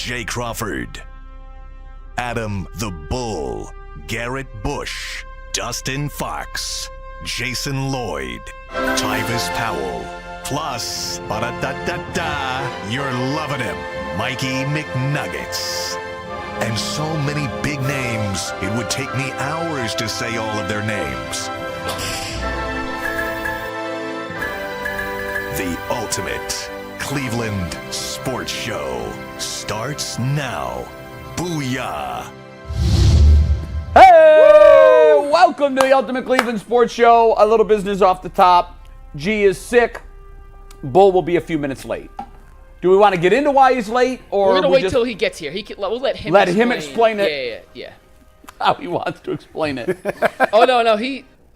Jay Crawford, Adam the Bull, Garrett Bush, Dustin Fox, Jason Lloyd, Tyvis Powell, plus, ba-da-da-da-da, you're loving him, Mikey McNuggets. And so many big names, it would take me hours to say all of their names. The ultimate Cleveland sports show starts now. Booyah! Hey! Welcome to the Ultimate Cleveland Sports Show. A little business off the top. G is sick. Bull will be a few minutes late. Do we want to get into why he's late, or we're gonna wait till he gets here? We'll let him explain it. Yeah. How he wants to explain it. Oh no.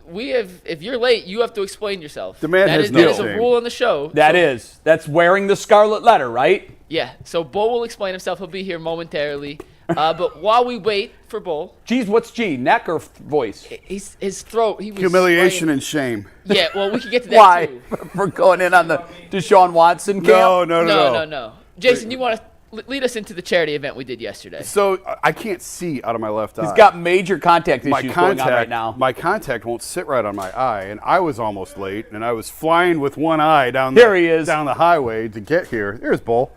If you're late, you have to explain yourself. The man has no That is shame. a rule on the show. That's wearing the scarlet letter, right? Yeah. So Bull will explain himself. He'll be here momentarily. But while we wait for Bull, G's, what's G? Neck or voice? his throat. He was Humiliation swaying. and shame. Yeah. Well, we can get to that Why? too. For going in on the Deshaun Watson camp? No. Jason, you want to lead us into the charity event we did yesterday? So I can't see out of my left eye. He's got major contact issues going on right now. My contact won't sit right on my eye, and I was almost late, and I was flying with one eye down the highway to get here. There's Bull.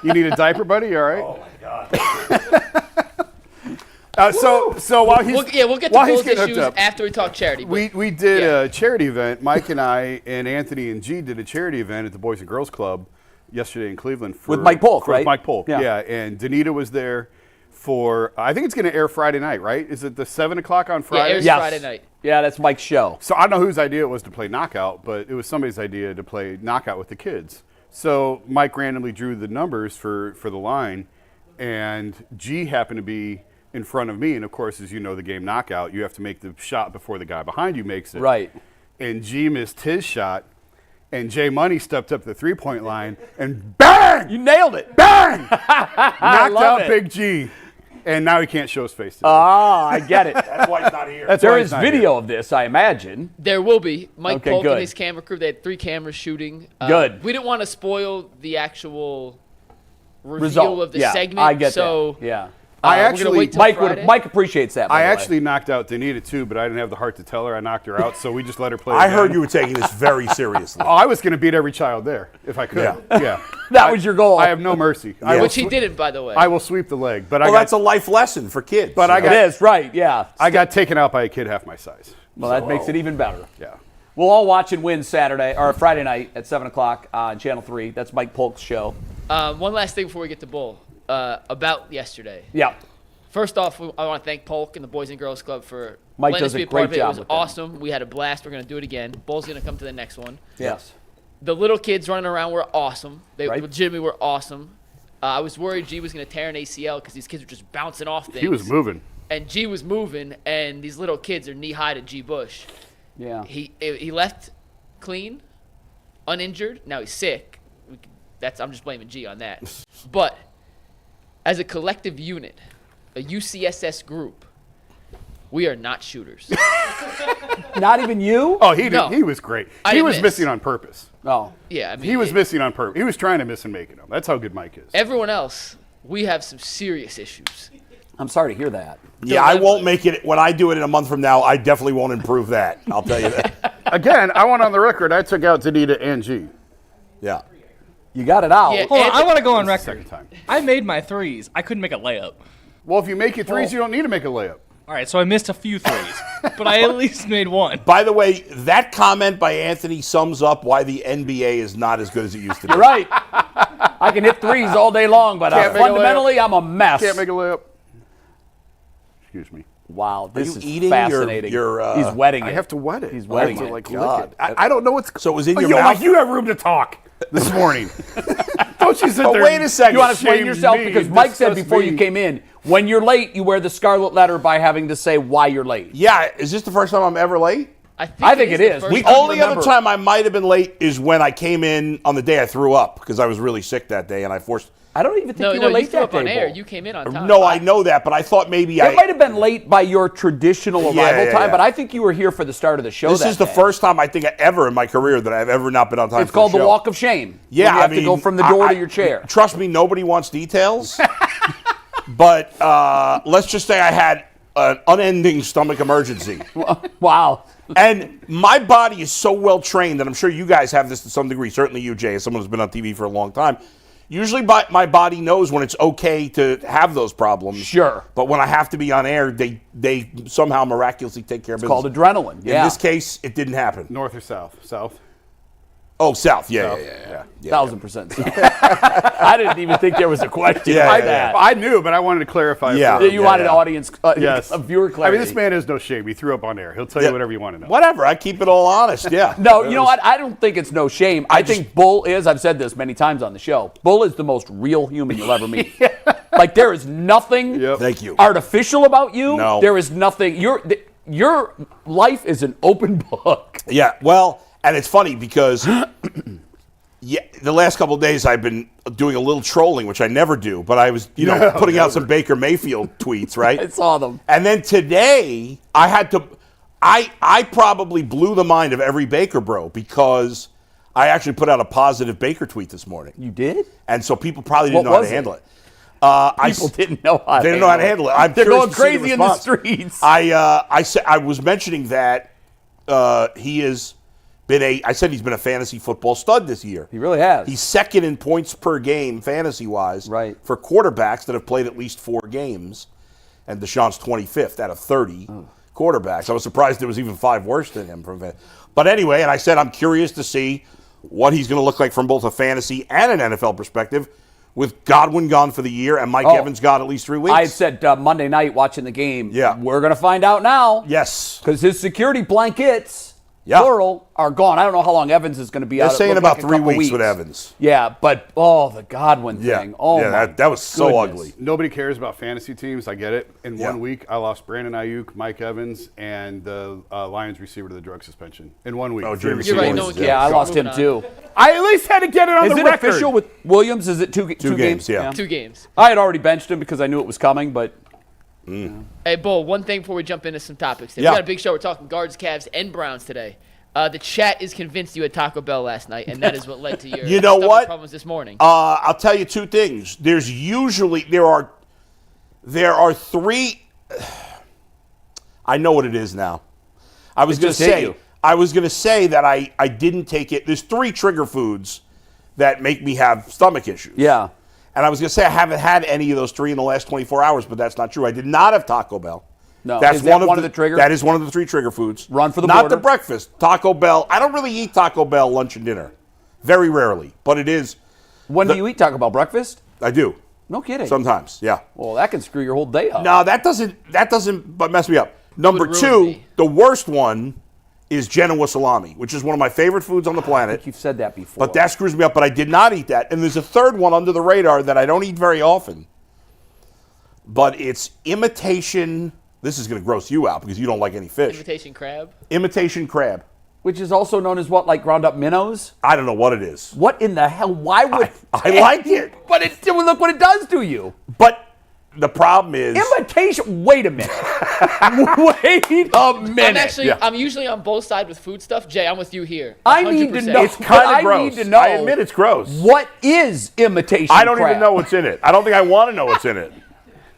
You need a diaper, buddy? You all right? Oh my God! So while he's we'll get to Bull's issues after we talk charity. We did a charity event. Mike and I and Anthony and G did a charity event at the Boys and Girls Club yesterday in Cleveland with Mike Polk, right? With Mike Polk, yeah. And Danita was there for. I think it's going to air Friday night, right? Is it the 7 o'clock on Friday? Yeah, it airs Friday night. Yeah, that's Mike's show. So I don't know whose idea it was to play Knockout, but it was somebody's idea to play Knockout with the kids. So Mike randomly drew the numbers for the line, and G happened to be in front of me. And, of course, as you know, the game Knockout, you have to make the shot before the guy behind you makes it. Right. And G missed his shot, and Jay Money stepped up the three-point line, and bang! You nailed it. Bang! Knocked out it. Big G. And now he can't show his face today. Ah, I get it. That's why he's not here. There is video of this, I imagine. There will be. Mike Okay, Polk good. and his camera crew, they had 3 cameras shooting. Good. We didn't want to spoil the actual reveal Result. of the Yeah, segment. I get so, that. Yeah. we're gonna wait till Friday. Mike appreciates that. by I the way. actually knocked out Danita, too, but I didn't have the heart to tell her I knocked her out, so we just let her play I again. heard you were taking this very seriously. Oh, I was going to beat every child there if I could. Yeah. That was your goal. I have no mercy. Which he didn't, by the way. I will sweep the leg. But Well, that's a life lesson for kids. But I It is, right, yeah. I got taken out by a kid half my size. Well, that makes it even better. Yeah. We'll all watch and win Saturday, or Friday night at 7 o'clock on Channel 3. That's Mike Polk's show. One last thing before we get to Bull. About yesterday. Yeah. First off, I want to thank Polk and the Boys and Girls Club for Mike letting us does a be a part great of it. It job was with them. awesome. We had a blast. We're going to do it again. Bull's going to come to the next one. Yes. The little kids running around were awesome. They Right. legitimately were awesome. I was worried G was going to tear an ACL because these kids were just bouncing off things. He was moving. And G was moving, and these little kids are knee-high to G. Bush. Yeah. He left clean, uninjured. Now he's sick. I'm just blaming G on that. But as a collective unit, a UCSS group, we are not shooters. Not even you? Oh, he did. No. He was great. I He didn't was miss. missing on purpose. Oh. Yeah, I mean, He was missing on purpose. He was trying to miss and making them. That's how good Mike is. Everyone else, we have some serious issues. I'm sorry to hear that. Yeah, I won't make it. When I do it in a month from now, I definitely won't improve that. I'll tell you that. Again, I went on the record. I took out Danita and G. Yeah. You got it out. Yeah. Hold on, I want to go on This is the record. second time. I made my threes. I couldn't make a layup. Well, if you make it threes, you don't need to make a layup. All right, so I missed a few threes, but I at least made one. By the way, that comment by Anthony sums up why the NBA is not as good as it used to be. You're right. I can hit threes all day long, but Can't make a fundamentally, I'm a mess. Can't make a layup. Excuse me. Wow, this you is eating fascinating. your, He's wetting it. I have to wet it. He's wetting I have to, it. like, God. lick it. I don't know what's. So it was in your Yo, mouth? Mike, you have room to talk this morning. Don't you sit But there wait a second. You want to explain shame yourself? me, Because Mike said discuss before me. you came in, when you're late, you wear the scarlet letter by having to say why you're late. Yeah, is this the first time I'm ever late? I think it is. the We first The time. only other time I might have been late is when I came in on the day I threw up because I was really sick that day and I forced I don't even think No, you no, were late you threw that up on day, air. Bull. You came in on time. No, I know that, but I thought maybe It might have been late by your traditional arrival time, but I think you were here for the start of the show. This that is the day. first time I think ever in my career that I've ever not been on time. It's for called the the show. walk of shame. Yeah, when you have I to mean, go from the door to your chair. Trust me, nobody wants details. But let's just say I had an unending stomach emergency. Wow. And my body is so well trained, and I'm sure you guys have this to some degree, certainly you, Jay, as someone who's been on TV for a long time. Usually my body knows when it's okay to have those problems. Sure. But when I have to be on air, they somehow miraculously take care of business. Called adrenaline. Yeah. In this case, it didn't happen. North or south? South. Oh, south. Yeah. 1,000%. I didn't even think there was a question about that. I knew, but I wanted to clarify. Yeah. You wanted audience, Yes. a viewer I clarity. mean, this man has no shame. He threw up on air. He'll tell you whatever you want to know. Whatever. I keep it all honest. Yeah. No, you know what? I don't think it's no shame. I think Bull is, I've said this many times on the show, Bull is the most real human you'll ever meet. Like, there is nothing Thank you. artificial about you. No. There is nothing. Your life is an open book. Yeah. Well, and it's funny because the last couple of days I've been doing a little trolling, which I never do, but I was, putting out some Baker Mayfield tweets, right? I saw them. And then today I had to I probably blew the mind of every Baker bro because I actually put out a positive Baker tweet this morning. You did? And so people probably didn't What know how was to it? handle it. People didn't know how to They didn't know how to handle it. I'm They're curious going to see the crazy in the response. streets. I was mentioning that he has been I said he's been a fantasy football stud this year. He really has. He's second in points per game fantasy-wise Right. for quarterbacks that have played at least 4 games. And Deshaun's 25th out of 30 quarterbacks. I was surprised there was even 5 worse than him. But anyway, and I said I'm curious to see what he's going to look like from both a fantasy and an NFL perspective with Godwin gone for the year and Mike Evans gone at least 3 weeks. I said Monday night watching the game, Yeah. we're going to find out now. Yes. Because his security blankets, plural, are gone. I don't know how long Evans is going to be They're out. saying It looked about like a 3 couple weeks with Evans. Yeah, but, the Godwin Yeah. thing. Oh, yeah, my that was so goodness. ugly. Nobody cares about fantasy teams. I get it. In Yeah. 1 week, I lost Brandon Ayuk, Mike Evans, and the Lions receiver to the drug suspension. In 1 week. Oh, 3 Jameis You're right. receivers. No one cares. Yeah, I lost him Moving on. too. I at least had to get it on Is the it record. official with Williams? Is it two games, yeah. 2 games. I had already benched him because I knew it was coming, but Hey, Bull, one thing before we jump into some topics. Today. Yeah. We got a big show. We're talking Guards, Cavs, and Browns today. The chat is convinced you had Taco Bell last night, and that is what led to your You know stomach what? problems this morning. I'll tell you 2 things. There are 3. I know what it is now. I was going to just hit you. say that I didn't take it. There's 3 trigger foods that make me have stomach issues. yeah. And I was going to say I haven't had any of those 3 in the last 24 hours, but that's not true. I did not have Taco Bell. No. That's Is that one of the triggers? That is one of the 3 trigger foods. Run for the Not border. the breakfast. Taco Bell. I don't really eat Taco Bell lunch and dinner. Very rarely. But it is. When do you eat Taco Bell? Breakfast? I do. No kidding. Sometimes. Yeah. Well, that can screw your whole day up. No, that doesn't but mess me up. Number would ruin 2, me. the worst one is Genoa salami, which is one of my favorite foods on the I planet. think you've said that before. But that screws me up, but I did not eat that. And there's a third one under the radar that I don't eat very often. But it's imitation. This is going to gross you out because you don't like any fish. Imitation crab. Imitation crab. Which is also known as what, like ground up minnows? I don't know what it is. What in the hell? Why would I like it. But look what it does to you. But the problem is. Imitation. Wait a minute. Wait a minute. I'm usually on both sides with food stuff. Jay, I'm with you here. I need to 100%. know. It's kind I of gross. need to know. I admit it's gross. What is imitation I don't crab? even know what's in it. I don't think I want to know what's in it.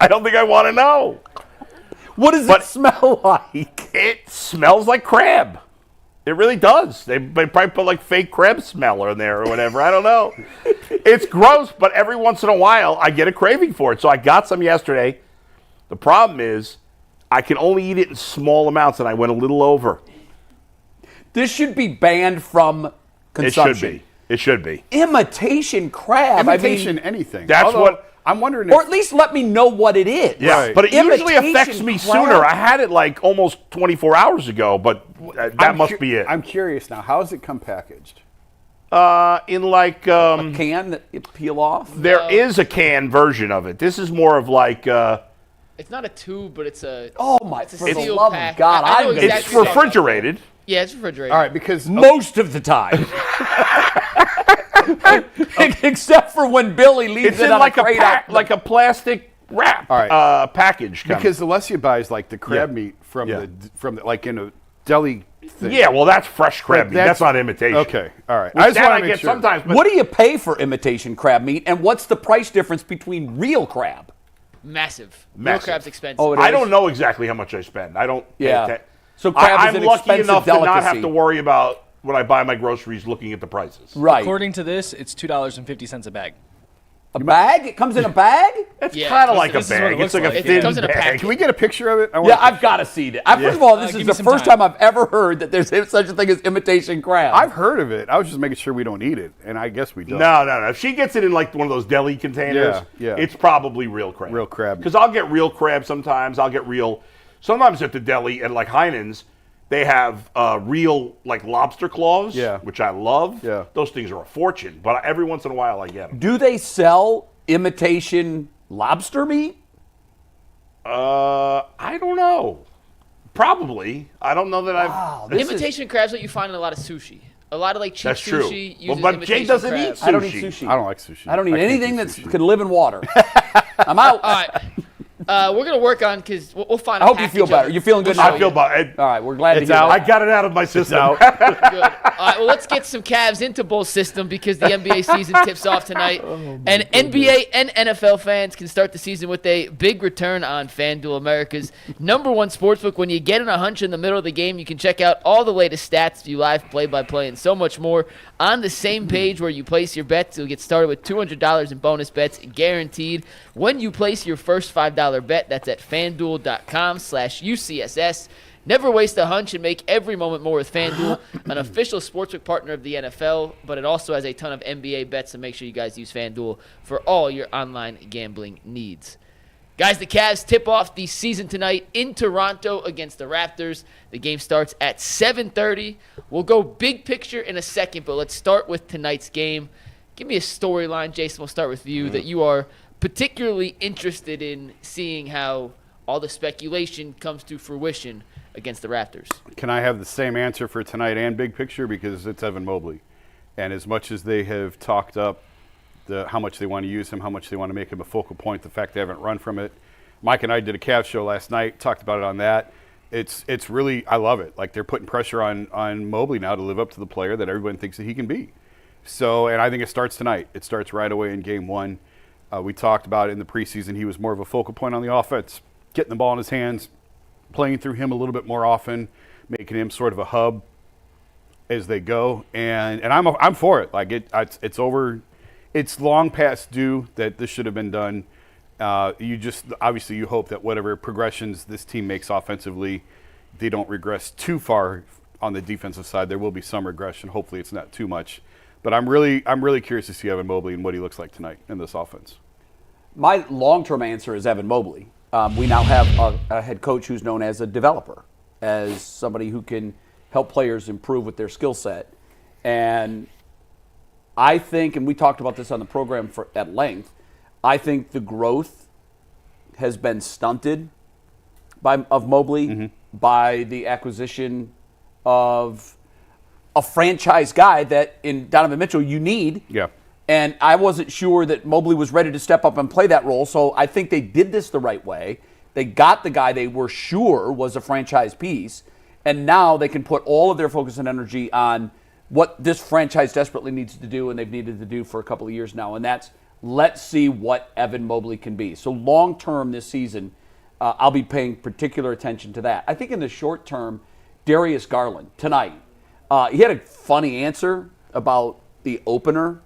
I don't think I want to know. What does it smell like? It smells like crab. It really does. They probably put like fake crab smeller in there or whatever. I don't know. It's gross, but every once in a while I get a craving for it. So I got some yesterday. The problem is I can only eat it in small amounts, and I went a little over. This should be banned from consumption. It should be. Imitation crab. Imitation anything. That's Although, what- I'm wondering. Or at least let me know what it is. Yeah, Right. but it usually Imitation affects me crab? sooner. I had it like almost 24 hours ago, but that must be it. I'm curious now. How does it come packaged? In like Can that you peel off? there is a can version of it. This is more of like It's not a tube, but it's a. Oh my! It's a For the sealed love pack. of God, I know I'm exactly it's what you're talking refrigerated. Yeah, it's refrigerated. All right, because most of the time. except for when Billy leaves It's it in on like a crate out. like a plastic wrap All right. package. kinda. Because Alessia buys like the crab Yeah. meat from Yeah. the like in a deli thing. Yeah, well, that's fresh crab meat. That's not imitation. Okay, all right. Which I just that want to make get sure. sometimes. But What do you pay for imitation crab meat, and what's the price difference between real crab? Massive. Real Massive. crab's expensive. Oh, it I is? don't know exactly how much I spend. I don't. pay Yeah. atten- So crab is I'm an lucky expensive enough to not have delicacy. to worry about when I buy my groceries looking at the prices. Right. According to this, it's $2.50 a bag. A bag? It comes in a bag? It's Yeah, kind of this like a is what it bag. looks It's like a like. thin It comes in a bag. packet. Can we get a picture of it? I want Yeah, I've got to see it. First of all, this is give the me some first time. time I've ever heard that there's such a thing as imitation crab. I've heard of it. I was just making sure we don't eat it, and I guess we don't. No. If she gets it in like one of those deli containers, Yeah. it's probably real crab. Real crab. Because I'll get real crab sometimes. Sometimes at the deli at like Heinen's, they have real like lobster claws, Yeah. which I love. Yeah. Those things are a fortune, but every once in a while I get them. Do they sell imitation lobster meat? I don't know. Probably. I don't know that I've. Imitation crab's what you find in a lot of sushi. A lot of like cheap That's true. sushi Well, uses but imitation Jay doesn't crab. eat sushi. I don't eat sushi. I don't like sushi. I don't eat can't anything do that sushi. can live in water. I'm out. All right. We're going to work on, because we'll find I hope you feel better. You're feeling good now. I feel about All right, we're glad to It's hear out. that. I got it out of my system. Good. All right, well, let's get some Cavs into bowl system because the NBA season tips off tonight. And NBA and NFL fans can start the season with a big return on FanDuel, America's #1 sportsbook. When you get in a hunch in the middle of the game, you can check out all the latest stats, view live play-by-play, and so much more on the same page where you place your bets. You'll get started with $200 in bonus bets guaranteed when you place your first $5 bet. That's at FanDuel.com/UCSS. Never waste a hunch and make every moment more with FanDuel, an official sportsbook partner of the NFL, but it also has a ton of NBA bets, so make sure you guys use FanDuel for all your online gambling needs. Guys, the Cavs tip off the season tonight in Toronto against the Raptors. The game starts at 7:30. We'll go big picture in a second, but let's start with tonight's game. Give me a storyline, Jason, we'll start with you, that you are particularly interested in seeing how all the speculation comes to fruition against the Raptors. Can I have the same answer for tonight and big picture? Because it's Evan Mobley. And as much as they have talked up how much they want to use him, how much they want to make him a focal point, the fact they haven't run from it. Mike and I did a Cavs show last night, talked about it on that. It's really, I love it. Like they're putting pressure on Mobley now to live up to the player that everyone thinks that he can be. So, and I think it starts tonight. It starts right away in game one. We talked about it in the preseason. He was more of a focal point on the offense, getting the ball in his hands, playing through him a little bit more often, making him sort of a hub as they go. And I'm for it. Like it's over. It's long past due that this should have been done. Obviously you hope that whatever progressions this team makes offensively, they don't regress too far on the defensive side. There will be some regression. Hopefully it's not too much. But I'm really curious to see Evan Mobley and what he looks like tonight in this offense. My long-term answer is Evan Mobley. We now have a head coach who's known as a developer, as somebody who can help players improve with their skill set. And I think, and we talked about this on the program at length, I think the growth has been stunted of Mobley by the acquisition of a franchise guy that in Donovan Mitchell you need. Yeah. And I wasn't sure that Mobley was ready to step up and play that role, so I think they did this the right way. They got the guy they were sure was a franchise piece, and now they can put all of their focus and energy on what this franchise desperately needs to do and they've needed to do for a couple of years now, and that's let's see what Evan Mobley can be. So long term this season, I'll be paying particular attention to that. I think in the short term, Darius Garland tonight, he had a funny answer about the opener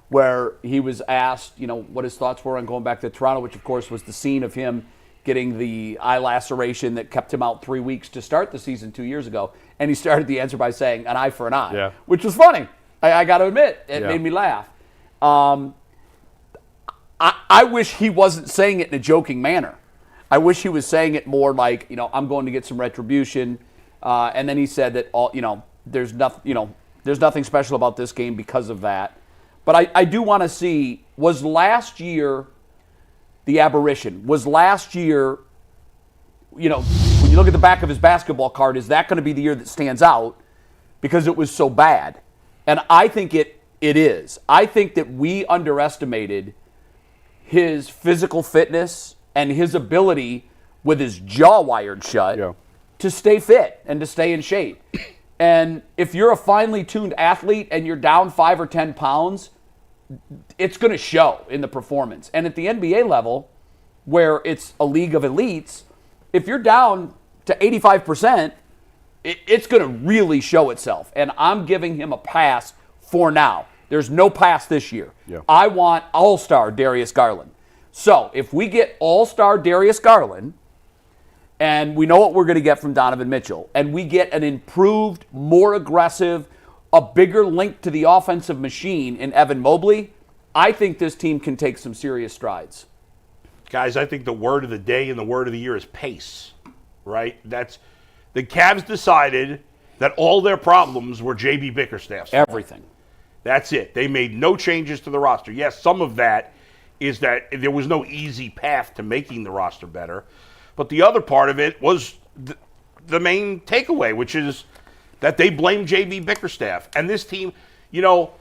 where he was asked, what his thoughts were on going back to Toronto, which of course was the scene of him getting the eye laceration that kept him out 3 weeks to start the season 2 years ago. And he started the answer by saying, an eye for an eye, which was funny. I got to admit, it made me laugh. I wish he wasn't saying it in a joking manner. I wish he was saying it more like, I'm going to get some retribution. And then he said that there's nothing special about this game because of that. But I do want to see, was last year the aberration? Was last year, when you look at the back of his basketball card, is that going to be the year that stands out because it was so bad? And I think it It is. I think that we underestimated his physical fitness and his ability with his jaw wired shut to stay fit and to stay in shape. And if you're a finely tuned athlete and you're down 5 or 10 pounds, it's going to show in the performance. And at the NBA level, where it's a league of elites, if you're down to 85%, it's going to really show itself. And I'm giving him a pass for now. There's no pass this year. Yeah. I want all-star Darius Garland. So if we get all-star Darius Garland, and we know what we're going to get from Donovan Mitchell, and we get an improved, more aggressive, a bigger link to the offensive machine in Evan Mobley, I think this team can take some serious strides. Guys, I think the word of the day and the word of the year is pace, right? That's the Cavs decided that all their problems were J.B. Bickerstaff's fault. Everything. That's it. They made no changes to the roster. Yes, some of that is that there was no easy path to making the roster better. But the other part of it was the main takeaway, which is that they blame J.B. Bickerstaff. And this team, you know,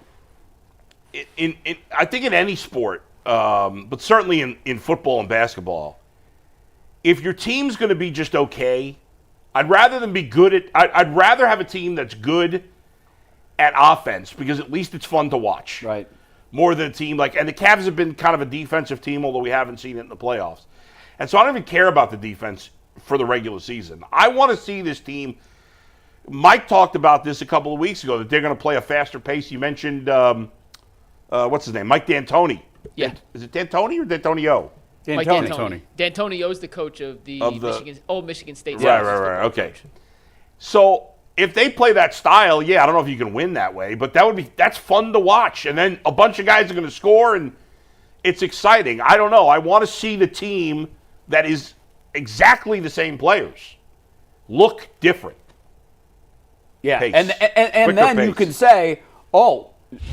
I think in any sport, but certainly in football and basketball, if your team's going to be just okay, I'd rather than be good at – I'd rather have a team that's good at offense because at least it's fun to watch. Right. More than a team like – and the Cavs have been kind of a defensive team, although we haven't seen it in the playoffs. And so I don't even care about the defense for the regular season. I want to see this team – Mike talked about this a couple of weeks ago, that they're going to play a faster pace. You mentioned what's his name? Mike D'Antoni. Yeah. Is it D'Antoni or D'Antonio? Mike D'Antoni. D'Antonio's the coach of the old Michigan State. Right. Okay. So if they play that style, I don't know if you can win that way, but that's fun to watch. And then a bunch of guys are going to score, and it's exciting. I don't know. I want to see the team that is exactly the same players look different. Yeah, Pace. and then pace. you can say, oh,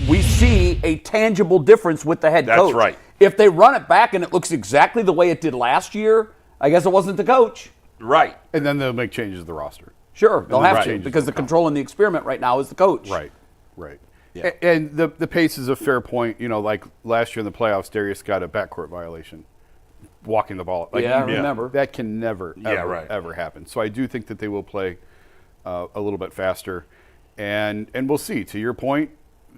we see a tangible difference with the head coach. That's right. If they run it back and it looks exactly the way it did last year, I guess it wasn't the coach. Right. And then they'll make changes to the roster. Sure, they'll have to, changes because will the come. control in the experiment right now is the coach. Right. Yeah. And the pace is a fair point. You know, like last year in the playoffs, Darius got a backcourt violation, walking the ball. Like, I remember. That can never, right. ever happen. So I do think that they will play a little bit faster. And we'll see. To your point,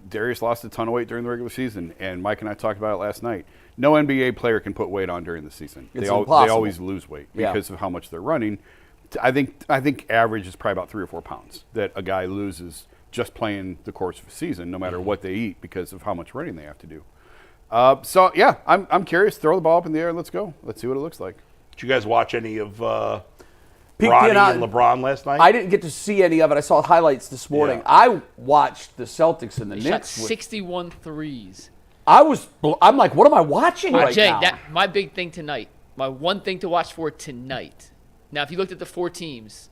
Darius lost a ton of weight during the regular season, and Mike and I talked about it last night. No NBA player can put weight on during the season. It's They impossible. always lose weight because of how much they're running. I think average is probably about 3 or 4 pounds that a guy loses just playing the course of a season, no matter what they eat, because of how much running they have to do. I'm curious. Throw the ball up in the air and let's go. Let's see what it looks like. Did you guys watch any of Peeked Bronny in on- and LeBron last night? I didn't get to see any of it. I saw highlights this morning. Yeah. I watched the Celtics and the He shot Knicks. 61 threes. I'm like, what am I watching right Jay, now? my big thing tonight, my one thing to watch for tonight. Now, if you looked at the 4 teams,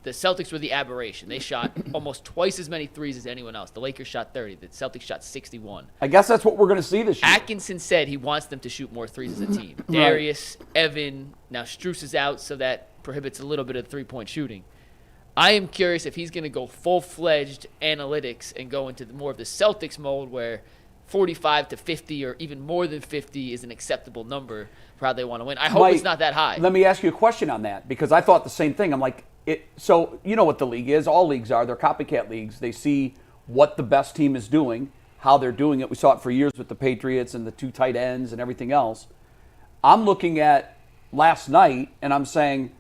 the Celtics were the aberration. They shot almost twice as many threes as anyone else. The Lakers shot 30. The Celtics shot 61. I guess that's what we're going to see this year. Atkinson said he wants them to shoot more threes as a team. Darius, Evan, now Strus is out, so that prohibits a little bit of three-point shooting. I am curious if he's going to go full-fledged analytics and go into more of the Celtics mode where 45 to 50 or even more than 50 is an acceptable number for how they want to win. I hope it's not that high. Let me ask you a question on that, because I thought the same thing. I'm like, so you know what the league is. All leagues are. They're copycat leagues. They see what the best team is doing, how they're doing it. We saw it for years with the Patriots and the 2 tight ends and everything else. I'm looking at last night, and I'm saying,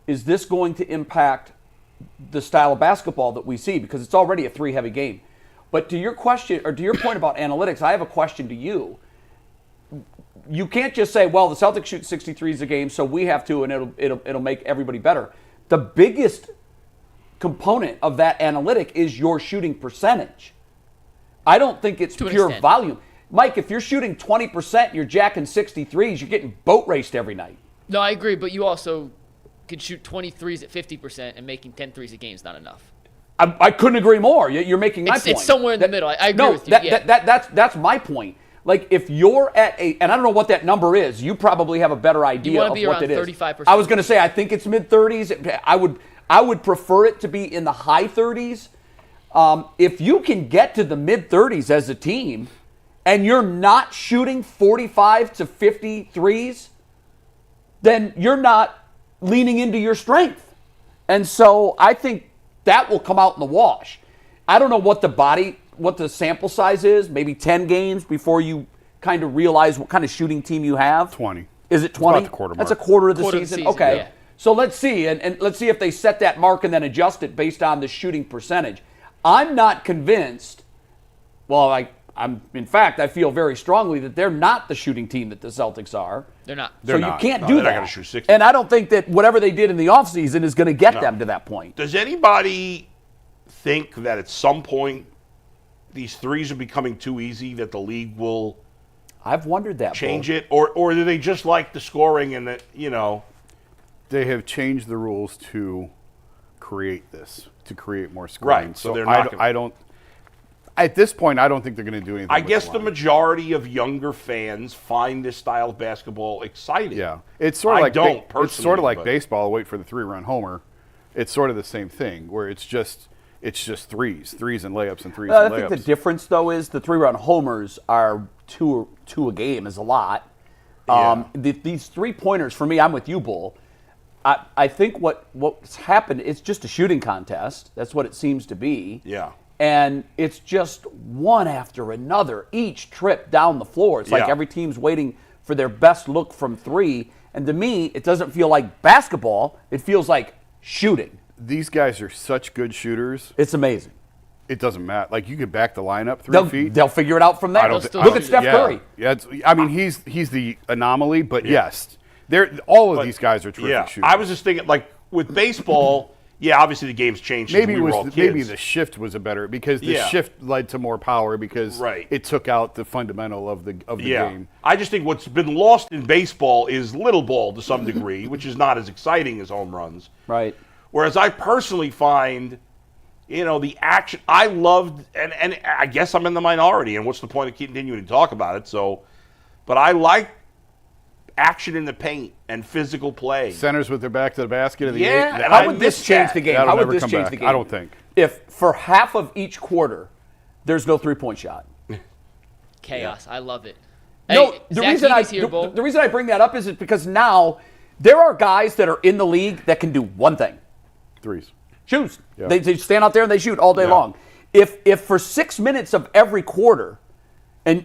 is this going to impact the style of basketball that we see? Because it's already a 3-heavy game. But to your question, or to your point about analytics, I have a question to you. You can't just say, well, the Celtics shoot 63s a game, so we have to, and it'll make everybody better. The biggest component of that analytic is your shooting percentage. I don't think it's To an pure extent. volume. Mike, if you're shooting 20%, you're jacking 63s, you're getting boat raced every night. No, I agree, but you also could shoot 23s at 50% and making 10 threes a game is not enough. I couldn't agree more. You're making my point. It's somewhere in the middle. I agree with you. That's my point. Like, if you're at and I don't know what that number is. You probably have a better idea wanna of be what around it is. 35%. I was going to say, I think it's mid-30s. I would prefer it to be in the high 30s. If you can get to the mid-30s as a team and you're not shooting 45 to 50 threes, then you're not leaning into your strength. And so I think that will come out in the wash. I don't know what the sample size is, maybe 10 games before you kind of realize what kind of shooting team you have. 20. Is it 20? About the quarter That's mark. a quarter of the Quarter of the season? season, Okay. yeah. So let's see, and let's see if they set that mark and then adjust it based on the shooting percentage. I'm not convinced. Well, in fact, I feel very strongly that they're not the shooting team that the Celtics are. They're not. So not. you can't No, do they're that. not gonna shoot 60. And I don't think that whatever they did in the offseason is going to get them to that point. Does anybody think that at some point these threes are becoming too easy, that the league will I've wondered that. change Bull. it? Or do they just like the scoring and that, They have changed the rules to create this, to create more scoring. Right, so they're not gonna- I don't. At this point, I don't think they're going to do anything. I with guess the line. majority of younger fans find this style of basketball exciting. Yeah, it's sort of like don't it's sort personally, of like but- baseball. Wait for the 3-run homer. It's sort of the same thing where it's just threes and layups and threes I and think layups. the difference, though, is the 3-run homers are two a game is a lot. These 3-pointers, for me, I'm with you, Bull. I think what's happened, it's just a shooting contest. That's what it seems to be. Yeah. And it's just one after another, each trip down the floor. It's like Yeah. every team's waiting for their best look from 3. And to me, it doesn't feel like basketball. It feels like shooting. These guys are such good shooters. It's amazing. It doesn't matter. Like you could back the line up 3 feet. They'll figure it out from there. I don't thi- thi- Look I at don't- Steph yeah. Curry. Yeah, I mean he's the anomaly, but yes, all of these guys are terrific Yeah. shooters. I was just thinking, like, with baseball, yeah, obviously the game's changed since maybe we were all kids. maybe the shift was a better because the Yeah. shift led to more power because Right. it took out the fundamental of the game. I just think what's been lost in baseball is little ball to some degree, which is not as exciting as home runs. Right. Whereas I personally find, the action I loved, and I guess I'm in the minority, and what's the point of continuing to talk about it? So, but I like action in the paint and physical play. Centers with their back to the basket. Of the Yeah, eight, and How I would this miss change that. the game? That'll How would never this come change back. the game? I don't think. If for half of each quarter, there's no 3-point shot. Chaos. I love it. No, Hey, the Zach reason Edey's here, Bull. the reason I bring that up is because now there are guys that are in the league that can do one thing: Threes. shoot. Yeah. They stand out there and they shoot all day Yeah. long. If for 6 minutes of every quarter, and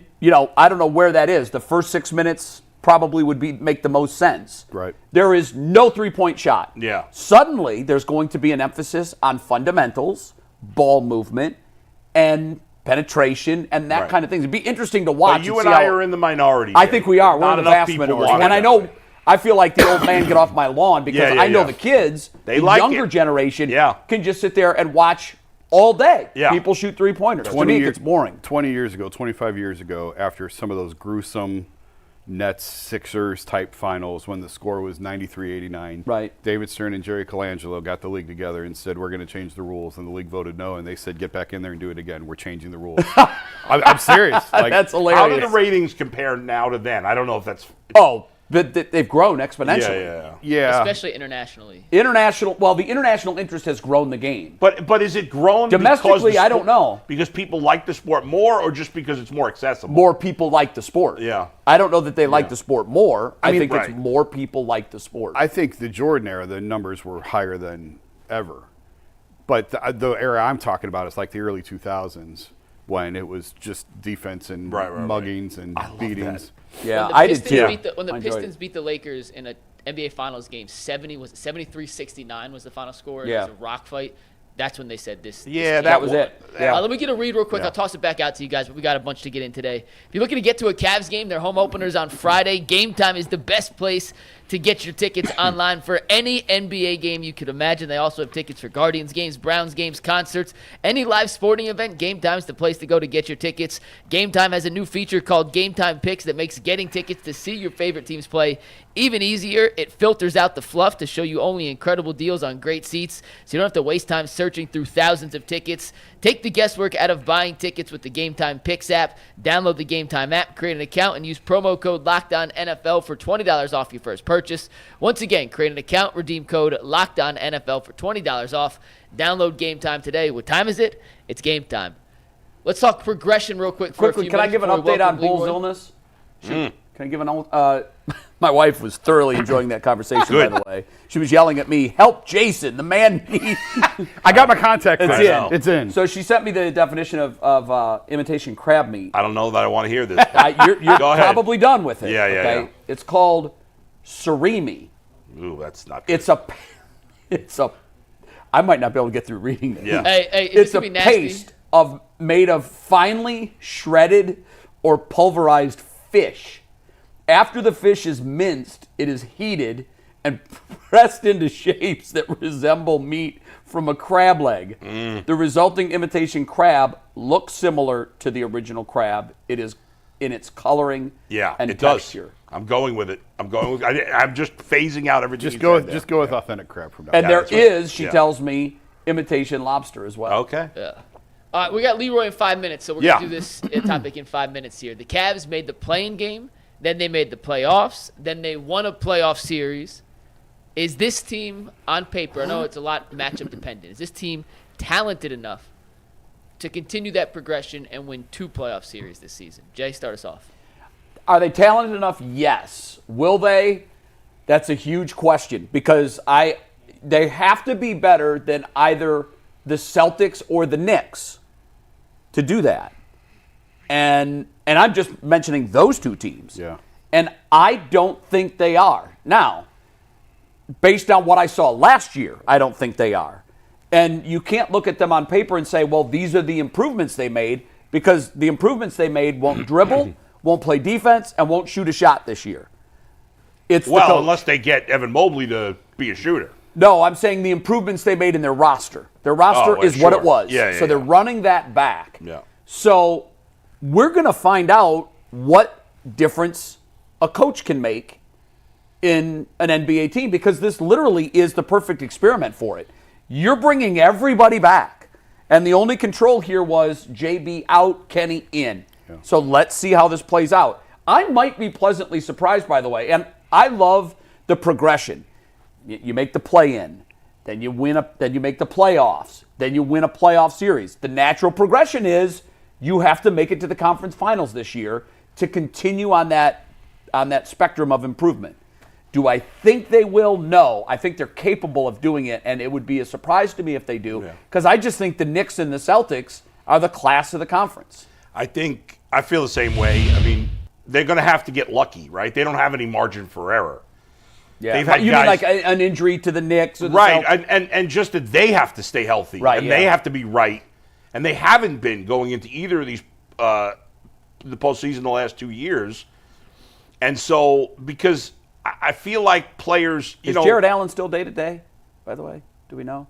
I don't know where that is, the first 6 minutes probably would make the most sense. Right. There is no 3-point shot. Yeah. Suddenly, there's going to be an emphasis on fundamentals, ball movement, and penetration, and that Right. kind of thing. It'd be interesting to watch. But you and and see I how- are in the minority. I there. think we are. We're Not in the enough vast people minority. want And it I that know, way. I feel like the old man get off my lawn because Yeah, yeah, I know yeah. the kids, They the like younger it. generation, Yeah. can just sit there and watch all day. Yeah. People shoot 3-pointers. To me, it gets boring. 20 years ago, 25 years ago, after some of those gruesome Nets Sixers type finals when the score was 93-89, Right. David Stern and Jerry Colangelo got the league together and said, we're going to change the rules. And the league voted no. And they said, get back in there and do it again. We're changing the rules. I'm serious. Like, That's How hilarious. do the ratings compare now to then? I don't know if that's. Oh, but they've grown exponentially. Yeah. yeah. Especially internationally. The international interest has grown the game. But is it grown Domestically, because I don't know. Because people like the sport more, or just because it's more accessible? More people like the sport. Yeah. I don't know that they like the sport more. I mean, think right. it's more people like the sport. I think the Jordan era, the numbers were higher than ever. But the era I'm talking about is like the early 2000s when it was just defense and Right. muggings and beatings. yeah, When the I did Pistons too. when the I enjoyed Pistons it. beat the Lakers in a NBA Finals game, 73-69 was the final score. Yeah. It was a rock fight. That's when they said this. Yeah, That was it. Yeah. Let me get a read real quick. Yeah. I'll toss it back out to you guys, but we got a bunch to get in today. If you're looking to get to a Cavs game, their home openers on Friday. Game Time is the best place to get your tickets online for any NBA game you could imagine. They also have tickets for Guardians games, Browns games, concerts, any live sporting event. Game Time is the place to go to get your tickets. Game Time has a new feature called Game Time Picks that makes getting tickets to see your favorite teams play Even easier, it filters out the fluff to show you only incredible deals on great seats, so you don't have to waste time searching through thousands of tickets. Take the guesswork out of buying tickets with the Game Time Picks app. Download the Game Time app, create an account, and use promo code LOCKEDONNFL for $20 off your first purchase. Once again, create an account, redeem code LOCKEDONNFL for $20 off. Download Game Time today. What time is it? It's game time. Let's talk progression real quick. Quickly, can I give an update on Bull's illness? Can I give an my wife was thoroughly enjoying that conversation, by the way. She was yelling at me, help Jason, the man needs. I got my contact. It's in. So she sent me the definition of imitation crab meat. I don't know that I want to hear this. You're Go ahead. probably done with it. Yeah. It's called surimi. Ooh, that's not good. It's a. I might not be able to get through reading this. Yeah. Hey, It's a paste made of finely shredded or pulverized fish. After the fish is minced, it is heated and pressed into shapes that resemble meat from a crab leg. The resulting imitation crab looks similar to the original crab. It is in its coloring and it texture. does. I'm going with it. I'm just phasing out everything. Just go with authentic crab from down And there. she tells me, imitation lobster as well. Okay. We got Leroy in 5 minutes, so we're going to do this topic in 5 minutes here. The Cavs made the play-in game, then they made the playoffs, then they won a playoff series. Is this team, on paper, I know it's a lot matchup dependent, is this team talented enough to continue that progression and win 2 playoff series this season? Jay, start us off. Are they talented enough? Yes. Will they? That's a huge question because they have to be better than either the Celtics or the Knicks to do that. And I'm just mentioning those 2 teams. Yeah. And I don't think they are. Now, based on what I saw last year, I don't think they are. And you can't look at them on paper and say, well, these are the improvements they made, because the improvements they made won't dribble, won't play defense, and won't shoot a shot this year. Unless they get Evan Mobley to be a shooter. No, I'm saying the improvements they made in their roster. Their roster is what it was. So they're running that back. Yeah. So we're going to find out what difference a coach can make in an NBA team, because this literally is the perfect experiment for it. You're bringing everybody back, and the only control here was JB out, Kenny in. Yeah. So let's see how this plays out. I might be pleasantly surprised, by the way, and I love the progression. You make the play-in, then you then you make the playoffs, then you win a playoff series. The natural progression is you have to make it to the conference finals this year to continue on that spectrum of improvement. Do I think they will? No. I think they're capable of doing it, and it would be a surprise to me if they do, because I just think the Knicks and the Celtics are the class of the conference. I feel the same way. I mean, they're going to have to get lucky, right? They don't have any margin for error. Yeah, you mean like an injury to the Knicks? Or the right, and just that they have to stay healthy, right, and they have to be right, and they haven't been going into either of these the postseason the last 2 years, and so because I feel like players, is Jarrett Allen still day to day? By the way, do we know?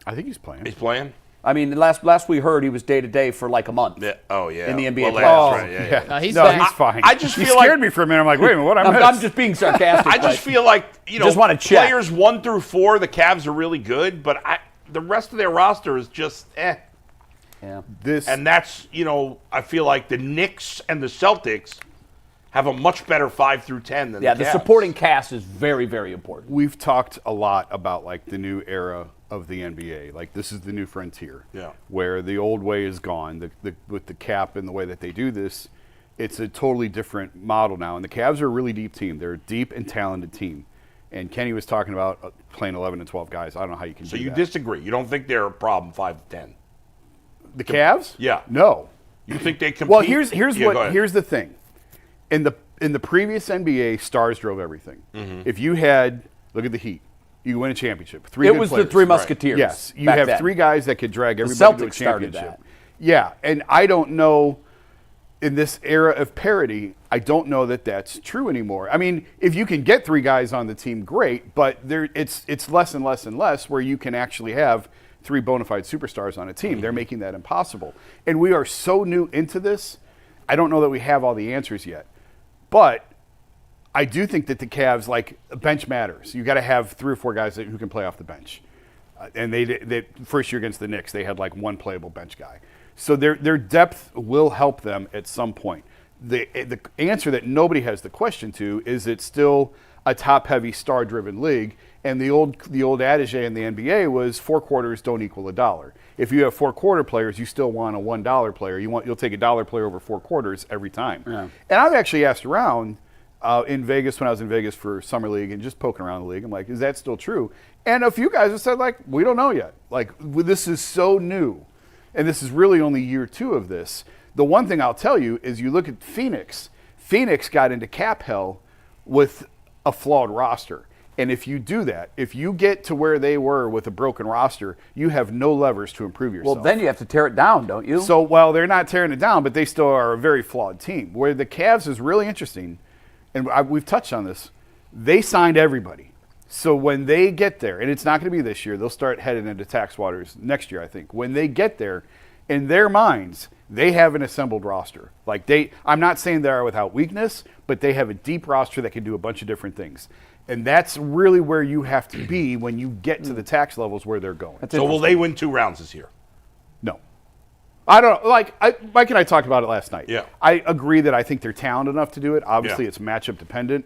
I think he's playing. He's playing. I mean, last we heard, he was day to day for like a month. Yeah. Oh yeah. In the NBA playoffs. playoffs. Right. No, he's fine. I just he feel scared me for a minute. I'm like, wait a minute, what? I'm just being sarcastic. I just feel like just want to check. Players 1 through 4, the Cavs are really good, but the rest of their roster is just eh. Yeah. And that's I feel like the Knicks and the Celtics have a much better 5 through 10 than the Cavs. The supporting cast is very, very important. We've talked a lot about like the new era of the NBA. Like this is the new frontier. Yeah. Where the old way is gone. With the cap and the way that they do this, it's a totally different model now. And the Cavs are a really deep team. They're a deep and talented team. And Kenny was talking about playing 11 and 12 guys. I don't know how you can do that. So you disagree. You don't think they're a problem 5 to 10? The Cavs? Yeah. No. You think they compete? Well, here's the thing. In the previous NBA, stars drove everything. Mm-hmm. If you had, look at the Heat, you win a championship. It was the Three Musketeers. Yes, you have then. 3 guys that could drag everybody to a Celtics started championship. that. Yeah, and I don't know, in this era of parity, I don't know that that's true anymore. I mean, if you can get 3 guys on the team, great, but it's less and less and less where you can actually have 3 bona fide superstars on a team. Mm-hmm. They're making that impossible. And we are so new into this, I don't know that we have all the answers yet. But I do think that the Cavs, like, bench matters. You got to have 3 or 4 guys who can play off the bench. And they first year against the Knicks, they had like one playable bench guy. So their depth will help them at some point. The answer that nobody has the question to is it's still a top-heavy, star-driven league. And the old adage in the NBA was 4 quarters don't equal $1. If you have 4 quarter players, you still want a $1 player. You'll take a $1 player over 4 quarters every time. Yeah. And I've actually asked around in Vegas when I was in Vegas for Summer League and just poking around the league. I'm like, is that still true? And a few guys have said, like, we don't know yet. Like, this is so new. And this is really only year 2 of this. The one thing I'll tell you is you look at Phoenix. Phoenix got into cap hell with a flawed roster. And if you do that, if you get to where they were with a broken roster, you have no levers to improve yourself. Well, then you have to tear it down, don't you? So, well, they're not tearing it down, but they still are a very flawed team. Where the Cavs is really interesting, and we've touched on this, they signed everybody. So when they get there, and it's not going to be this year, they'll start heading into tax waters next year, I think. When they get there, in their minds, they have an assembled roster. Like I'm not saying they are without weakness, but they have a deep roster that can do a bunch of different things. And that's really where you have to be when you get to the tax levels where they're going. So will they win 2 rounds this year? No. I don't like. Mike and I talked about it last night. Yeah. I agree that I think they're talented enough to do it. Obviously, Yeah. it's matchup dependent.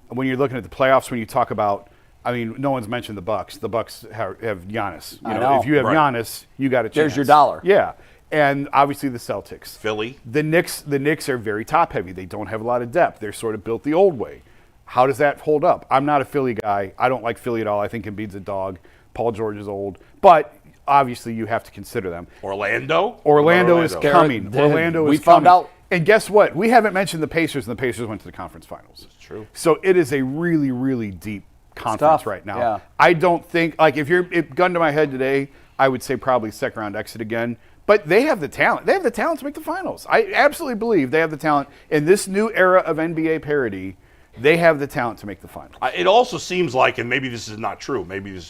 When you're looking at the playoffs, when you talk about, I mean, no one's mentioned the Bucks. The Bucks have Giannis. I know. If you have Right. Giannis, you got a chance. There's your dollar. Yeah, and obviously the Celtics, Philly. The Knicks are very top heavy. They don't have a lot of depth. They're sort of built the old way. How does that hold up? I'm not a Philly guy. I don't like Philly at all. I think Embiid's a dog. Paul George is old, but obviously you have to consider them. Orlando Is coming. Orlando is coming. We found out. And guess what? We haven't mentioned the Pacers, and the Pacers went to the conference finals. That's true. So it is a really, really deep conference tough. right now. Yeah. I don't think, like, if gun to my head today, I would say probably second round exit again. But they have the talent. They have the talent to make the finals. I absolutely believe they have the talent. In this new era of NBA parity, they have the talent to make the finals. It also seems like, and maybe this is not true, maybe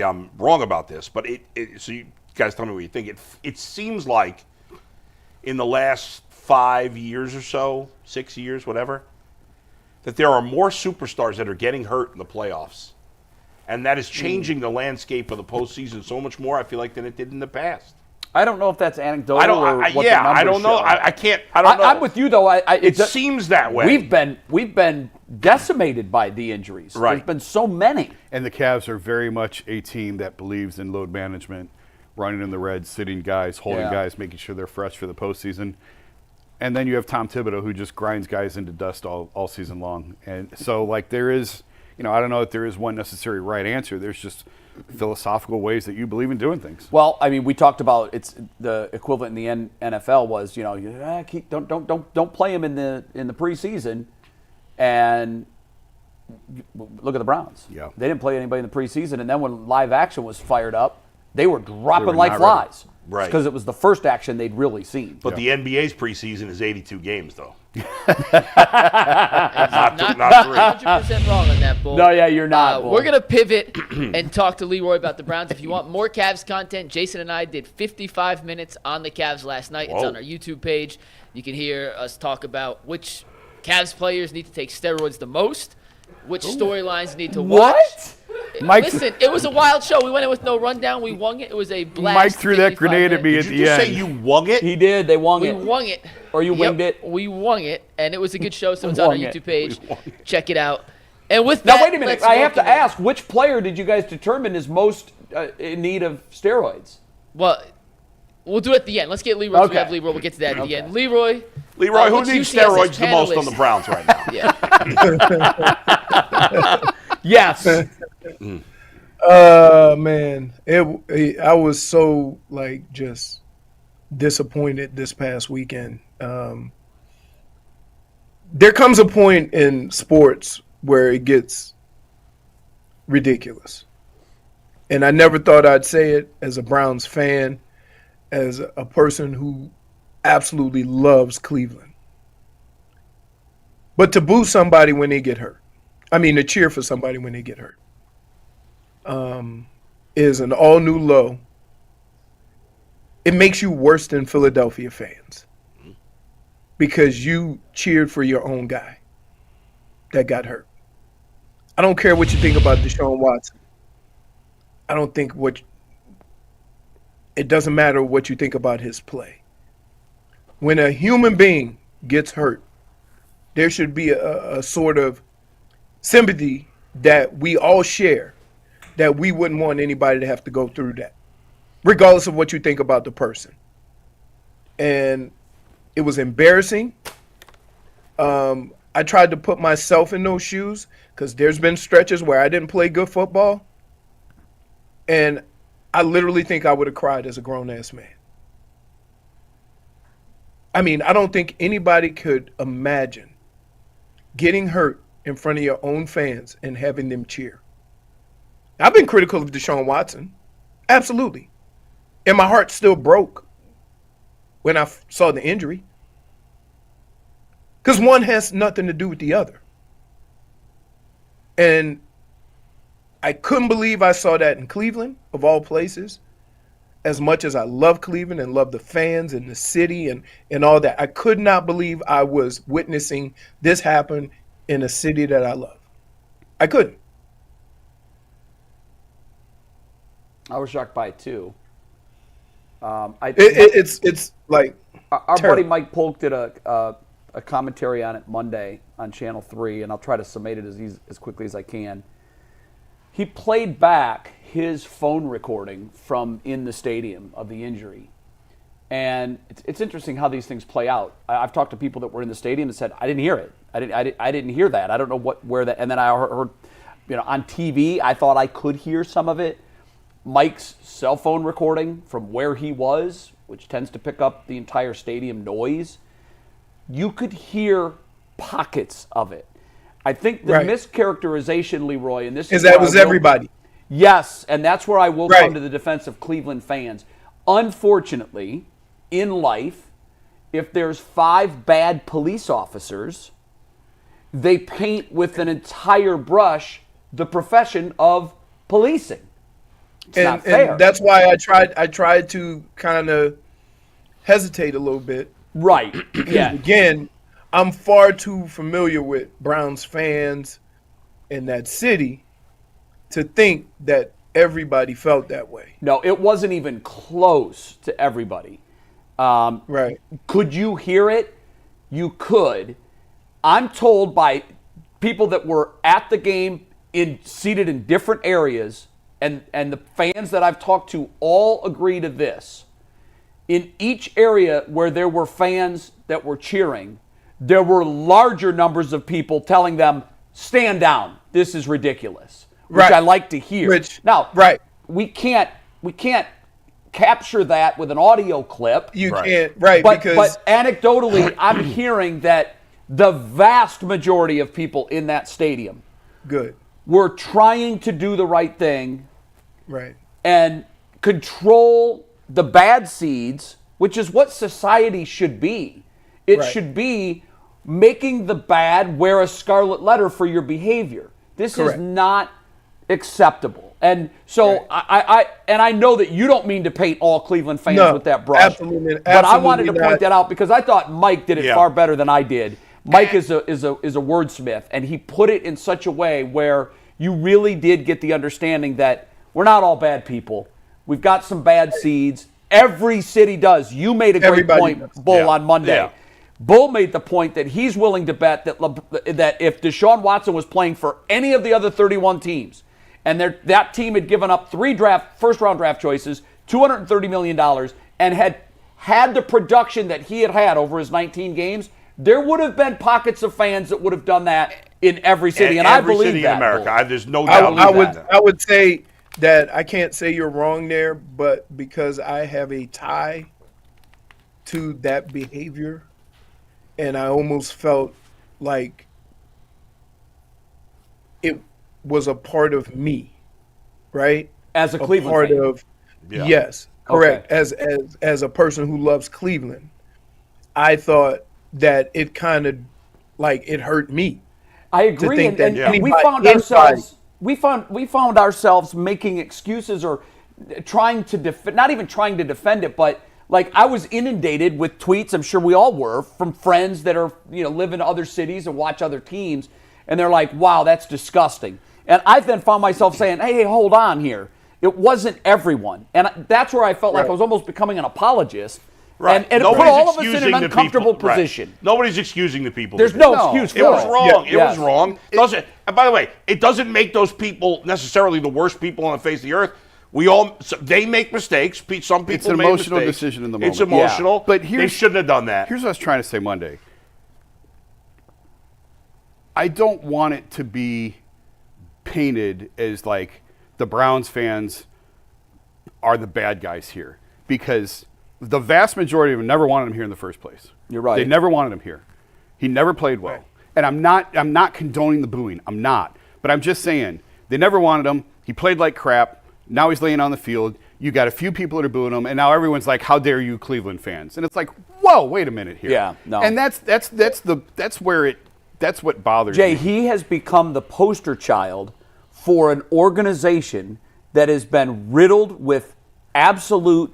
I'm wrong about this, but so you guys tell me what you think. It seems like in the last 5 years or so, 6 years, whatever, that there are more superstars that are getting hurt in the playoffs. And that is changing the landscape of the postseason so much more, I feel like, than it did in the past. I don't know if that's anecdotal or what the numbers I don't know. show. I can't. I don't know. I'm with you though. It seems that way. We've been decimated by the injuries. Right. There's been so many. And the Cavs are very much a team that believes in load management, running in the red, sitting guys, holding guys, making sure they're fresh for the postseason. And then you have Tom Thibodeau, who just grinds guys into dust all season long. And so, like, there is, I don't know if there is one necessary right answer. There's just philosophical ways that you believe in doing things. Well, I mean, we talked about it's the equivalent in the NFL was, don't play him in the preseason, and look at the Browns. Yeah. They didn't play anybody in the preseason, and then when live action was fired up, they were dropping They were like not flies. Right. Because it was the first action they'd really seen. But the NBA's preseason is 82 games, though. Not 100% wrong on that, Bull. No, yeah, you're not. Bull. We're going to pivot and talk to Leroy about the Browns. If you want more Cavs content, Jason and I did 55 minutes on the Cavs last night. It's Whoa. on our YouTube page. You can hear us talk about which Cavs players need to take steroids the most, which storylines need to watch. What? Mike, Listen, it was a wild show. We went in with no rundown. We won it. It was a blast. Mike threw that 55 grenade at me minutes. at Did the you end. say you wung it? He did. They won We it. won it. Or you winged it. We won it, and it was a good show, so it's on our Wung it. YouTube page. Check it out. And with Now, that, wait a minute. let's I have to welcome in- ask, which player did you guys determine is most in need of steroids? Well, we'll do it at the end. Let's get Leroy. Okay. We have Leroy. We'll get to that at the end. Leroy, Leroy, who which needs UCSS steroids the most on the panelist- Browns right now? Yeah. Yes. Man, I was so just disappointed this past weekend. There comes a point in sports where it gets ridiculous. And I never thought I'd say it as a Browns fan, as a person who absolutely loves Cleveland. But to boo somebody when they get hurt, to cheer for somebody when they get hurt, is an all-new low. It makes you worse than Philadelphia fans because you cheered for your own guy. that got hurt. I don't care what you think about Deshaun Watson. I don't think it doesn't matter what you think about his play. When a human being gets hurt, there should be a sort of sympathy that we all share, that we wouldn't want anybody to have to go through that, regardless of what you think about the person. And it was embarrassing. I tried to put myself in those shoes because there's been stretches where I didn't play good football. And I literally think I would have cried as a grown-ass man. I mean, I don't think anybody could imagine getting hurt in front of your own fans and having them cheer. I've been critical of Deshaun Watson. Absolutely. And my heart still broke when I saw the injury. Because one has nothing to do with the other. And I couldn't believe I saw that in Cleveland, of all places. As much as I love Cleveland and love the fans and the city and all that, I could not believe I was witnessing this happen in a city that I love. I couldn't. I was shocked by it too. It's like our terrible. buddy Mike Polk did a commentary on it Monday on Channel 3, and I'll try to summate it as quickly as I can. He played back his phone recording from in the stadium of the injury. And it's interesting how these things play out. I've talked to people that were in the stadium and said, I didn't hear it. I didn't hear that. I don't know where that. And then I heard, on TV, I thought I could hear some of it. Mike's cell phone recording from where he was, which tends to pick up the entire stadium noise, you could hear pockets of it. I think the mischaracterization, Leroy, and this is that was everybody. Yes, and that's where I will come to the defense of Cleveland fans. Unfortunately, in life, if there's 5 bad police officers, they paint with an entire brush the profession of policing. It's not fair. And that's why I tried to kind of hesitate a little bit. Right. Yeah. Again, I'm far too familiar with Browns fans in that city to think that everybody felt that way. No, it wasn't even close to everybody. Right. Could you hear it? You could. I'm told by people that were at the game seated in different areas, and the fans that I've talked to all agree to this. In each area where there were fans that were cheering, there were larger numbers of people telling them, stand down. This is ridiculous. Which I like to hear. Now, we can't capture that with an audio clip. You can't, but anecdotally, I'm hearing that the vast majority of people in that stadium were trying to do the right thing and control the bad seeds, which is what society should be. It should be making the bad wear a scarlet letter for your behavior. This is not acceptable. And so I know that you don't mean to paint all Cleveland fans with that brush. Absolutely, but I wanted to point that out because I thought Mike did it far better than I did. Mike is a wordsmith, and he put it in such a way where you really did get the understanding that we're not all bad people. We've got some bad seeds. Every city does. You made a great point, Bull, on Monday. Yeah. Bull made the point that he's willing to bet that if Deshaun Watson was playing for any of the other 31 teams, and that team had given up 3 first-round draft choices, $230 million, and had the production that he had over his 19 games, there would have been pockets of fans that would have done that in every city, and I believe city that. In America, there's no doubt. I would say that I can't say you're wrong there, but because I have a tie to that behavior, and I almost felt like it was a part of me, right? As a Cleveland fan. Yes, correct. Okay. As a person who loves Cleveland, I thought that it kind of it hurt me. I agree, and we found ourselves making excuses or trying to not even trying to defend it, but I was inundated with tweets. I'm sure we all were from friends that are live in other cities and watch other teams, and they're like, wow, that's disgusting. And I then found myself saying, hey, hold on here. It wasn't everyone. And that's where I felt like I was almost becoming an apologist. Right. And it put all of us in an uncomfortable position. Right. Nobody's excusing the people. There's no excuse for it. It was wrong. Yeah. It was wrong. And by the way, it doesn't make those people necessarily the worst people on the face of the earth. They make mistakes. Some people It's an made emotional mistakes. decision in the moment. It's emotional, But they shouldn't have done that. Here's what I was trying to say Monday. I don't want it to be painted as like the Browns fans are the bad guys here, because the vast majority of them never wanted him here in the first place. You're right. They never wanted him here. He never played well. Right. And I'm not condoning the booing. I'm not. But I'm just saying, they never wanted him. He played like crap. Now he's laying on the field. You got a few people that are booing him, and now everyone's like, "How dare you, Cleveland fans?" And it's like, "Whoa, wait a minute here." Yeah, no. And that's what bothers Jay, me. he has become the poster child for an organization that has been riddled with absolute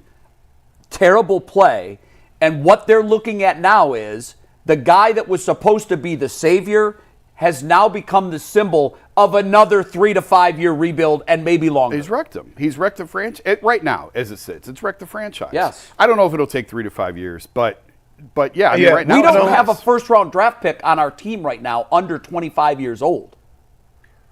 terrible play, and what they're looking at now is the guy that was supposed to be the savior has now become the symbol of another 3 to 5 year rebuild and maybe longer. He's wrecked him. He's wrecked the franchise right now, as it sits. It's wrecked the franchise. Yes. I don't know if it'll take 3 to 5 years, but yeah, I mean, right now we don't have a first round draft pick on our team right now under 25 years old.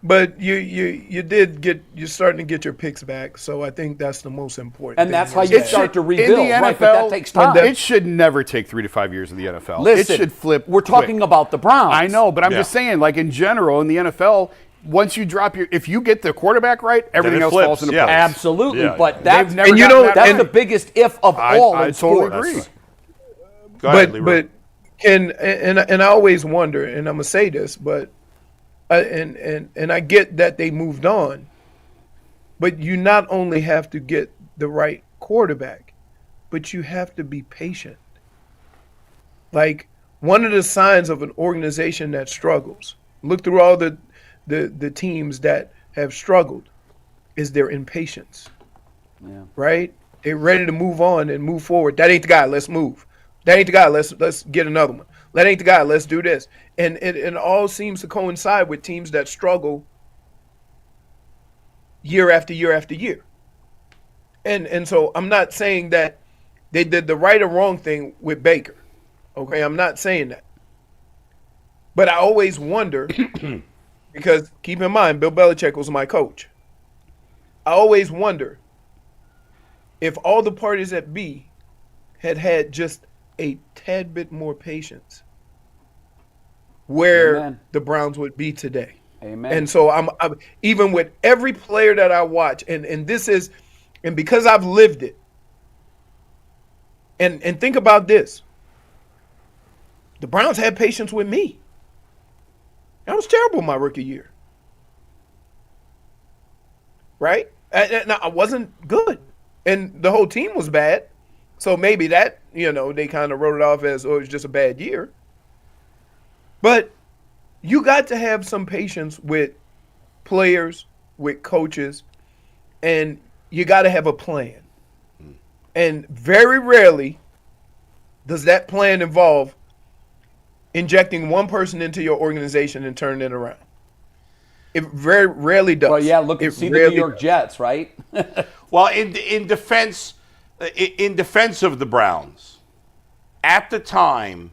But you're starting to get your picks back, so I think that's the most important. And thing. that's how you start to rebuild, in the NFL, right? But that takes time. It should never take 3 to 5 years in the NFL. Listen, it should flip. We're talking quick. about the Browns. I know, but I'm just saying, like in general, in the NFL, once you drop if you get the quarterback right, everything else flips, falls into yeah. place. Absolutely, Yeah. but that's They've never gotten that that's right. the biggest if of all I in totally sports. agree. Go ahead, Leroy. And I always wonder, and I'm gonna say this, but and I get that they moved on, but you not only have to get the right quarterback, but you have to be patient. Like, one of the signs of an organization that struggles, look through all the teams that have struggled, is their impatience. Yeah. Right? They're ready to move on and move forward. That ain't the guy, let's move. That ain't the guy, let's get another one. That ain't the guy, let's do this. And it all seems to coincide with teams that struggle year after year after year. And so I'm not saying that they did the right or wrong thing with Baker. Okay, I'm not saying that. But I always wonder, because keep in mind, Bill Belichick was my coach. I always wonder if all the parties at B had just a tad bit more patience, where Amen. the Browns would be today. Amen. And so I'm even with every player that I watch, and this is, and because I've lived it, and think about this. The Browns had patience with me. I was terrible my rookie year. Right? I wasn't good. And the whole team was bad. So maybe that, they kind of wrote it off as, oh, it was just a bad year. But you got to have some patience with players, with coaches, and you got to have a plan. And very rarely does that plan involve injecting one person into your organization and turning it around. It very rarely does. Well, yeah, look and see the New York Jets, right? Well, in defense of the Browns, at the time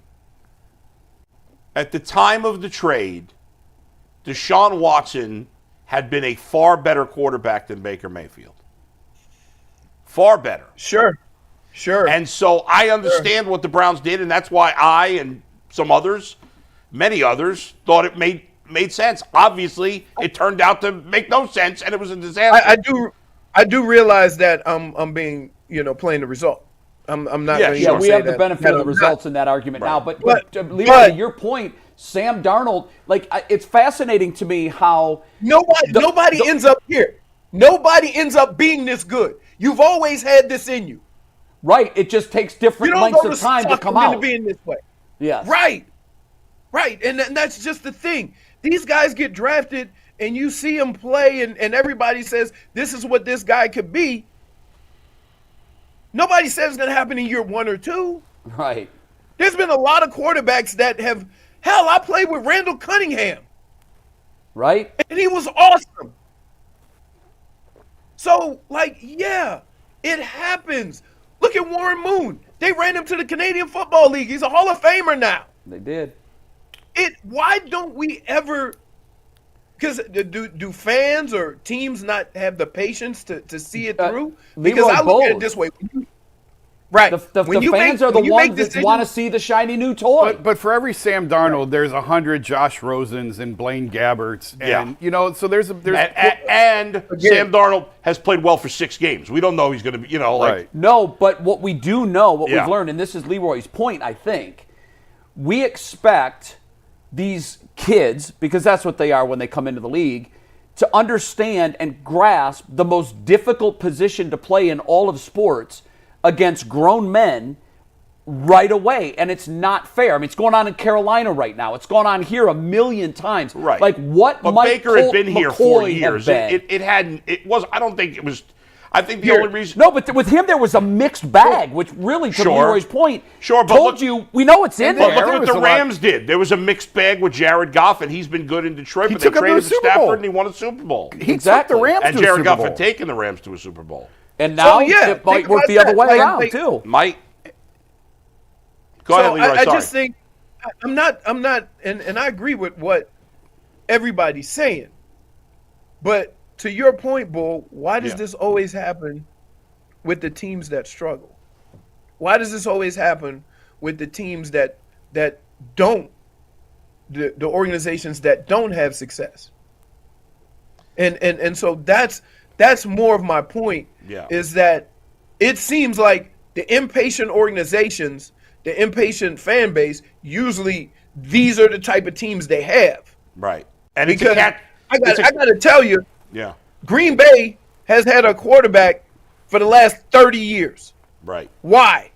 of the trade, Deshaun Watson had been a far better quarterback than Baker Mayfield. Far better. Sure. And so I understand what the Browns did, and that's why I and some others, many others, thought it made sense. Obviously, it turned out to make no sense, and it was a disaster. I do realize that I'm being, playing the result. I'm not going to Yeah, we say have the that. benefit of the results in that argument now. But Leroy, to your point, Sam Darnold, it's fascinating to me how nobody ends up here. Nobody ends up being this good. You've always had this in you. Right. It just takes different lengths of time to come out. Being this way. Yeah. Right. And that's just the thing. These guys get drafted, and you see them play, and everybody says, this is what this guy could be. Nobody says it's going to happen in year 1 or 2. Right. There's been a lot of quarterbacks that have – hell, I played with Randall Cunningham. right? And he was awesome. So, like, yeah, it happens. Look at Warren Moon. They ran him to the Canadian Football League. He's a Hall of Famer now. They did. Why don't we ever? Because do fans or teams not have the patience to see it through? Because Leroy, I look at it both. this way. Right. The fans are the ones that want to see the shiny new toy. But for every Sam Darnold, there's 100 Josh Rosens and Blaine Gabberts, and so there's and Sam Darnold has played well for 6 games. We don't know he's going to be, right. No, but what we do know, what Yeah. we've learned, and this is Leroy's point, I think, we expect these kids, because that's what they are when they come into the league, to understand and grasp the most difficult position to play in all of sports against grown men right away. And it's not fair. I mean, it's going on in Carolina right now. It's gone on here a million times. Right. Like, what But might Baker had been here 4 McCoy years. have been? It hadn't. It was. I don't think it was. I think the only reason. No, but with him there was a mixed bag, which really, to Sure. Leroy's point, Sure, but told look- you we know it's in But there. look what the Rams did. There was a mixed bag with Jared Goff, and he's been good in Detroit. He But took they him to traded the for Super Bowl. Stafford, and he won a Super Bowl. He Exactly. took the Rams And to a Jared Super Goff Bowl. had taken the Rams to a Super Bowl. And now yeah, it might think work about the other that. way Like, around too. Might. Go ahead, Leroy. I Sorry. just think I'm not, and I agree with what everybody's saying. But to your point, Bull, why does this always happen with the teams that struggle? Why does this always happen with the teams that don't, the organizations that don't have success? And so that's more of my point. Yeah. Is that it seems like the impatient organizations, the impatient fan base, usually these are the type of teams they have. Right. And Because I got it's to tell you, yeah. Green Bay has had a quarterback for the last 30 years. Right. Why?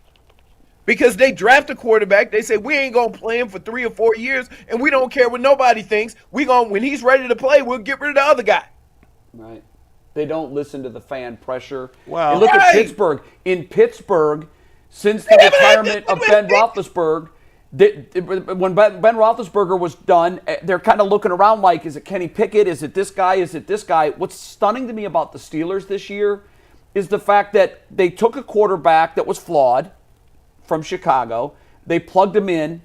Because they draft a quarterback, they say we ain't gonna play him for 3 or 4 years, and we don't care what nobody thinks. When he's ready to play, we'll get rid of the other guy. Right. They don't listen to the fan pressure. Well- And look at Right. Pittsburgh. In Pittsburgh, since the retirement of Ben Roethlisberger, when Ben Roethlisberger was done, they're kind of looking around like, is it Kenny Pickett? Is it this guy? Is it this guy? What's stunning to me about the Steelers this year is the fact that they took a quarterback that was flawed from Chicago. They plugged him in,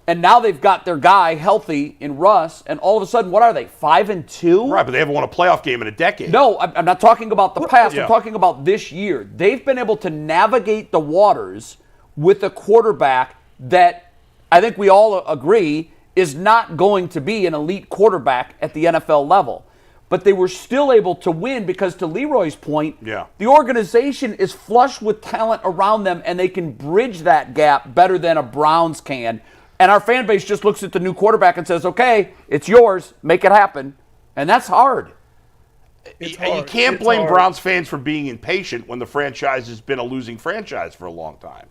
and now they've got their guy healthy in Russ, and all of a sudden, what are they, 5-2? Right, but they haven't won a playoff game in a decade. No, I'm not talking about the past. Yeah. I'm talking about this year. They've been able to navigate the waters with a quarterback that I think we all agree is not going to be an elite quarterback at the NFL level. But they were still able to win because, to Leroy's point, Yeah. the organization is flush with talent around them, and they can bridge that gap better than a Browns can. And our fan base just looks at the new quarterback and says, okay, it's yours, make it happen. And that's hard. It's You hard. can't It's blame hard. Browns fans for being impatient when the franchise has been a losing franchise for a long time.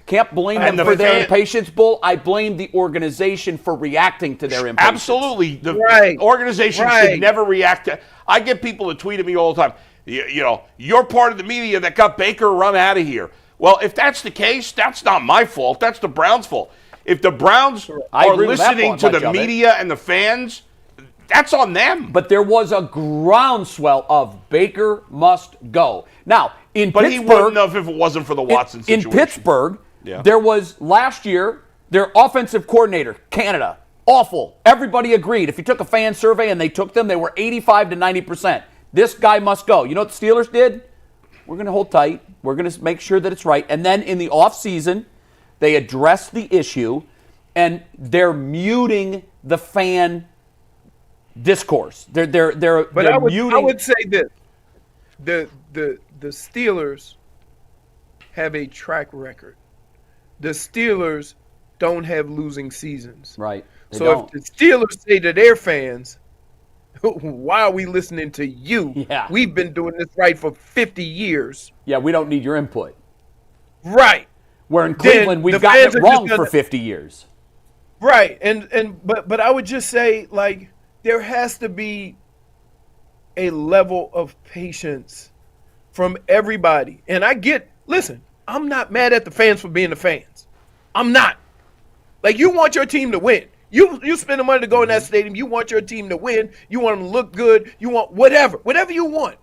Can't blame And them the for their fan- impatience, Bull. I blame the organization for reacting to their impatience. Absolutely. The Right. organization Right. should never react to. I get people that tweet at me all the time. You're part of the media that got Baker run out of here. Well, if that's the case, that's not my fault. That's the Browns' fault. If the Browns I are agree with that listening part, to much the of it. media and the fans, that's on them. But there was a groundswell of Baker must go. Now, in But he Pittsburgh, wouldn't have if it wasn't for the Watson in situation. Pittsburgh, Yeah. there was last year their offensive coordinator, Canada, awful. Everybody agreed. If you took a fan survey and they took them, they were 85 to 90%. This guy must go. You know what the Steelers did? We're going to hold tight. We're going to make sure that it's right. And then in the offseason, they addressed the issue, and they're muting the fan discourse. They're But I muting. would say this: the Steelers have a track record. The Steelers don't have losing seasons. Right. They So don't. if the Steelers say to their fans, "Why are we listening to you? Yeah. We've been doing this right for 50 years." Yeah, we don't need your input. Right. Where in Then Cleveland, we've the gotten fans it are just wrong for gonna- 50 years. Right. But I would just say, like, there has to be a level of patience from everybody. And listen, I'm not mad at the fans for being the fans. I'm not. Like, you want your team to win. You spend the money to go in that stadium. You want your team to win. You want them to look good. You want whatever you want.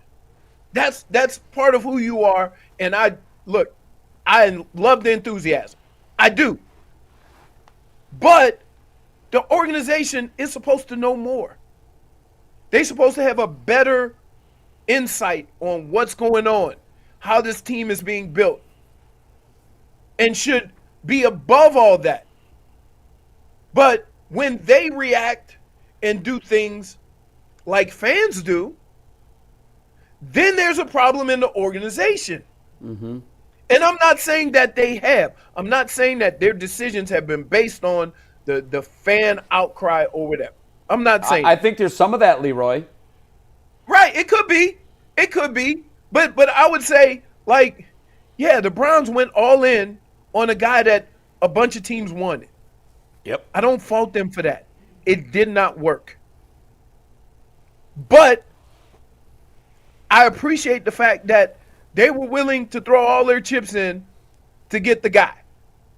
That's part of who you are. And I love the enthusiasm. I do. But the organization is supposed to know more. They're supposed to have a better insight on what's going on, how this team is being built, and should be above all that. But when they react and do things like fans do, then there's a problem in the organization. Mm-hmm. And I'm not saying that they have. I'm not saying that their decisions have been based on the fan outcry or whatever. I'm not saying. I think there's some of that, Leroy. Right. It could be. It could be. But I would say, like, yeah, the Browns went all in on a guy that a bunch of teams wanted. Yep. I don't fault them for that. It did not work. But I appreciate the fact that they were willing to throw all their chips in to get the guy.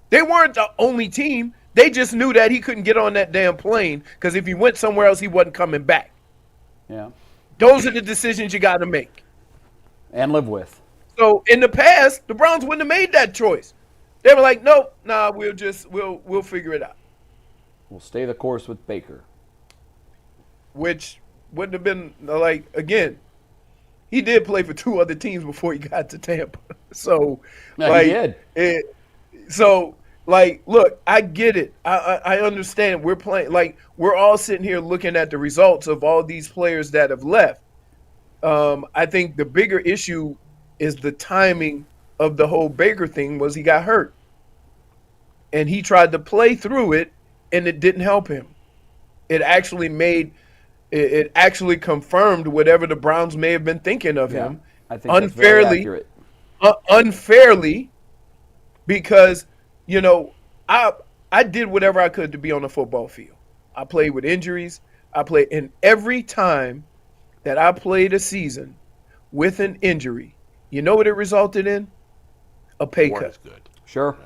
They weren't the only team. They just knew that he couldn't get on that damn plane because if he went somewhere else, he wasn't coming back. Yeah. Those are the decisions you got to make. And live with. So in the past, the Browns wouldn't have made that choice. They were like, nope, nah, we'll figure it out. We'll stay the course with Baker. Which wouldn't have been, like, again, he did play for 2 other teams before he got to Tampa. So, No, like, he did. Look, I get it. I understand. We're playing, like, we're all sitting here looking at the results of all these players that have left. I think the bigger issue is the timing of the whole Baker thing was he got hurt. And he tried to play through it, and it didn't help him. It actually confirmed whatever the Browns may have been thinking of him. I think that's very accurate. Unfairly, because, you know, I did whatever I could to be on the football field. I played with injuries. And every time that I played a season with an injury, you know what it resulted in? A pay cut. Good. Sure.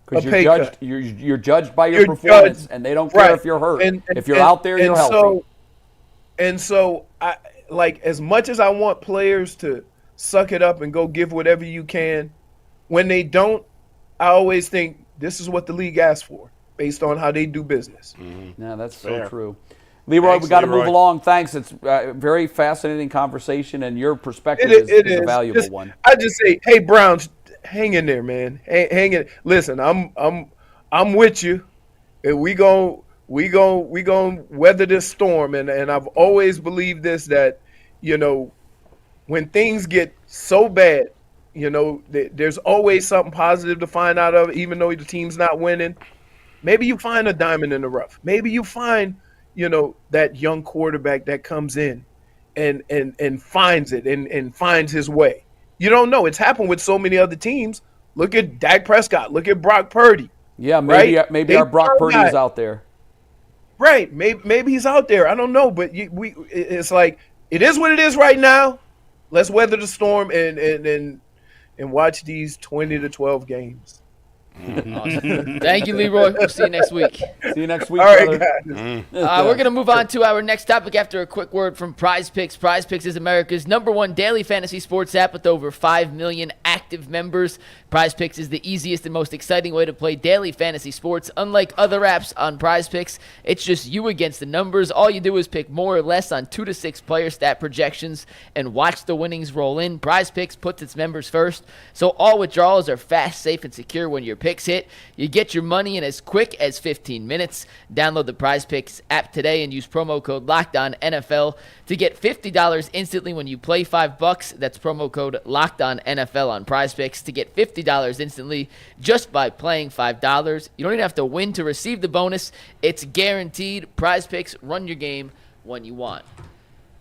Because A pay cut. you're judged by your performance, and they don't care if you're hurt. If you're out there, you're healthy. So, I like, as much as I want players to suck it up and go give whatever you can, when they don't, I always think this is what the league asks for based on how they do business. Mm-hmm. Yeah, that's Fair. so true. Leroy, Thanks, we got to Leroy. move along. Thanks. It's a very fascinating conversation, and your perspective is a valuable one. I just say, hey, Browns, hang in there, man. Hang in. Listen, I'm with you. And we gon' weather this storm. And I've always believed this, that, you know, when things get so bad, you know, there's always something positive to find out of, even though the team's not winning. Maybe you find a diamond in the rough. Maybe you find, you know, that young quarterback that comes in and finds it and finds his way. You don't know. It's happened with so many other teams. Look at Dak Prescott. Look at Brock Purdy. Yeah, right? maybe our Brock Purdy is out there. Right. Maybe he's out there. I don't know. But it's like, it is what it is right now. Let's weather the storm and watch these 20 to 12 games. Awesome. Thank you, Leroy. We'll see you next week. See you next week, All right, brother. guys. We're going to move on to our next topic after a quick word from Prize Picks. Prize Picks is America's #1 daily fantasy sports app with over 5 million active members. Prize Picks is the easiest and most exciting way to play daily fantasy sports. Unlike other apps on Prize Picks, it's just you against the numbers. All you do is pick more or less on 2 to 6 player stat projections and watch the winnings roll in. Prize Picks puts its members first, so all withdrawals are fast, safe, and secure when your picks hit. You get your money in as quick as 15 minutes. Download the Prize Picks app today and use promo code LOCKEDONNFL to get $50 instantly when you play $5. That's promo code LOCKEDONNFL on Prize Picks to get $50 instantly just by playing $5. You don't even have to win to receive the bonus. It's guaranteed. Prize Picks, run your game when you want.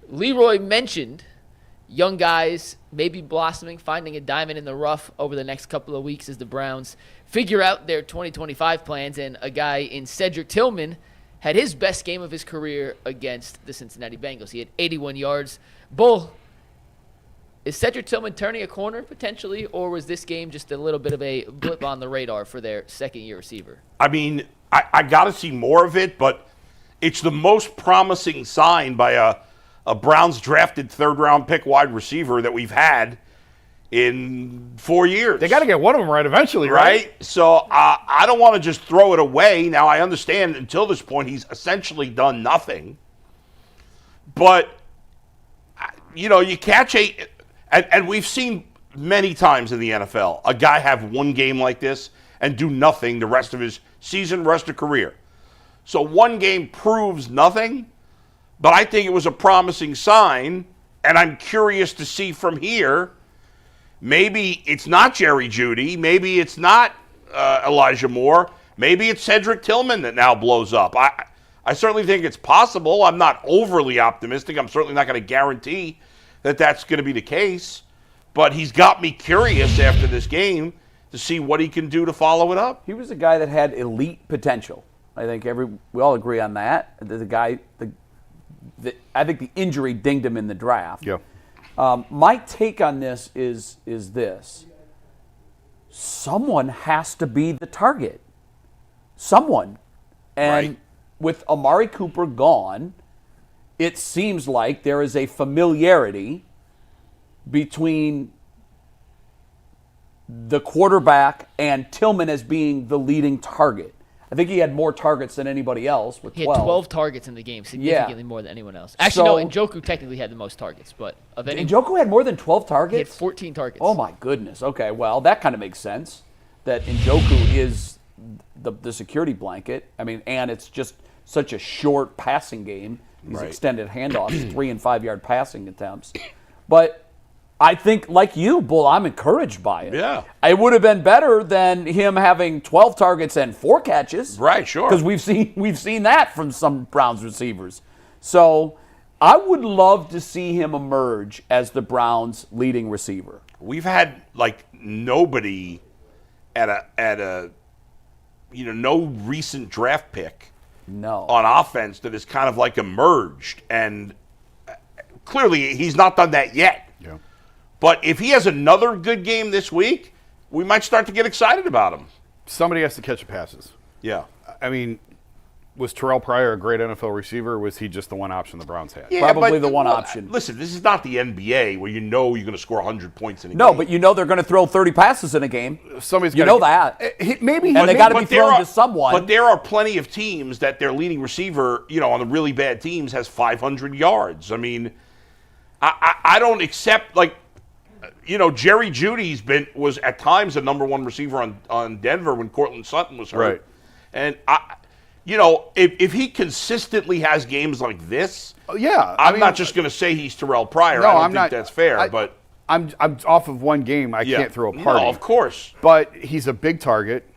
Leroy mentioned young guys maybe blossoming, finding a diamond in the rough over the next couple of weeks as the Browns figure out their 2025 plans. And a guy in Cedric Tillman had his best game of his career against the Cincinnati Bengals. He had 81 yards. Bull, Is Cedric Tillman turning a corner potentially, or was this game just a little bit of a blip on the radar for their second-year receiver? I mean, I got to see more of it, but it's the most promising sign by a Browns drafted third-round pick wide receiver that we've had in 4 years. They got to get one of them right eventually, right? So I don't want to just throw it away. Now, I understand until this point he's essentially done nothing. But, you catch and we've seen many times in the NFL a guy have one game like this and do nothing the rest of his season, rest of career. So one game proves nothing, but I think it was a promising sign, and I'm curious to see from here, maybe it's not Jerry Jeudy, maybe it's not Elijah Moore, maybe it's Cedric Tillman that now blows up. I certainly think it's possible. I'm not overly optimistic. I'm certainly not going to guarantee that that's going to be the case, but he's got me curious after this game to see what he can do to follow it up. He was a guy that had elite potential. I think we all agree on that. I think the injury dinged him in the draft. Yeah. My take on this is this. Someone has to be the target. Someone. And Right. with Amari Cooper gone, it seems like there is a familiarity between the quarterback and Tillman as being the leading target. I think he had more targets than anybody else with 12. He had 12 targets in the game, significantly more than anyone else. Actually, no, Njoku technically had the most targets, but of any, Njoku had more than 12 he targets? had 14 targets. Oh, my goodness. Okay, well, that kind of makes sense, that Njoku is the security blanket. I mean, and it's just such a short passing game. These Right. extended handoffs, 3 and 5 yard passing attempts. But I think, like you, Bull, I'm encouraged by it. Yeah. It would have been better than him having 12 targets and 4 catches. Right, sure. Because we've seen that from some Browns receivers. So I would love to see him emerge as the Browns' leading receiver. We've had nobody at a no recent draft pick No. on offense that has kind of emerged, and clearly he's not done that yet. Yeah. But if he has another good game this week, we might start to get excited about him. Somebody has to catch the passes. Yeah. I mean, was Terrell Pryor a great NFL receiver, or was he just the one option the Browns had? Yeah, Probably but, the one option. Listen, this is not the NBA where you're going to score 100 points in a game. No, but they're going to throw 30 passes in a game. Somebody's You gotta- know that. Maybe And they got to be But there thrown are- to someone. But there are plenty of teams that their leading receiver, on the really bad teams, has 500 yards. I mean, I don't accept Jerry Jeudy's was at times the number one receiver on Denver when Cortland Sutton was hurt. Right. And if he consistently has games like this, yeah, I'm not just going to say he's Terrell Pryor. No, I don't I'm think not. that's fair. But I'm off of one game. I can't throw a party. No, of course. But he's a big target.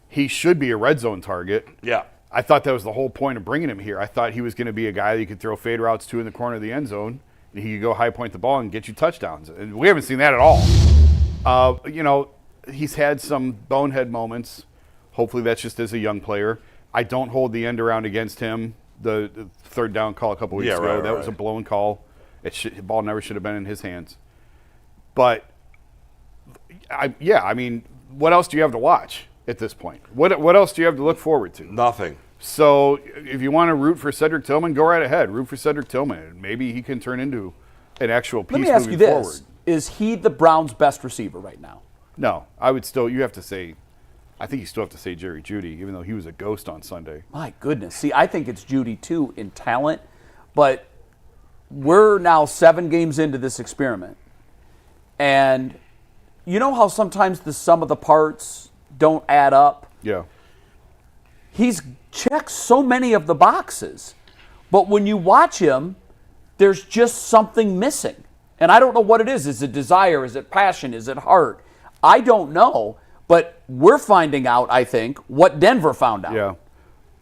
He should be a red zone target. Yeah. I thought that was the whole point of bringing him here. I thought he was going to be a guy that you could throw fade routes to in the corner of the end zone, and he could go high point the ball and get you touchdowns. And we haven't seen that at all. He's had some bonehead moments. Hopefully that's just as a young player. I don't hold the end around against him. The third down call a couple weeks ago, that was a blown call. The ball never should have been in his hands. But, I mean, what else do you have to watch at this point? What else do you have to look forward to? Nothing. So if you want to root for Cedric Tillman, go right ahead. Root for Cedric Tillman. Maybe he can turn into an actual piece Let me ask moving you forward. this. Is he the Browns' best receiver right now? No, I would still. You have to say. I think you still have to say Jerry Jeudy, even though he was a ghost on Sunday. My goodness. See, I think it's Jeudy, too, in talent. But we're now 7 games into this experiment. And you know how sometimes the sum of the parts don't add up? Yeah. He's checked so many of the boxes. But when you watch him, there's just something missing. And I don't know what it is. Is it desire? Is it passion? Is it heart? I don't know. But we're finding out, I think, what Denver found out. Yeah.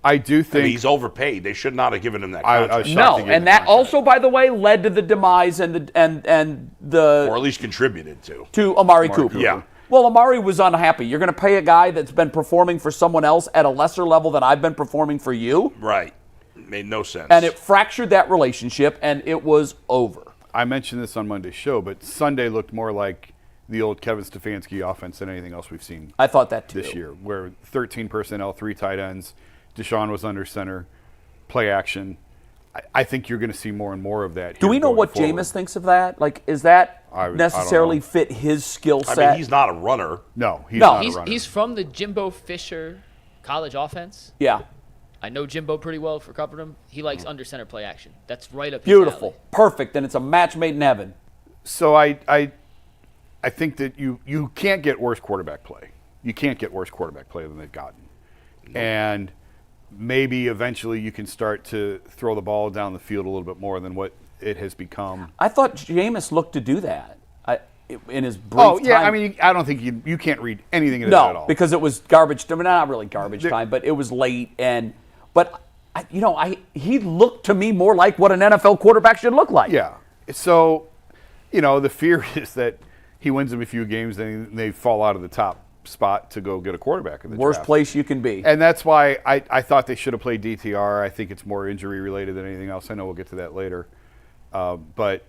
I do think he's overpaid. They should not have given him that I contract. was shocked No, to get and the that contract. also, by the way, led to the demise and the or at least contributed to. Amari Cooper. Yeah. Well, Amari was unhappy. You're going to pay a guy that's been performing for someone else at a lesser level than I've been performing for you, Right. Made no sense. and it fractured that relationship, and it was over. I mentioned this on Monday's show, but Sunday looked more like the old Kevin Stefanski offense than anything else we've seen. I thought that too. This year, where 13 personnel, 3 tight ends, Deshaun was under center, play action. I think you're going to see more and more of that. Do we know what Jameis thinks of that? Like, is that necessarily fit his skill set? I mean, he's not a runner. No, he's not a runner. He's from the Jimbo Fisher college offense. Yeah. I know Jimbo pretty well for covering him. He likes under center play action. That's right up his Beautiful. alley. Perfect. And it's a match made in heaven. So I think that you can't get worse quarterback play. You can't get worse quarterback play than they've gotten. And maybe eventually you can start to throw the ball down the field a little bit more than what it has become. I thought Jameis looked to do that in his brief time. Oh, yeah, I mean, I don't think you can't read anything into that at all. No, because it was garbage. I mean, not really garbage time, but it was late. But he looked to me more like what an NFL quarterback should look like. Yeah. So, the fear is that he wins them a few games, then they fall out of the top spot to go get a quarterback in the Worst draft. place you can be. And that's why I thought they should have played DTR. I think it's more injury related than anything else. I know we'll get to that later. But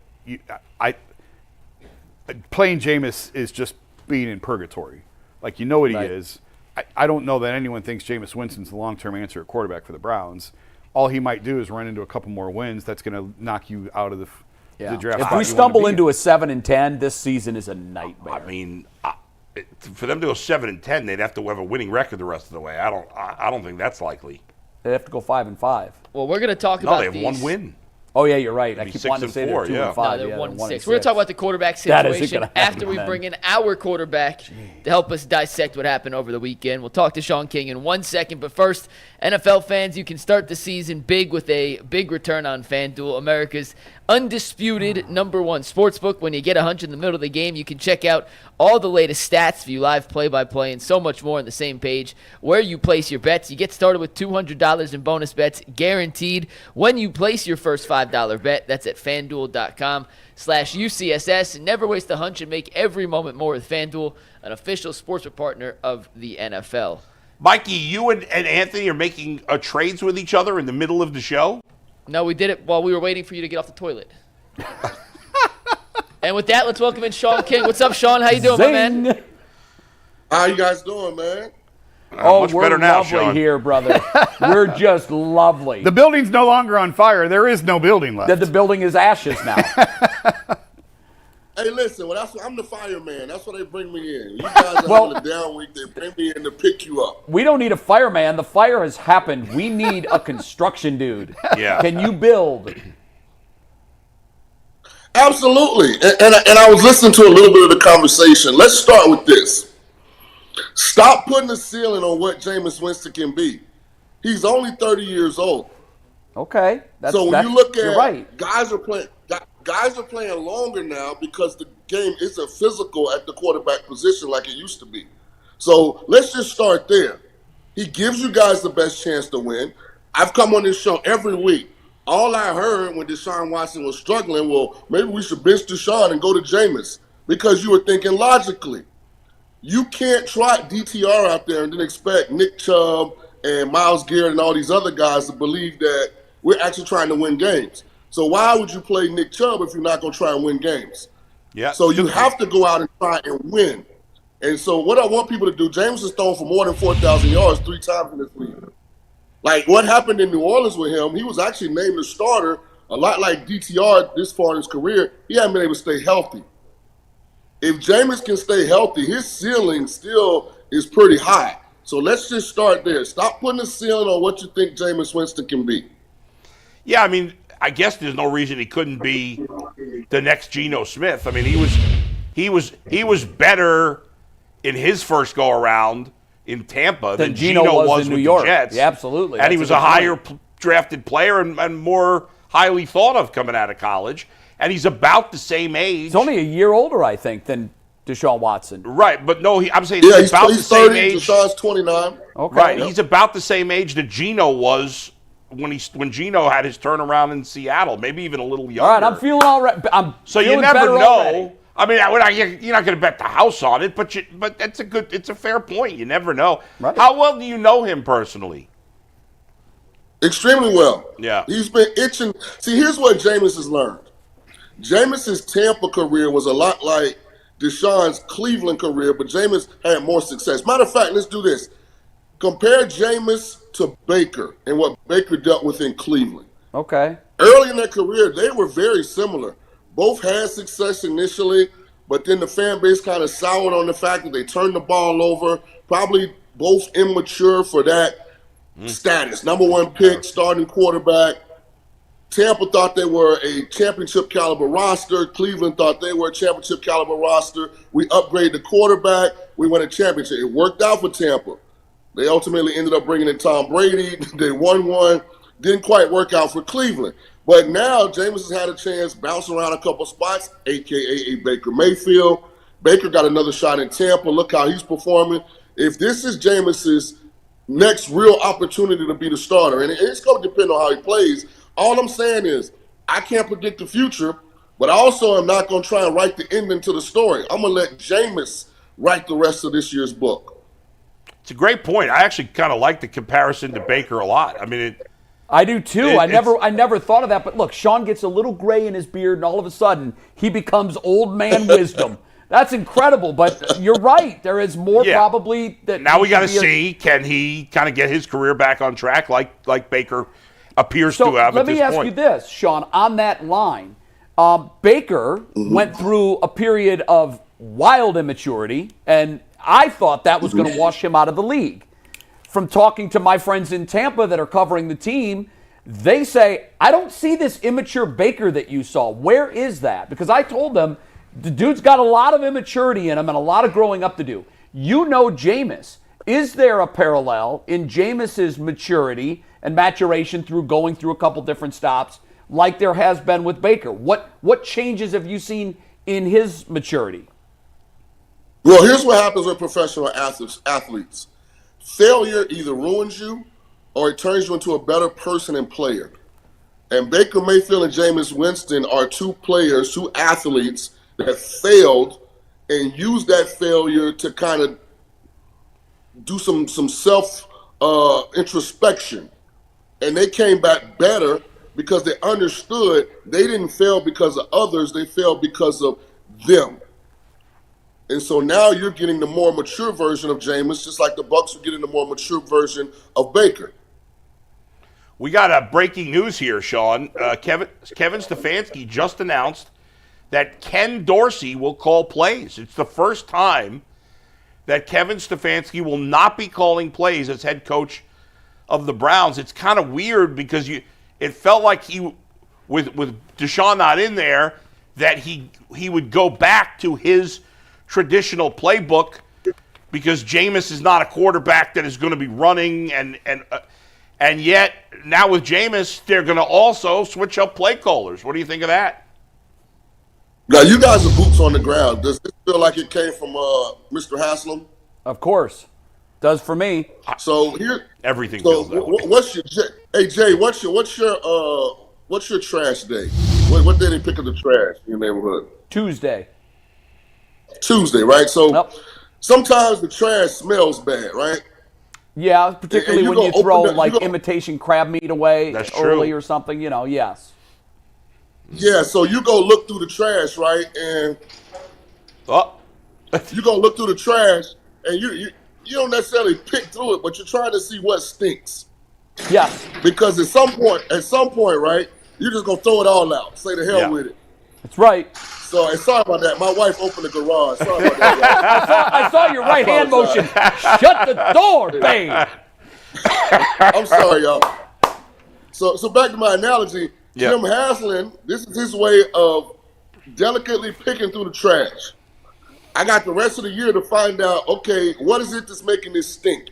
playing Jameis is just being in purgatory. Like, you know what he is. I don't know that anyone thinks Jameis Winston's the long-term answer at quarterback for the Browns. All he might do is run into a couple more wins. That's going to knock you out of the draft. If spot we you stumble wanna be into in. a 7-10, this season is a nightmare. I mean, for them to go 7-10, they'd have to have a winning record the rest of the way. I don't think that's likely. They have to go 5-5. Well, we're going to talk No, about they have these. one win. Oh yeah, you're right. I be keep 6 wanting to and say 4, they're 2 yeah. and 5. No, they're Yeah, 1-6. We're going to talk about the quarterback That isn't situation gonna happen, after we man. bring in our quarterback to help us dissect what happened over the weekend. We'll talk to Sean King in 1 second. But first, NFL fans, you can start the season big with a big return on FanDuel, America's undisputed #1 sportsbook. When you get a hunch in the middle of the game, you can check out all the latest stats, view live play-by-play, and so much more on the same page where you place your bets. You get started with $200 in bonus bets guaranteed when you place your first $5 bet. That's at FanDuel.com/UCSS. Never waste a hunch and make every moment more with FanDuel, an official sportsbook partner of the NFL. Mikey, you and Anthony are making trades with each other in the middle of the show? No, we did it while we were waiting for you to get off the toilet. And with that, let's welcome in Sean King. What's up, Sean? How you doing, my man? Zing! How you guys doing, man? Much we're better now, lovely Sean. here, brother. We're just lovely. The building's no longer on fire. There is no building left. The building is ashes now. Hey, listen, I'm the fireman. That's why they bring me in. You guys are having a down week. They bring me in to pick you up. We don't need a fireman. The fire has happened. We need a construction dude. Yeah. Can you build? Absolutely. And I was listening to a little bit of the conversation. Let's start with this. Stop putting a ceiling on what Jameis Winston can be. He's only 30 years old. Okay. So when you look you're at right. guys are playing longer now because the game isn't physical at the quarterback position like it used to be. So let's just start there. He gives you guys the best chance to win. I've come on this show every week. All I heard when Deshaun Watson was struggling, well, maybe we should bench Deshaun and go to Jameis, because you were thinking logically. You can't try DTR out there and then expect Nick Chubb and Myles Garrett and all these other guys to believe that we're actually trying to win games. So why would you play Nick Chubb if you're not going to try and win games? Yeah. So you have to go out and try and win. And so what I want people to do, Jameis has thrown for more than 4,000 yards 3 times in this league. Like what happened in New Orleans with him, he was actually named the starter, a lot like DTR this far in his career. He hasn't been able to stay healthy. If Jameis can stay healthy, his ceiling still is pretty high. So let's just start there. Stop putting a ceiling on what you think Jameis Winston can be. Yeah, I mean, I guess there's no reason he couldn't be the next Geno Smith. I mean, he was better in his first go around in Tampa than Geno was in with New York. the Jets. Yeah, absolutely. And he That's was a higher drafted player and more highly thought of coming out of college. And he's about the same age. He's only a year older, I think, than Deshaun Watson. Right, but no, I'm saying Yeah, he's about the he's same 30, age. Deshaun's 29. Okay. Right, he's about the same age that Geno was when Geno had his turnaround in Seattle, maybe even a little younger. All right, I'm feeling all right. So you never know. I mean, you're not going to bet the house on it, but it's a fair point. You never know. Right. How well do you know him personally? Extremely well. Yeah. He's been itching. See, here's what Jameis has learned. Jameis's Tampa career was a lot like Deshaun's Cleveland career, but Jameis had more success. Matter of fact, let's do this. Compare Jameis to Baker and what Baker dealt with in Cleveland. Okay. Early in their career, they were very similar. Both had success initially, but then the fan base kind of soured on the fact that they turned the ball over. Probably both immature for that status. Number one pick, starting quarterback. Tampa thought they were a championship caliber roster. Cleveland thought they were a championship caliber roster. We upgraded the quarterback. We won a championship. It worked out for Tampa. They ultimately ended up bringing in Tom Brady. They won one. Didn't quite work out for Cleveland. But now Jameis has had a chance, bounce around a couple spots, a.k.a. Baker Mayfield. Baker got another shot in Tampa. Look how he's performing. If this is Jameis's next real opportunity to be the starter, and it's going to depend on how he plays, all I'm saying is I can't predict the future, but I also am not going to try and write the ending to the story. I'm going to let Jameis write the rest of this year's book. It's a great point. I actually kind of like the comparison to Baker a lot. I mean, I do too. I never thought of that. But look, Sean gets a little gray in his beard, and all of a sudden he becomes old man wisdom. That's incredible. But you're right. There is more probably that. Now we got to see, can he kind of get his career back on track like Baker appears to have at this point. Let me ask you this, Sean. On that line, Baker went through a period of wild immaturity, and I thought that was going to wash him out of the league. From talking to my friends in Tampa that are covering the team, they say, I don't see this immature Baker that you saw. Where is that? Because I told them, the dude's got a lot of immaturity in him and a lot of growing up to do. You know Jameis. Is there a parallel in Jameis's maturity and maturation through going through a couple different stops like there has been with Baker? What changes have you seen in his maturity? Well, here's what happens with professional athletes. Failure either ruins you or it turns you into a better person and player. And Baker Mayfield and Jameis Winston are two athletes that failed and used that failure to kind of do some self introspection. And they came back better because they understood they didn't fail because of others, they failed because of them. And so now you're getting the more mature version of Jameis, just like the Bucs are getting the more mature version of Baker. We got a breaking news here, Sean. Kevin Stefanski just announced that Ken Dorsey will call plays. It's the first time that Kevin Stefanski will not be calling plays as head coach of the Browns. It's kind of weird because it felt like he, with Deshaun not in there, that he would go back to his traditional playbook because Jameis is not a quarterback that is going to be running, and yet now with Jameis they're going to also switch up play callers. What do you think of that? Now you guys are boots on the ground. Does this feel like it came from Mr. Haslam? Of course, does for me. So here, everything. So feels that way. what's your Jay? What's your trash day? What day they pick up the trash in your neighborhood? Tuesday, right? So sometimes the trash smells bad, right? Yeah, particularly when you throw imitation crab meat away That's early true. or something, yes. Yeah, so you go look through the trash, right? And you go look through the trash, and you don't necessarily pick through it, but you're trying to see what stinks. Yes. Because at some point, right, you're just gonna throw it all out. Say the hell with it. That's right. So, and sorry about that. My wife opened the garage. Sorry about that. I saw your right hand motion. Shut the door, babe. I'm sorry, y'all. So back to my analogy. Jim Haslam, this is his way of delicately picking through the trash. I got the rest of the year to find out, okay, what is it that's making this stink?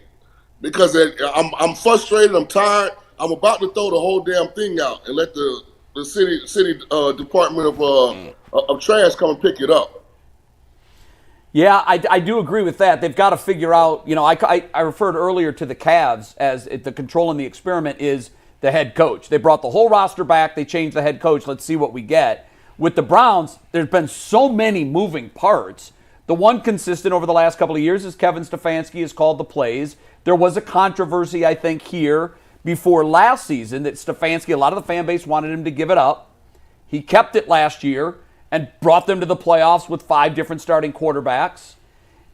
Because I'm frustrated, I'm tired, I'm about to throw the whole damn thing out and let the city department of trash come and pick it up. Yeah, I do agree with that. They've got to figure out, I referred earlier to the Cavs as the control in the experiment is the head coach. They brought the whole roster back. They changed the head coach. Let's see what we get. With the Browns, there's been so many moving parts. The one consistent over the last couple of years is Kevin Stefanski has called the plays. There was a controversy, I think, here before last season that Stefanski, a lot of the fan base wanted him to give it up. He kept it last year and brought them to the playoffs with 5 different starting quarterbacks.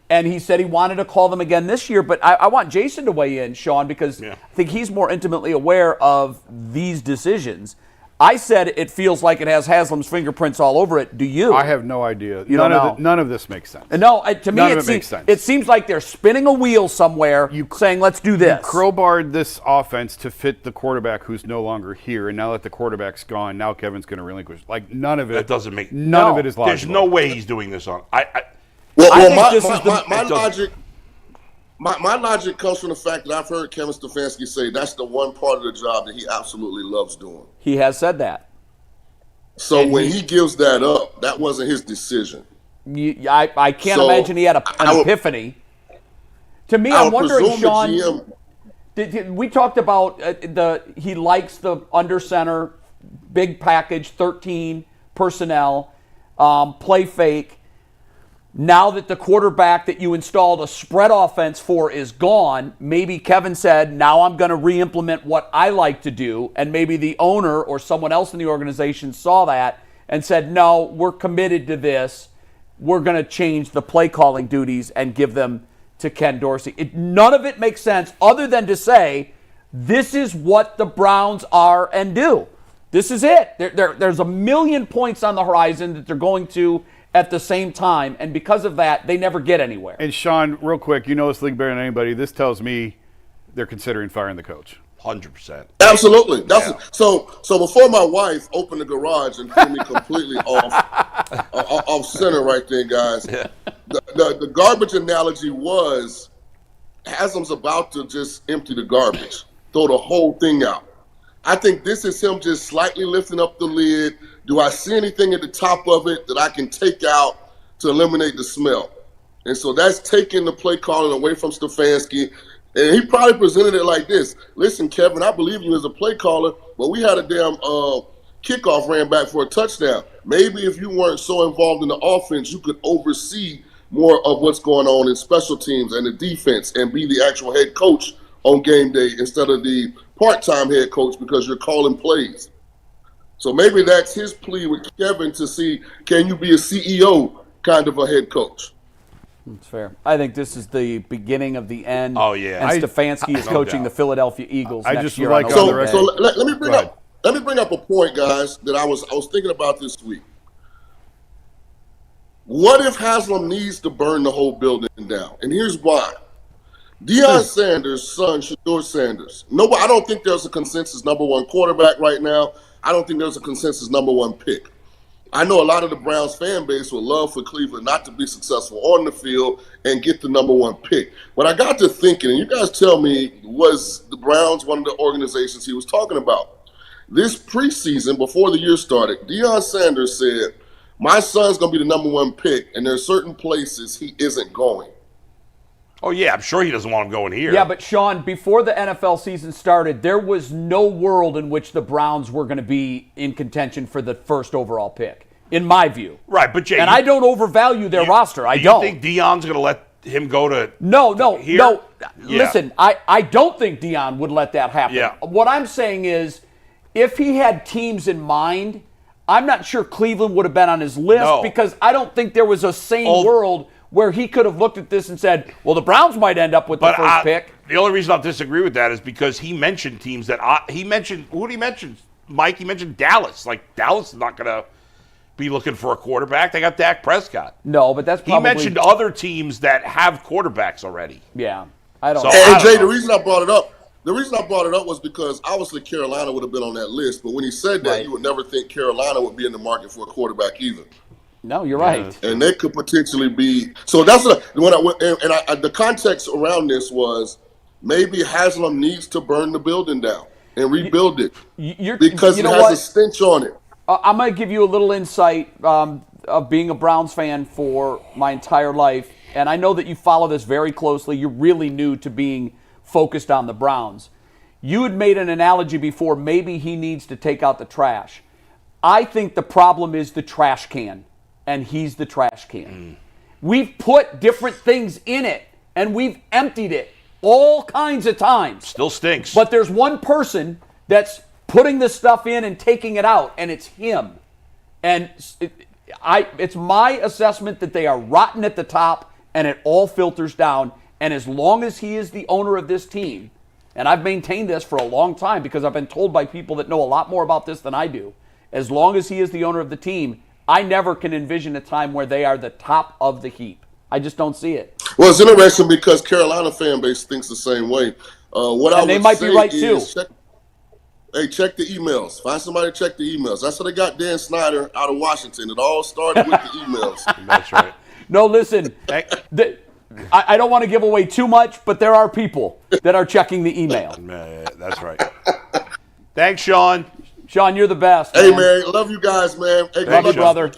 And he said he wanted to call them again this year. But I want Jason to weigh in, Sean, because I think he's more intimately aware of these decisions. I said it feels like it has Haslam's fingerprints all over it. Do you? I have no idea. You don't know? None of this makes sense. No, to me None of it makes sense. It seems like they're spinning a wheel somewhere saying, let's do this. You crowbarred this offense to fit the quarterback who's no longer here, and now that the quarterback's gone, now Kevin's going to relinquish. Like, none of it. That doesn't make none of it is logical. There's no way he's doing this on. My logic comes from the fact that I've heard Kevin Stefanski say that's the one part of the job that he absolutely loves doing. He has said that. So when he gives that up, that wasn't his decision. I can't imagine he had an epiphany. To me, I'm wondering, Sean, we talked about he likes the under center, big package, 13 personnel, play fake. Now that the quarterback that you installed a spread offense for is gone, maybe Kevin said, now I'm going to re-implement what I like to do. And maybe the owner or someone else in the organization saw that and said, no, we're committed to this. We're going to change the play calling duties and give them to Ken Dorsey. None of it makes sense other than to say, this is what the Browns are and do. This is it. There's a million points on the horizon that they're going to at the same time, and because of that, they never get anywhere. And Sean, real quick, you know this league better than anybody. This tells me they're considering firing the coach. 100%. Absolutely. So before my wife opened the garage and threw me completely off center right there, guys. The garbage analogy was Haslam's about to just empty the garbage, throw the whole thing out. I think this is him just slightly lifting up the lid. Do I see anything at the top of it that I can take out to eliminate the smell? And so that's taking the play calling away from Stefanski. And he probably presented it like this. Listen, Kevin, I believe you as a play caller, but we had a damn kickoff ran back for a touchdown. Maybe if you weren't so involved in the offense, you could oversee more of what's going on in special teams and the defense and be the actual head coach on game day instead of the part-time head coach because you're calling plays. So maybe that's his plea with Kevin to see, can you be a CEO kind of a head coach? That's fair. I think this is the beginning of the end. Oh, yeah. And Stefanski is coaching the Philadelphia Eagles next year. Let me bring up a point, guys, that I was thinking about this week. What if Haslam needs to burn the whole building down? And here's why. Deion Sanders' son, Shedeur Sanders. I don't think there's a consensus number one quarterback right now. I don't think there's a consensus number one pick. I know a lot of the Browns fan base would love for Cleveland not to be successful on the field and get the number one pick. But I got to thinking, and you guys tell me, was the Browns one of the organizations he was talking about? This preseason, before the year started, Deion Sanders said, my son's going to be the number one pick, and there are certain places he isn't going. Oh, yeah, I'm sure he doesn't want him going here. Yeah, but Sean, before the NFL season started, there was no world in which the Browns were going to be in contention for the first overall pick, in my view. Right, but Jay, I don't overvalue their roster. I don't. You think Deion's going to let him go to No. here? No. Yeah. Listen, I don't think Deion would let that happen. Yeah. What I'm saying is, if he had teams in mind, I'm not sure Cleveland would have been on his list because I don't think there was a sane world where he could have looked at this and said, well, the Browns might end up with the first pick. The only reason I'll disagree with that is because he mentioned teams that who did he mention? Mike, he mentioned Dallas. Like, Dallas is not going to be looking for a quarterback. They got Dak Prescott. No, but that's probably... He mentioned other teams that have quarterbacks already. Yeah. I don't know. And Jay, the reason I brought it up was because obviously Carolina would have been on that list, but when he said that, you would never think Carolina would be in the market for a quarterback either. No, you're right. And they could potentially be. So that's the context around this was maybe Haslam needs to burn the building down and rebuild it because it has a stench on it. I'm going to give you a little insight of being a Browns fan for my entire life, and I know that you follow this very closely. You're really new to being focused on the Browns. You had made an analogy before, maybe he needs to take out the trash. I think the problem is the trash can. And he's the trash can. We've put different things in it, and we've emptied it all kinds of times. Still stinks. But there's one person that's putting the stuff in and taking it out, and it's him. And it's my assessment that they are rotten at the top and it all filters down. And as long as he is the owner of this team, and I've maintained this for a long time because I've been told by people that know a lot more about this than I do, as long as he is the owner of the team, I never can envision a time where they are the top of the heap. I just don't see it. Well, it's interesting because Carolina fan base thinks the same way. They might be right too. Check the emails. Find somebody to check the emails. That's how they got Dan Snyder out of Washington. It all started with the emails. That's right. No, listen. I don't want to give away too much, but there are people that are checking the email. That's right. Thanks, Sean. Sean, you're the best. Hey, man. Love you guys, man. Hey, love you, brother.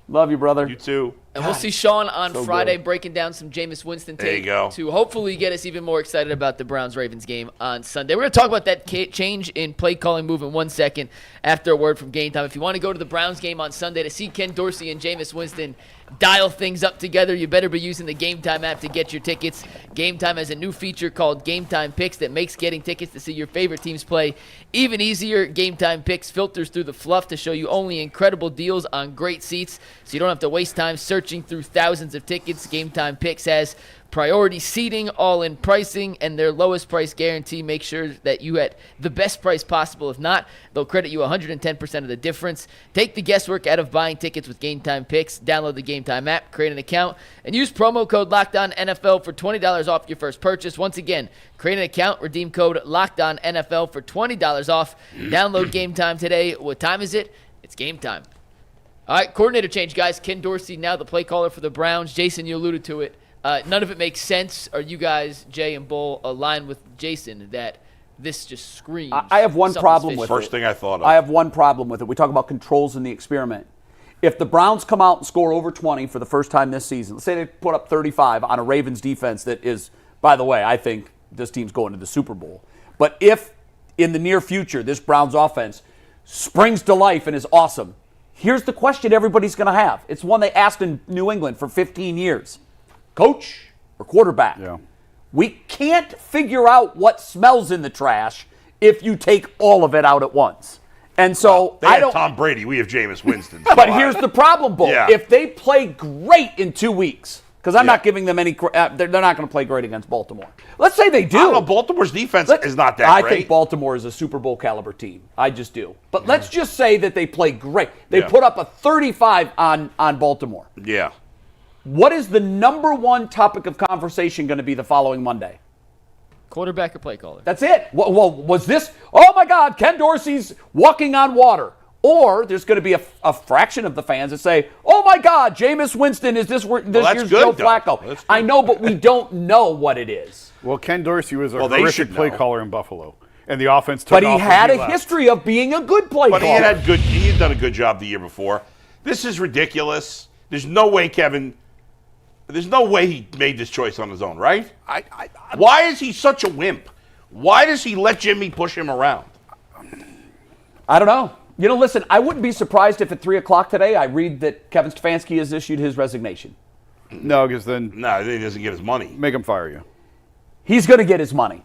Love you, brother. You too. And we'll see Sean on Friday breaking down some Jameis Winston tape to hopefully get us even more excited about the Browns-Ravens game on Sunday. We're going to talk about that change in play calling move in 1 second after a word from Game Time. If you want to go to the Browns game on Sunday to see Ken Dorsey and Jameis Winston dial things up together, you better be using the Game Time app to get your tickets. Game Time has a new feature called Game Time Picks that makes getting tickets to see your favorite teams play even easier. Game Time Picks filters through the fluff to show you only incredible deals on great seats, so you don't have to waste time searching through thousands of tickets. Game Time Picks has priority seating, all-in pricing, and their lowest price guarantee. Make sure that you at the best price possible. If not, they'll credit you 110% of the difference. Take the guesswork out of buying tickets with Game Time Picks. Download the Game Time app, create an account, and use promo code LOCKEDONNFL for $20 off your first purchase. Once again, create an account, redeem code LOCKEDONNFL for $20 off. Download Game Time today. What time is it? It's game time. All right, coordinator change, guys. Ken Dorsey now the play caller for the Browns. Jason, you alluded to it. None of it makes sense. Are you guys, Jay and Bull, aligned with Jason that this just screams? I have one problem with it. First thing I thought of. I have one problem with it. We talk about controls in the experiment. If the Browns come out and score over 20 for the first time this season, let's say they put up 35 on a Ravens defense that is, by the way, I think this team's going to the Super Bowl. But if in the near future this Browns offense springs to life and is awesome, here's the question everybody's going to have. It's one they asked in New England for 15 years. Coach or quarterback? Yeah. We can't figure out what smells in the trash if you take all of it out at once. And so they have Tom Brady. We have Jameis Winston. But here's the problem, Bull. Yeah. If they play great in 2 weeks, because I'm not giving them any, they're not going to play great against Baltimore. Let's say they do. I don't know. Baltimore's defense is not that great. I think Baltimore is a Super Bowl caliber team. I just do. But let's just say that they play great. They put up a 35 on Baltimore. Yeah. What is the number one topic of conversation going to be the following Monday? Quarterback or play caller? That's it. Well, was this, oh my God, Ken Dorsey's walking on water? Or there's going to be a fraction of the fans that say, oh my God, Jameis Winston is this year's Joe Flacco. I know, but we don't know what it is. Well, Ken Dorsey was a horrific play caller in Buffalo. And the offense took But he off had when a history of being a good play caller. But he had done a good job the year before. This is ridiculous. There's no way he made this choice on his own, right? Why is he such a wimp? Why does he let Jimmy push him around? I don't know. Listen, I wouldn't be surprised if at 3 o'clock today I read that Kevin Stefanski has issued his resignation. No, because then... No, he doesn't get his money. Make him fire you. He's going to get his money.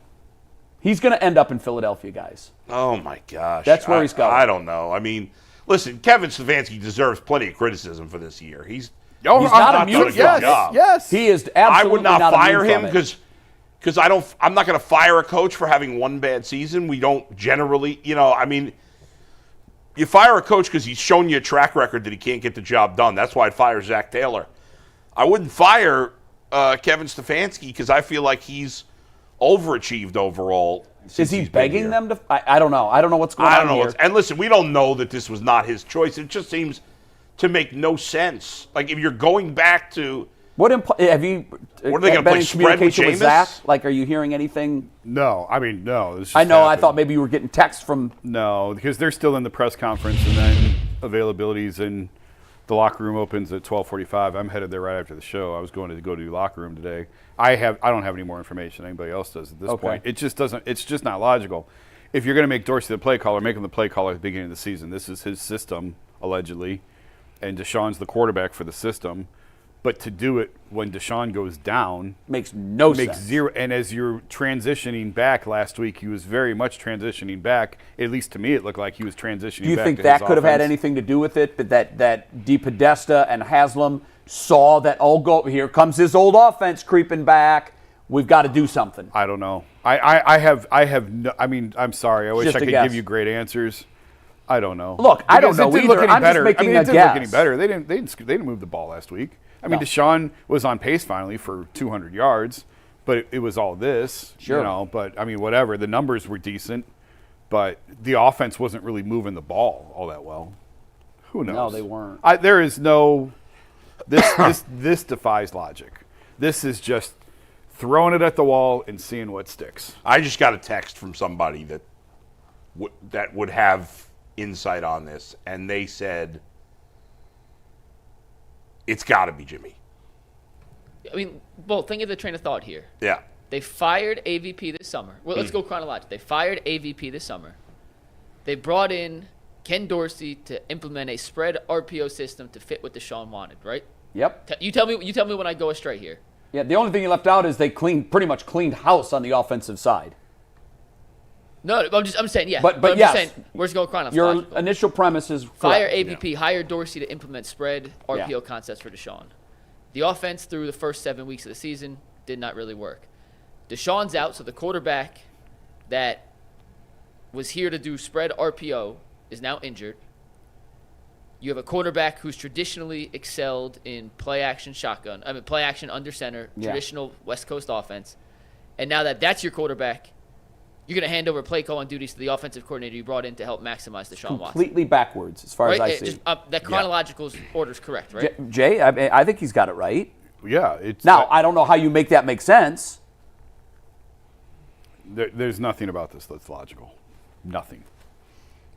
He's going to end up in Philadelphia, guys. Oh, my gosh. That's where he's going. I don't know. I mean, listen, Kevin Stefanski deserves plenty of criticism for this year. He's not immune from it. Yes. He is absolutely I would not fire him because I'm not going to fire a coach for having one bad season. We don't generally, you fire a coach because he's shown you a track record that he can't get the job done. That's why I'd fire Zach Taylor. I wouldn't fire Kevin Stefanski because I feel like he's overachieved overall. Is he begging them to? I don't know. I don't know what's going on here. And listen, we don't know that this was not his choice. It just seems to make no sense. Like if you're going back to what have you? What are they going to play spread with Jameis? Zach? Like, are you hearing anything? No, I mean no. I know. I thought maybe you were getting texts from. No, because they're still in the press conference, and then availabilities and the locker room opens at 12:45. I'm headed there right after the show. I was going to go to the locker room today. I don't have any more information than anybody else does at this point. It just doesn't. It's just not logical. If you're going to make Dorsey the play caller, make him the play caller at the beginning of the season. This is his system allegedly. And Deshaun's the quarterback for the system. But to do it when Deshaun goes down Makes no makes sense. zero. And as you're transitioning back last week, he was very much transitioning back. At least to me, it looked like he was transitioning. Do you back think to that his could have had offense. anything to do with it? That DePodesta and Haslam saw that, here comes his old offense creeping back. We've got to do something. I don't know. I have no. I mean, I'm sorry. I wish Just I a could guess. give you great answers. I don't know. Look, I don't Because know it didn't look either. any I'm just better. making I mean, a it didn't look any guess. better. They didn't move the ball last week. I mean, No. Deshaun was on pace finally for 200 yards, but it was all this. Sure. You know, but I mean, whatever. The numbers were decent, but the offense wasn't really moving the ball all that well. Who knows? No, they weren't. There is no. This defies logic. This is just throwing it at the wall and seeing what sticks. I just got a text from somebody that would have insight on this, and they said it's got to be Jimmy. I mean, well, think of the train of thought here. Yeah. They fired AVP this summer. Well, let's go chronologically. They fired AVP this summer. They brought in Ken Dorsey to implement a spread RPO system to fit what Deshaun wanted, right? Yep. You tell me when I go astray here. Yeah, the only thing you left out is they pretty much cleaned house on the offensive side. No, I'm saying yeah. But I'm yes, just saying we're just going Your chronological. initial premise is Fire correct. AVP, hire Dorsey to implement spread RPO Yeah. concepts for Deshaun. The offense through the first 7 weeks of the season did not really work. Deshaun's out, so the quarterback that was here to do spread RPO is now injured. You have a quarterback who's traditionally excelled in play action play action under center, Yeah. traditional West Coast offense. And now that's your quarterback, you're going to hand over play calling duties to the offensive coordinator you brought in to help maximize Deshaun Watson. Completely backwards as far as I Right? see. That chronological order is correct, right? Jay, I think he's got it right. Yeah. It's Now, I don't know how you make that make sense. there's nothing about this that's logical. Nothing.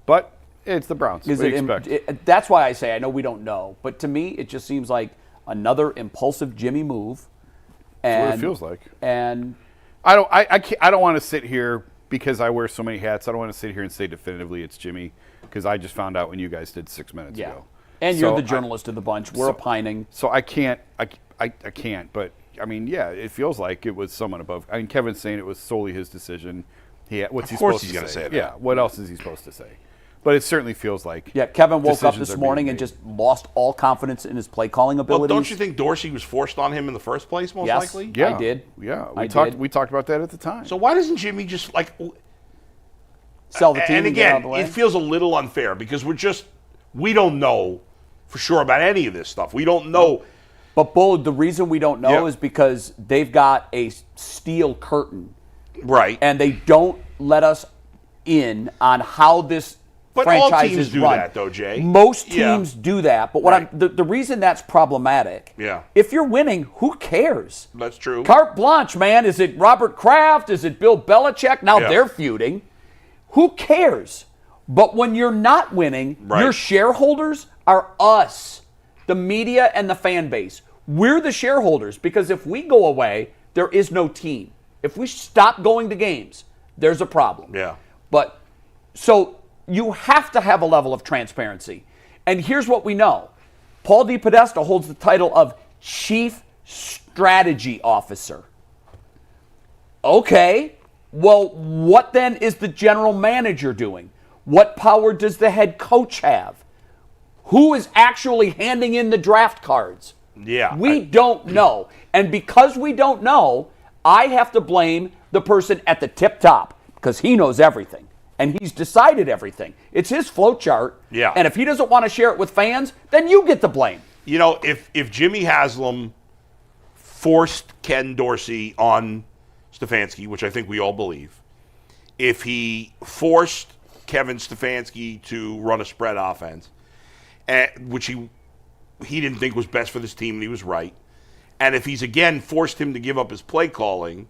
But it's the Browns. Is What do it? you expect? That's why I say I know we don't know, but to me, it just seems like another impulsive Jimmy move. That's what And it feels like. And I don't want to sit here because I wear so many hats. I don't want to sit here and say definitively it's Jimmy because I just found out when you guys did 6 minutes yeah, ago. and you're So the journalist of the bunch. We're opining. So I can't. I can't. But I mean, yeah, it feels like it was someone above. I mean, Kevin's saying it was solely his decision. What's he Of course supposed he's to gonna say that. Yeah. What else is he supposed to say? But it certainly feels like. Yeah, Kevin woke up decisions this are morning being and made. just lost all confidence in his play calling Well, abilities. don't you think Dorsey was forced on him in the first place, most Yes. likely? Yeah, I did. Yeah, I we did. talked about that at the time. So why doesn't Jimmy just Sell the team and get out of again, the way? it feels a little unfair because we don't know for sure about any of this stuff. We don't know. But Bull, the reason we don't know Yeah. is because they've got a steel curtain, Right. and they don't let us in on how this But all franchise teams is do run. that, though, Jay. Most Yeah. teams do that, but what Right. the reason that's problematic, Yeah. if you're winning, who cares? That's true. Carte blanche, man. Is it Robert Kraft? Is it Bill Belichick? Now Yeah. they're feuding. Who cares? But when you're not winning, Right. your shareholders are us, the media and the fan base. We're the shareholders because if we go away, there is no team. If we stop going to games, there's a problem. Yeah. But so you have to have a level of transparency. And here's what we know. Paul DePodesta holds the title of Chief Strategy Officer. Okay, well, what then is the general manager doing? What power does the head coach have? Who is actually handing in the draft cards? Yeah, We don't know. And because we don't know, I have to blame the person at the tip top because he knows everything and he's decided everything. It's his flow chart. Yeah. And if he doesn't want to share it with fans, then you get the blame. You know, if Jimmy Haslam forced Ken Dorsey on Stefanski, which I think we all believe, if he forced Kevin Stefanski to run a spread offense, which he didn't think was best for this team, and he was right, and if he's again forced him to give up his play calling,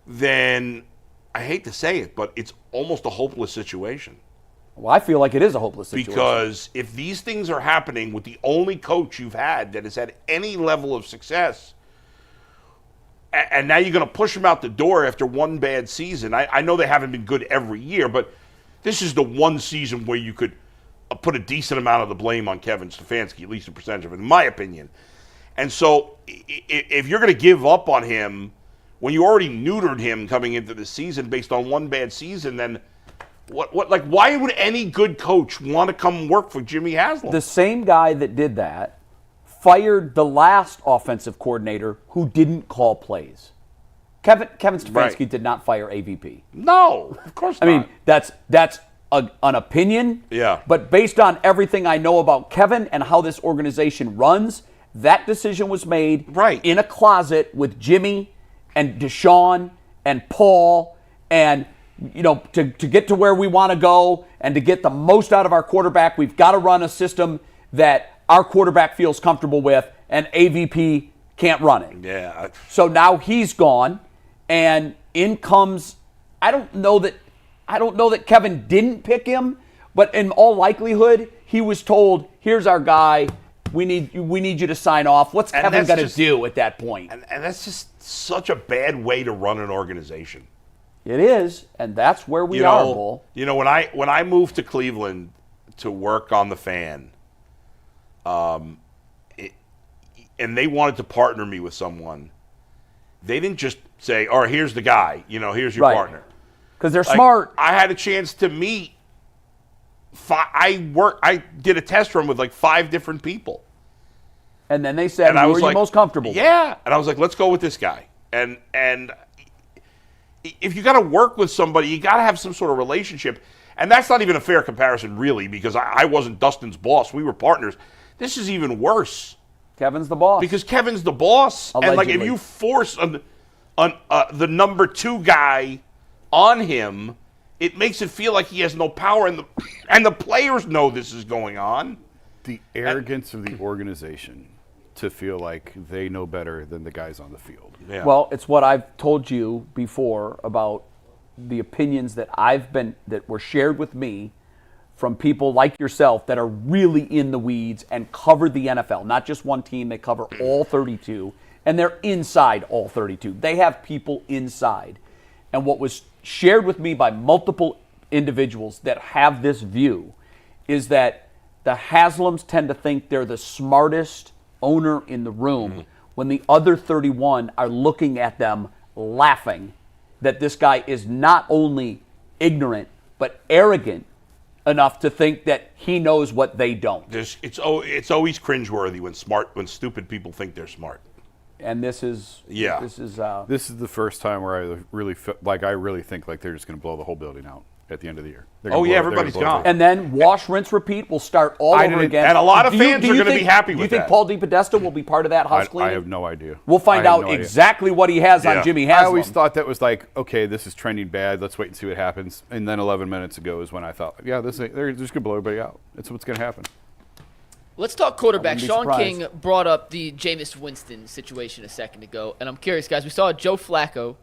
then I hate to say it, but it's almost a hopeless situation. Well, I feel like it is a hopeless situation. Because if these things are happening with the only coach you've had that has had any level of success, and now you're going to push him out the door after one bad season. I know they haven't been good every year, but this is the one season where you could put a decent amount of the blame on Kevin Stefanski, at least a percentage of it, in my opinion. And so if you're going to give up on him when you already neutered him coming into the season based on one bad season, then why would any good coach want to come work for Jimmy Haslam? The same guy that did that fired the last offensive coordinator who didn't call plays. Kevin Stefanski did not fire AVP. No, of course not. I mean, that's an opinion. Yeah. But based on everything I know about Kevin and how this organization runs, that decision was made in a closet with Jimmy and Deshaun and Paul, and to get to where we want to go and to get the most out of our quarterback, we've got to run a system that our quarterback feels comfortable with, and AVP can't run it. Yeah. So now he's gone, and in comes. I don't know that Kevin didn't pick him, but in all likelihood, he was told, "Here's our guy. We need you to sign off." What's Kevin going to do at that point? And that's just such a bad way to run an organization. It is, and that's where we are, Bull. When I moved to Cleveland to work on the Fan, and they wanted to partner me with someone, they didn't just say, "All right, here's the guy. Here's your partner." Because they're smart. I had a chance to meet. I did a test run with 5 different people. And then they said, "Who are you most comfortable with?" Yeah, and I was like, "Let's go with this guy." And if you got to work with somebody, you got to have some sort of relationship. And that's not even a fair comparison, really, because I wasn't Dustin's boss. We were partners. This is even worse. Kevin's the boss. Because Kevin's the boss. Allegedly. And if you force the number 2 guy on him, it makes it feel like he has no power, and the players know this is going on. The arrogance of the organization to feel like they know better than the guys on the field. Yeah. Well, it's what I've told you before about the opinions that that were shared with me from people like yourself that are really in the weeds and cover the NFL. Not just one team, they cover all 32, and they're inside all 32. They have people inside. And what was shared with me by multiple individuals that have this view is that the Haslams tend to think they're the smartest owner in the room when the other 31 are looking at them laughing that this guy is not only ignorant but arrogant enough to think that he knows what they don't. It's always cringeworthy when stupid people think they're smart. And this is this is the first time where I really think they're just going to blow the whole building out at the end of the year. Everybody's gone. And then wash, rinse, repeat will start all over again. And a lot of fans are going to be happy with that. Do you think Paul DePodesta will be part of that house cleaning? I have no idea. We'll find out exactly what he has on Jimmy Haslam. I always thought that was okay, this is trending bad. Let's wait and see what happens. And then 11 minutes ago is when I thought, they're just going to blow everybody out. That's what's going to happen. Let's talk quarterback. Sean surprised. King brought up the Jameis Winston situation a second ago, and I'm curious, guys. We saw Joe Flacco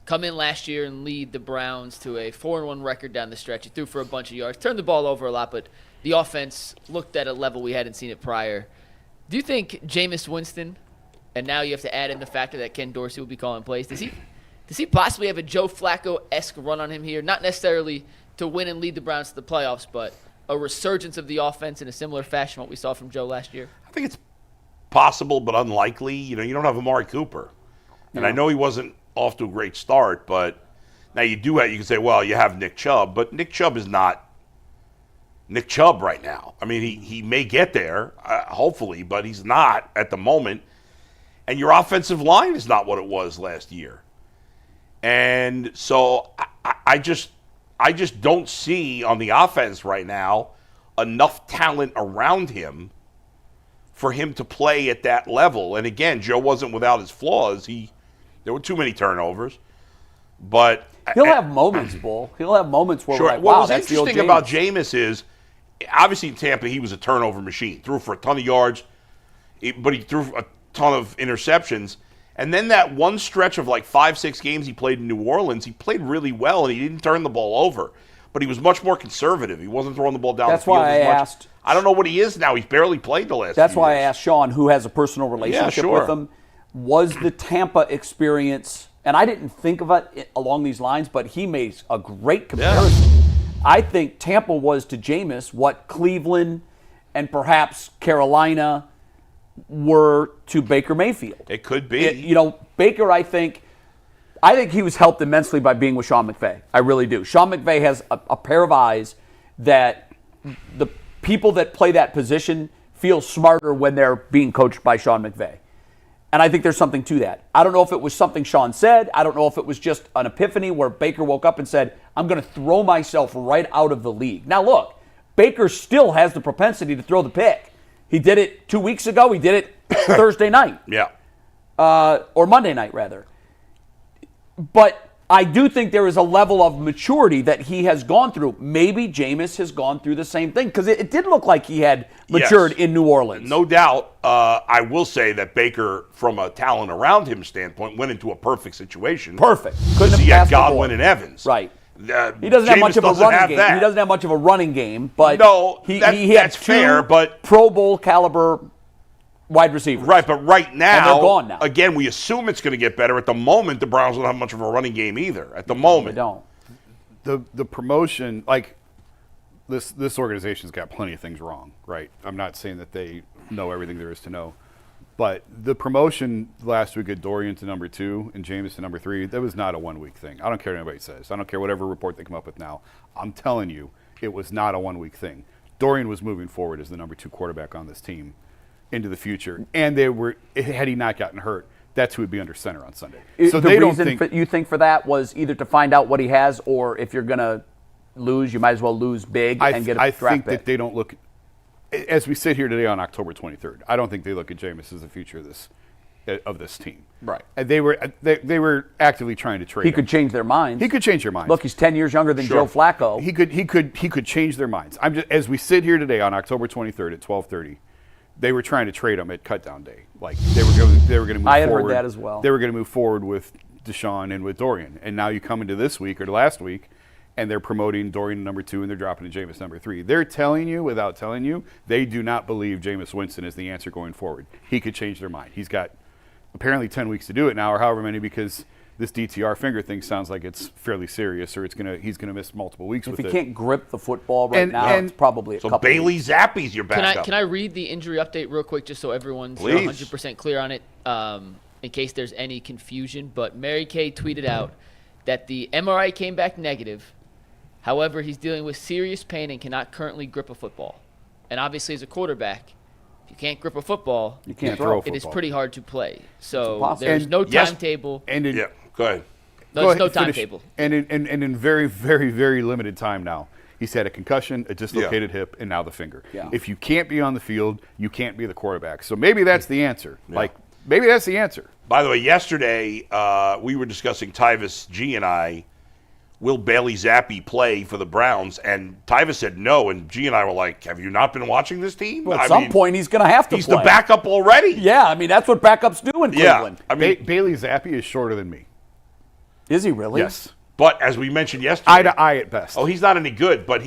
come in last year and lead the Browns to a 4-1 record down the stretch. He threw for a bunch of yards, turned the ball over a lot, but the offense looked at a level we hadn't seen it prior. Do you think Jameis Winston, and now you have to add in the factor that Ken Dorsey will be calling plays, does he possibly have a Joe Flacco-esque run on him here? Not necessarily to win and lead the Browns to the playoffs, but a resurgence of the offense in a similar fashion what we saw from Joe last year? I think it's possible, but unlikely. You don't have Amari Cooper. And I know he wasn't off to a great start, but now you can say, well, you have Nick Chubb, but Nick Chubb is not Nick Chubb right now. I mean, he may get there, hopefully, but he's not at the moment. And your offensive line is not what it was last year. And so I just don't see on the offense right now enough talent around him for him to play at that level. And again, Joe wasn't without his flaws. There were too many turnovers, but he'll have moments, Bull. He'll have moments where we're like, what wow, was that's the old interesting Jameis. about Jameis is, obviously in Tampa, he was a turnover machine. Threw for a ton of yards, but he threw a ton of interceptions. And then that one stretch of 5-6 games he played in New Orleans, he played really well, and he didn't turn the ball over. But he was much more conservative. He wasn't throwing the ball down the field as much. I don't know what he is now. He's barely played the last That's few why years. I asked Sean, who has a personal relationship with him, was the Tampa experience, and I didn't think of it along these lines, but he made a great comparison. Yeah. I think Tampa was to Jameis what Cleveland and perhaps Carolina were to Baker Mayfield. It could be. Baker, I think he was helped immensely by being with Sean McVay. I really do. Sean McVay has a pair of eyes that the people that play that position feel smarter when they're being coached by Sean McVay. And I think there's something to that. I don't know if it was something Sean said. I don't know if it was just an epiphany where Baker woke up and said, I'm going to throw myself right out of the league. Now, look, Baker still has the propensity to throw the pick. He did it 2 weeks ago. He did it Thursday night. Yeah. Or Monday night, rather. But I do think there is a level of maturity that he has gone through. Maybe Jameis has gone through the same thing, because it did look like he had matured in New Orleans. No doubt. I will say that Baker, from a talent around him standpoint, went into a perfect situation. Perfect. Because he had Godwin and Evans. Right. He doesn't have much of a running game. He doesn't have much of a running game, but he had that's fair. But Pro Bowl caliber wide receivers. Right, but right now, and they're gone now. Again, we assume it's going to get better. At the moment, the Browns don't have much of a running game either. At the moment, they don't. The promotion, like this organization's got plenty of things wrong, right? I'm not saying that they know everything there is to know, but the promotion last week of Dorian to number 2 and Jameis to number 3, that was not a 1 week thing. I don't care what anybody says. I don't care whatever report they come up with now. I'm telling you, it was not a 1 week thing. Dorian was moving forward as the number 2 quarterback on this team into the future, and had he not gotten hurt, that's who would be under center on Sunday. So the reason you think for that was either to find out what he has, or if you're going to lose, you might as well lose big and get a draft pick. I think that they don't look, as we sit here today on October 23rd, I don't think they look at Jameis as the future of this team. Right. And they were actively trying to trade him. He could change their minds. He could change their minds. Look, he's 10 years younger than Joe Flacco. He could change their minds. As we sit here today on October 23rd at 12:30. They were trying to trade him at cutdown day. Like they were going to move forward. I had heard that as well. They were going to move forward with Deshaun and with Dorian. And now you come into this week or last week, and they're promoting Dorian to number 2 and they're dropping to Jameis number 3. They're telling you, without telling you, they do not believe Jameis Winston is the answer going forward. He could change their mind. He's got apparently 10 weeks to do it now, or however many, because this DTR finger thing sounds like it's fairly serious, or he's gonna miss multiple weeks with it. If he can't grip the football now, it's probably a couple. So Bailey Zappi's your backup. Can I read the injury update real quick, just so everyone's 100% clear on it, in case there's any confusion? But Mary Kay tweeted out that the MRI came back negative. However, he's dealing with serious pain and cannot currently grip a football. And obviously, as a quarterback, if you can't grip a football, you can't throw a football. It is pretty hard to play. So there's no timetable. Go ahead. There's no timetable. And in very, very, very limited time now, he's had a concussion, a dislocated hip, and now the finger. Yeah. If you can't be on the field, you can't be the quarterback. So maybe that's the answer. Yeah. Maybe that's the answer. By the way, yesterday we were discussing, Tyvis G and I, will Bailey Zappi play for the Browns? And Tyvis said no, and G and I were like, have you not been watching this team? Well, at some point, he's going to have to He's play. the backup already. Yeah, I mean, that's what backups do in Cleveland. I mean, Bailey Zappi is shorter than me. Is he really? Yes. But as we mentioned yesterday, eye to eye at best. Oh, he's not any good, but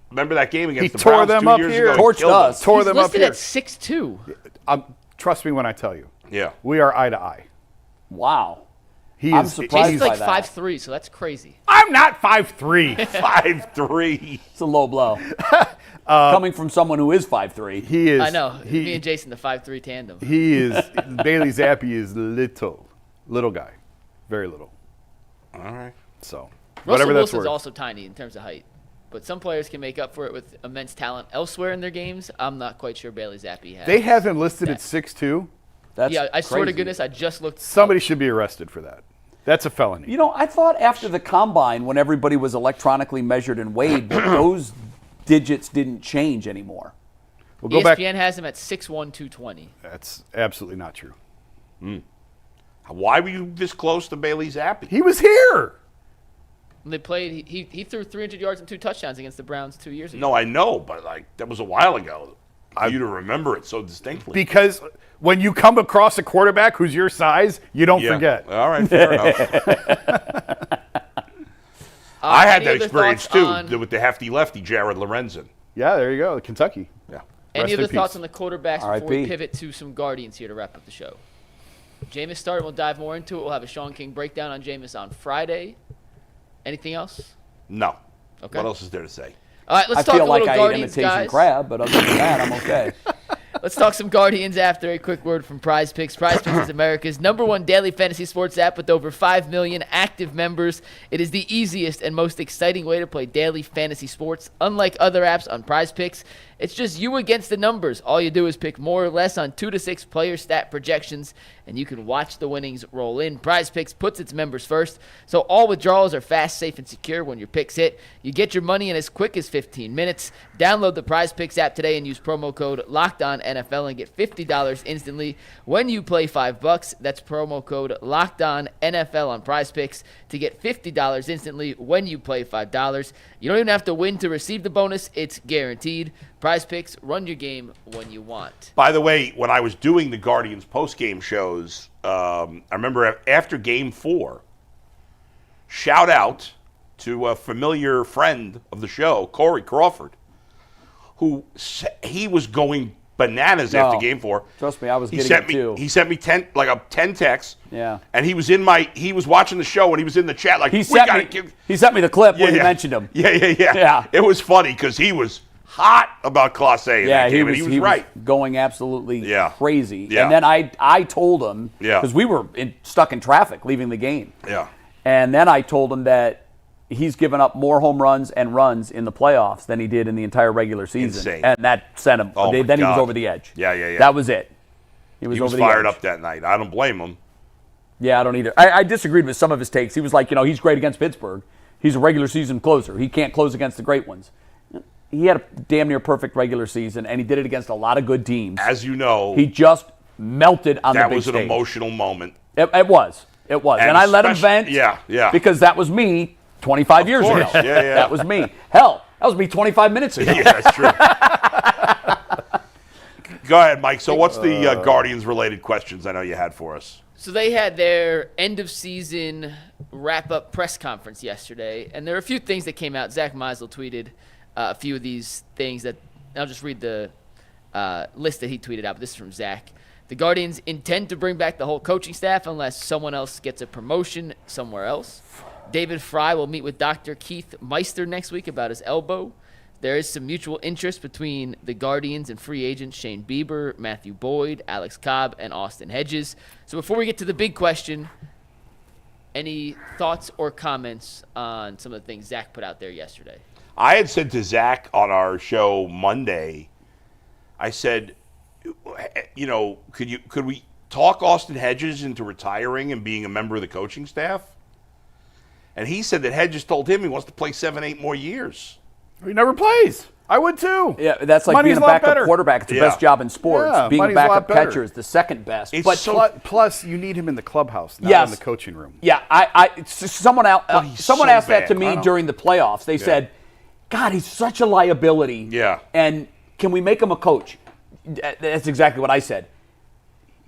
remember that game against the tore Browns them 2 up years here. ago? Torched us. Tore He's them up listed here. at 6'2". Trust me when I tell you. Yeah. We are eye to eye. Wow. I'm surprised He's by like that. 5'3", so that's crazy. I'm not 5'3". 5'3". It's a low blow. Coming from someone who is 5'3". He is. I know. Me and Jason, the 5'3" tandem. He is. Bailey Zappi is little guy, very little. All right. So Russell whatever that's Wilson's worth. also tiny in terms of height, but some players can make up for it with immense talent elsewhere in their games. I'm not quite sure Bailey Zappi has. They have him listed at 6'2". That's I swear to crazy. goodness, I just looked. Somebody should be arrested for that. That's a felony. You know, I thought after the combine, when everybody was electronically measured and weighed, that those digits didn't change anymore. We'll go ESPN back. has him at 6'1", 220. That's absolutely not true. Why were you this close to Bailey Zappi? He was here. When they played, he threw 300 yards and 2 touchdowns against the Browns 2 years ago. No, I know, but that was a while ago. For you to remember it so distinctly. Because when you come across a quarterback who's your size, you don't forget. All right, fair enough. I had that experience too with the hefty lefty, Jared Lorenzen. Yeah, there you go, Kentucky. Yeah. Any Rest other in thoughts peace. on the quarterbacks before we pivot to some Guardians here to wrap up the show? Jameis started. We'll dive more into it. We'll have a Sean King breakdown on Jameis on Friday. Anything else? No. Okay. What else is there to say? All right, let's I talk feel a like little I ate Guardians, imitation guys. crab, but other than that, I'm okay. Let's talk some Guardians after a quick word from Prize Picks. Prize Picks is America's #1 daily fantasy sports app with over 5 million active members. It is the easiest and most exciting way to play daily fantasy sports. Unlike other apps on Prize Picks, it's just you against the numbers. All you do is pick more or less on 2 to 6 player stat projections, and you can watch the winnings roll in. Prize Picks puts its members first, so all withdrawals are fast, safe, and secure when your picks hit. You get your money in as quick as 15 minutes. Download the Prize Picks app today and use promo code LOCKEDONNFL and get $50 instantly when you play $5. That's promo code LOCKEDONNFL on Prize Picks to get $50 instantly when you play $5. You don't even have to win to receive the bonus. It's guaranteed. Prize Picks, run your game when you want. By the way, when I was doing the Guardians post-game shows, I remember after Game 4, shout out to a familiar friend of the show, Corey Crawford, who he was going bananas after Game 4. Trust me, I was getting it too. He sent me 10 texts. Yeah. And he was he was watching the show and he was in the chat like, he sent me the clip when you mentioned him. Yeah. It was funny because he was hot about Class A in that game, and he was right. Going absolutely crazy. Yeah. And then I told him, because we were stuck in traffic leaving the game. Yeah. And then I told him that he's given up more home runs and runs in the playoffs than he did in the entire regular season. Insane. And that sent him. Oh then he was over the edge. Yeah. That was it. He was over the fired edge. up that night. I don't blame him. Yeah, I don't either. I disagreed with some of his takes. He was like, he's great against Pittsburgh. He's a regular season closer. He can't close against the great ones. He had a damn near perfect regular season, and he did it against a lot of good teams. As you know, he just melted on the big stage. That was an emotional moment. It was. And I let him vent. Yeah. Because that was me 25 years ago. Yeah. That was me. Hell, that was me 25 minutes ago. Yeah, that's true. Go ahead, Mike. So what's the Guardians-related questions I know you had for us? So they had their end-of-season wrap-up press conference yesterday, and there are a few things that came out. Zach Meisel tweeted a few of these things that I'll just read the list that he tweeted out. But this is from Zach. The Guardians intend to bring back the whole coaching staff unless someone else gets a promotion somewhere else. David Fry will meet with Dr. Keith Meister next week about his elbow. There is some mutual interest between the Guardians and free agents Shane Bieber, Matthew Boyd, Alex Cobb, and Austin Hedges. So before we get to the big question, any thoughts or comments on some of the things Zach put out there yesterday? I had said to Zach on our show Monday, I said, could we talk Austin Hedges into retiring and being a member of the coaching staff? And he said that Hedges told him he wants to play 7-8 more years. He never plays. I would too. Yeah, that's like Money's being a backup quarterback. It's the best job in sports. Yeah, being a money's a lot backup better. catcher is the second best. Plus, you need him in the clubhouse, not in the coaching room. Yeah, someone so asked that bad. to me during the playoffs. They said, God, he's such a liability. Yeah. And can we make him a coach? That's exactly what I said.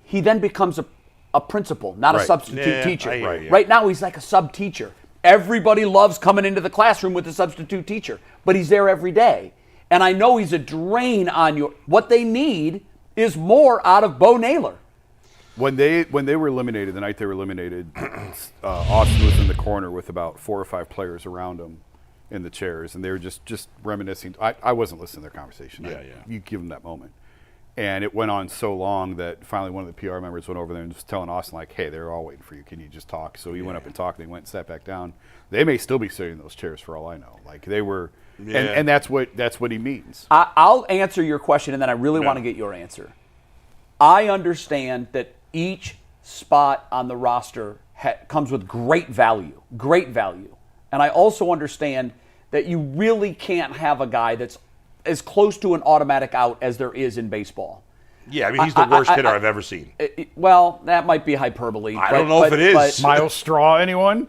He then becomes a principal, not a substitute teacher. Right now, he's like a sub-teacher. Everybody loves coming into the classroom with a substitute teacher, but he's there every day. And I know he's a drain on you. What they need is more out of Bo Naylor. When they were eliminated, the night they were eliminated, Austin was in the corner with about 4 or 5 players around him in the chairs, and they were just reminiscing. I wasn't listening to their conversation. You give them that moment. And it went on so long that finally one of the PR members went over there and was telling Austin, like, hey, they're all waiting for you. Can you just talk? So he went up and talked, and he went and sat back down. They may still be sitting in those chairs for all I know. Like, they were and that's what he means. I'll answer your question, and then I really want to get your answer. I understand that each spot on the roster comes with great value. And I also understand that you really can't have a guy that's as close to an automatic out as there is in baseball. Yeah, I mean, he's the worst hitter I've ever seen. Well, that might be hyperbole. I don't know if it is. Miles Straw, anyone?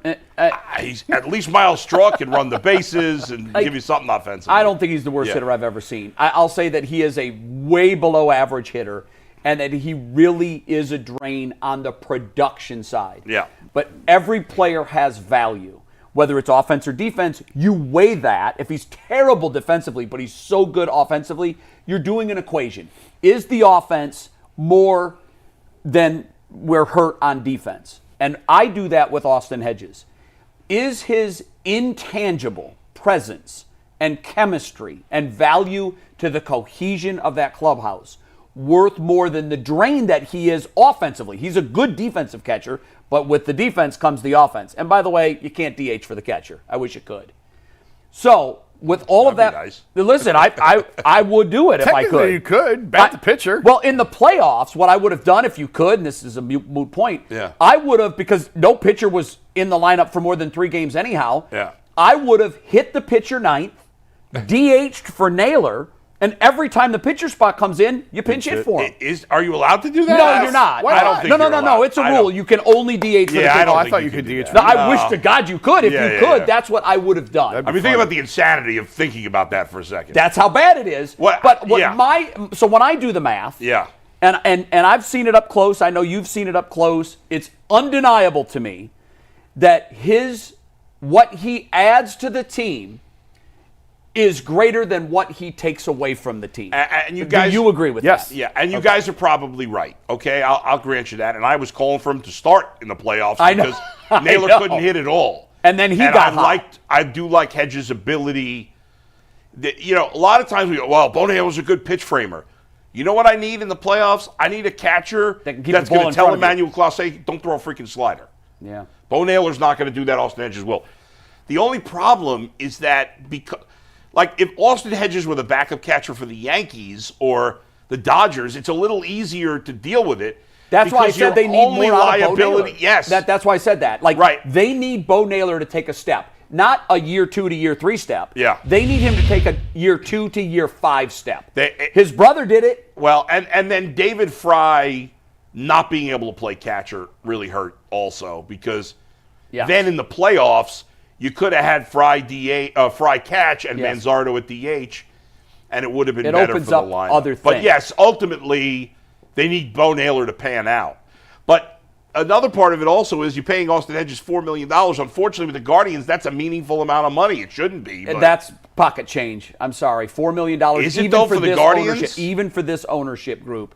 He's, at least Miles Straw can run the bases and give you something offensively. I don't think he's the worst hitter I've ever seen. I'll say that he is a way below average hitter, and that he really is a drain on the production side. Yeah. But every player has value. Whether it's offense or defense, you weigh that. If he's terrible defensively, but he's so good offensively, you're doing an equation. Is the offense more than we're hurt on defense? And I do that with Austin Hedges. Is his intangible presence and chemistry and value to the cohesion of that clubhouse worth more than the drain that he is offensively. He's a good defensive catcher, but with the defense comes the offense. And by the way, you can't DH for the catcher. I wish you could. So with all of that, That'd listen, I would do it if I Technically, could. you could bat the pitcher. Well, in the playoffs, what I would have done if you could, and this is a moot point, I would have, because no pitcher was in the lineup for more than 3 games anyhow, I would have hit the pitcher ninth, DH'd for Naylor, and every time the pitcher spot comes in, you pinch hit for him. Are you allowed to do that? No, you're not. I don't think No. It's a rule. You can only DH for the pitcher. I thought you could DH. No, I wish to God you could. If you could, that's what I would have done. I mean, think about the insanity of thinking about that for a second. That's how bad it is. So when I do the math, and I've seen it up close. I know you've seen it up close. It's undeniable to me that what he adds to the team is greater than what he takes away from the team. And you guys, do you agree with that? Yeah, and you guys are probably right. Okay, I'll grant you that. And I was calling for him to start in the playoffs because Naylor couldn't hit at all. And then he got hot. I do like Hedges' ability. A lot of times we go, well, Bo Naylor's a good pitch framer. You know what I need in the playoffs? I need a catcher that's going to tell Emmanuel Clase, don't throw a freaking slider. Yeah. Bo Naylor's not going to do that. Austin Hedges will. The only problem is that because, like, if Austin Hedges were the backup catcher for the Yankees or the Dodgers, it's a little easier to deal with it. That's why I said they need more liability. Yes. That's why I said that. They need Bo Naylor to take a step. Not a year 2 to year 3 step. Yeah. They need him to take a year 2 to year 5 step. His brother did it. Well, and then David Fry not being able to play catcher really hurt also because then in the playoffs, you could have had Fry catch and Manzardo at DH, and it would have been better for the lineup. It opens up other things. But yes, ultimately, they need Bo Naylor to pan out. But another part of it also is you're paying Austin Hedges $4 million. Unfortunately, with the Guardians, that's a meaningful amount of money. It shouldn't be. And that's pocket change. I'm sorry. $4 million. Is it though for the Guardians? Even for this ownership group.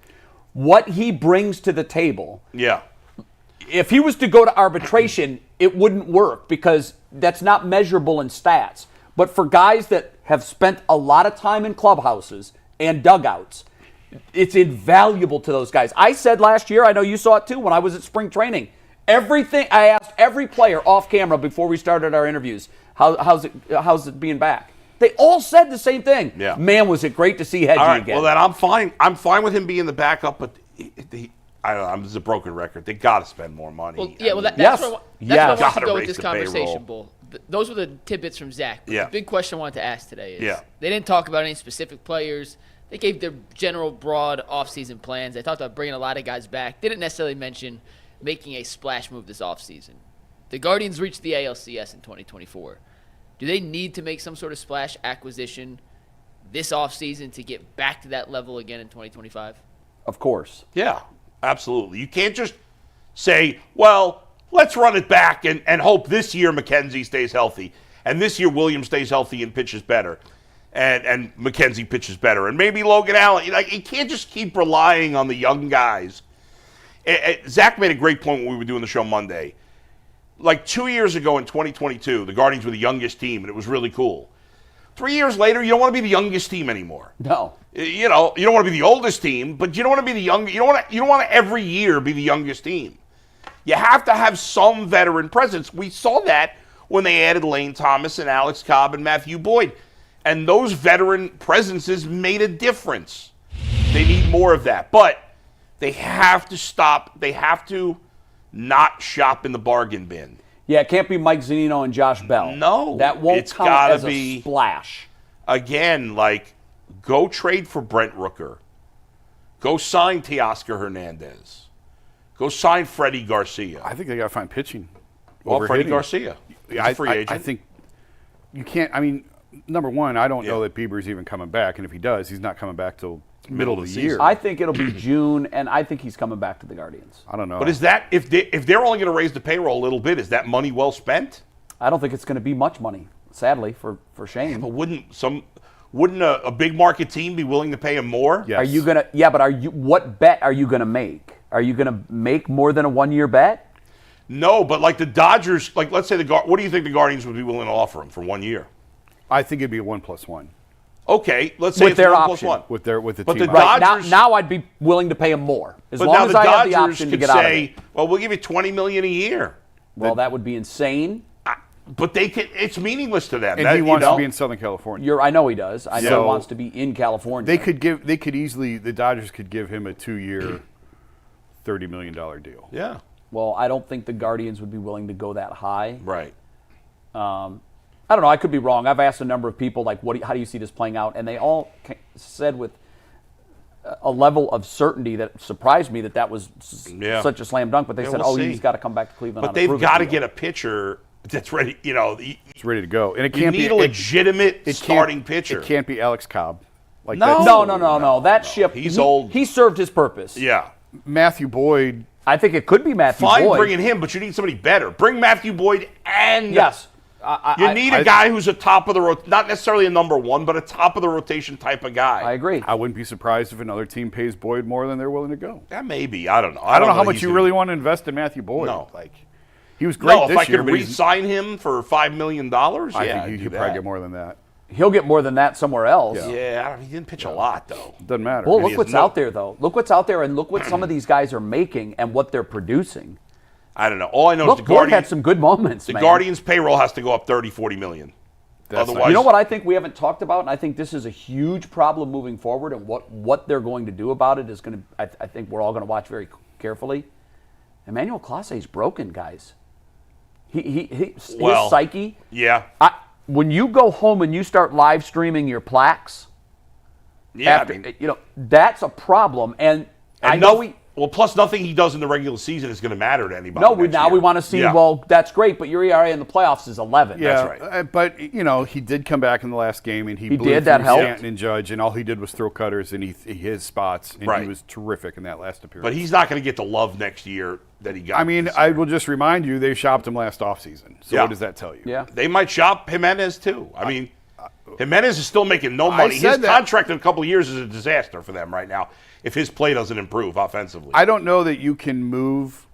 What he brings to the table. Yeah. If he was to go to arbitration, it wouldn't work because that's not measurable in stats. But for guys that have spent a lot of time in clubhouses and dugouts, it's invaluable to those guys. I said last year, I know you saw it too, when I was at spring training, I asked every player off camera before we started our interviews, how's it being back? They all said the same thing. Yeah. Man, was it great to see Hedgie again. Well, then I'm fine. I'm fine with him being the backup, but I don't know. This is a broken record. They got to spend more money. Well, that's where I want to go with this conversation, Bull. Those were the tidbits from Zach. But the big question I wanted to ask today is they didn't talk about any specific players. They gave their general broad offseason plans. They talked about bringing a lot of guys back. Didn't necessarily mention making a splash move this offseason. The Guardians reached the ALCS in 2024. Do they need to make some sort of splash acquisition this offseason to get back to that level again in 2025? Of course. Yeah, absolutely. You can't just say, well, let's run it back and hope this year McKenzie stays healthy, and this year Williams stays healthy and pitches better, and McKenzie pitches better, and maybe Logan Allen. You can't just keep relying on the young guys. Zach made a great point when we were doing the show Monday. Like 2 years ago in 2022, the Guardians were the youngest team, and it was really cool. 3 years later, you don't want to be the youngest team anymore. No. You don't want to be the oldest team, but you don't want to be the young. You don't want to every year be the youngest team. You have to have some veteran presence. We saw that when they added Lane Thomas and Alex Cobb and Matthew Boyd, and those veteran presences made a difference. They need more of that, but they have to stop. They have to not shop in the bargain bin. Yeah, it can't be Mike Zunino and Josh Bell. No, that won't count as a splash. Again, go trade for Brent Rooker. Go sign Teoscar Hernandez. Go sign Freddie Garcia. I think they got to find pitching. Well, Freddie Garcia. Yeah, He's a free agent. I think you can't. I mean, number one, I don't know that Bieber's even coming back, and if he does, he's not coming back till middle of the year. I think it'll be June, and I think he's coming back to the Guardians. I don't know. But is that if they're only going to raise the payroll a little bit, is that money well spent? I don't think it's going to be much money, sadly, for Shane. But wouldn't a big market team be willing to pay him more? Yes. Are you gonna? Yeah, but what bet are you gonna make? Are you gonna make more than a 1 year bet? No, but like the Dodgers, let's say what do you think the Guardians would be willing to offer him for 1 year? I think it'd be a 1+1. Okay, let's say With it's their 1+1. with the But team. the Right, Dodgers- now I'd be willing to pay him more. As But long now as the I have the Dodgers option to could get out of say, it. well, we'll give you $20 million a year. Well, that would be insane. But they can. It's meaningless to them. and That, he wants you know, to be in Southern California. I know he does. I know So- he wants to be in California. The Dodgers could give him a 2-year, $30 million deal. Yeah. Well, I don't think the Guardians would be willing to go that high. Right. I don't know. I could be wrong. I've asked a number of people, like, how do you see this playing out? And they all said with a level of certainty that surprised me that was such a slam dunk. But they said, we'll see. he's got to come back to Cleveland. But on a they've proven got to deal. get a pitcher that's ready. You know, It's ready to go, and it you can't need be a legitimate it can't- starting pitcher. It can't be Alex Cobb. Like No. that's- No. That ship. He's old. He served his purpose. Yeah. Matthew Boyd. I think it could be Matthew Fine Boyd. bringing him, but you need somebody better. Bring Matthew Boyd and Yes. You need a guy who's a top of the not necessarily a number one, but a top of the rotation type of guy. I agree. I wouldn't be surprised if another team pays Boyd more than they're willing to go. Yeah, maybe. I don't know. I don't know how that much he's you gonna- really want to invest in Matthew Boyd. No. Like he was great No, if this I year, could but he's- re-sign him for $5 million, I think he could probably get more than that. He'll get more than that somewhere else. Yeah, he didn't pitch a lot though. Doesn't matter. Well, he look has what's no- out there, though. Look what's out there, and look what some of these guys are making and what they're producing. I don't know. All I know Look, is the Boyd had Guardians. some good moments, The man. Guardians' payroll has to go up 30, 40 million. That's Otherwise, You know what I think we haven't talked about, and I think this is a huge problem moving forward, and what they're going to do about it is going to, I think we're all going to watch very carefully. Emmanuel Clase's broken, guys. His Well, psyche. Yeah. When you go home and you start live streaming your plaques, Yeah. after, that's a problem. And I and know well, plus nothing he does in the regular season is going to matter to anybody. No, next now year. we want to see, Yeah. well, that's great, but your ERA in the playoffs is 11. Yeah, That's right. But he did come back in the last game, and he blew did, that through helped. Stanton and Judge, and all he did was throw cutters, and he hit spots, and Right. he was terrific in that last appearance. But he's not going to get the love next year that he got. I mean, this I year. will just remind you, they shopped him last offseason. So Yeah. what does that tell you? Yeah. They might shop Jimenez too. I mean, Jimenez is still making no money. His said that. contract in a couple of years is a disaster for them right now if his play doesn't improve offensively. I don't know that you can move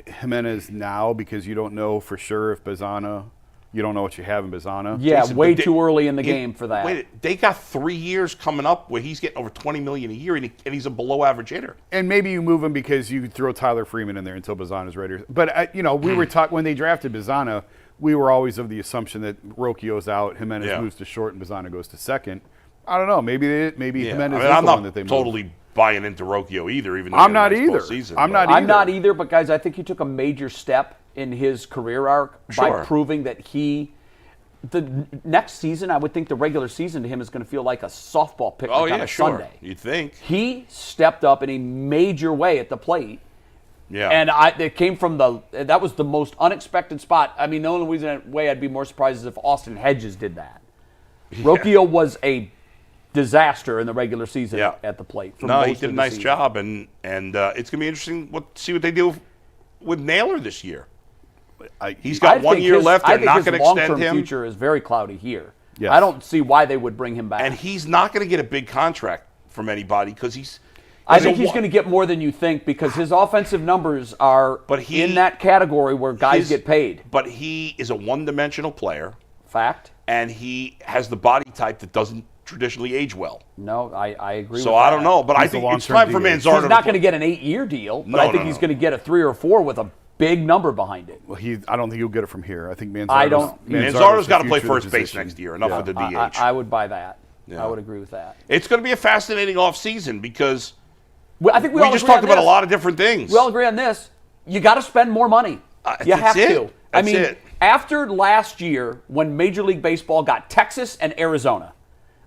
Jimenez now because you don't know for sure if you don't know what you have in Bazana. Yeah, Jason, way but too early in the game for that. Wait, they got 3 years coming up where he's getting over $20 million a year, and he's a below-average hitter. And maybe you move him because you throw Tyler Freeman in there until Bazana's ready. But, we were talking when they drafted Bazana, we were always of the assumption that Rocchio's out, Jimenez moves to short, and Bazana goes to second. I don't know. Maybe Yeah. Jimenez I mean, is I'm the one that not they move. totally buying into Rocchio either, even though I'm he had not a nice either. postseason, I'm but- not I'm not either, but guys, I think he took a major step in his career arc by Sure. proving that the next season, I would think the regular season to him is going to feel like a softball picnic Oh, on yeah, a sure. Sunday. You'd think. He stepped up in a major way at the plate. Yeah. And it came from that was the most unexpected spot. I mean, the only way I'd be more surprised is if Austin Hedges did that. Rocchio was a disaster in the regular season at the plate. For No, he most did a of the nice season. job, and it's going to be interesting to see what they do with Naylor this year. He's got I 1 think year his- left. I They're think not his going to extend long-term him. future is very cloudy here. Yes. I don't see why they would bring him back. And he's not going to get a big contract from anybody because I think he's going to get more than you think because his offensive numbers are in that category where guys get paid. But he is a one-dimensional player. Fact. And he has the body type that doesn't traditionally age well. No, I agree So with that. I don't know, but I He's a think it's long-term time for DH. Manzardo. He's not going to get an 8-year deal, but I think he's going to get a 3 or 4 with a big number behind it. Well, I don't think he'll get it from here. I think Manzardo's I don't- Manzardo's got to the play future of first the base position. next year. Enough with the DH. I would buy that. Yeah. I would agree with that. It's going to be a fascinating offseason because Well, I think we we all just agree talked on about a this. lot of different things. We all agree on this. You got to spend more money. You that's have it. to. I That's mean, it. after last year when Major League Baseball got Texas and Arizona,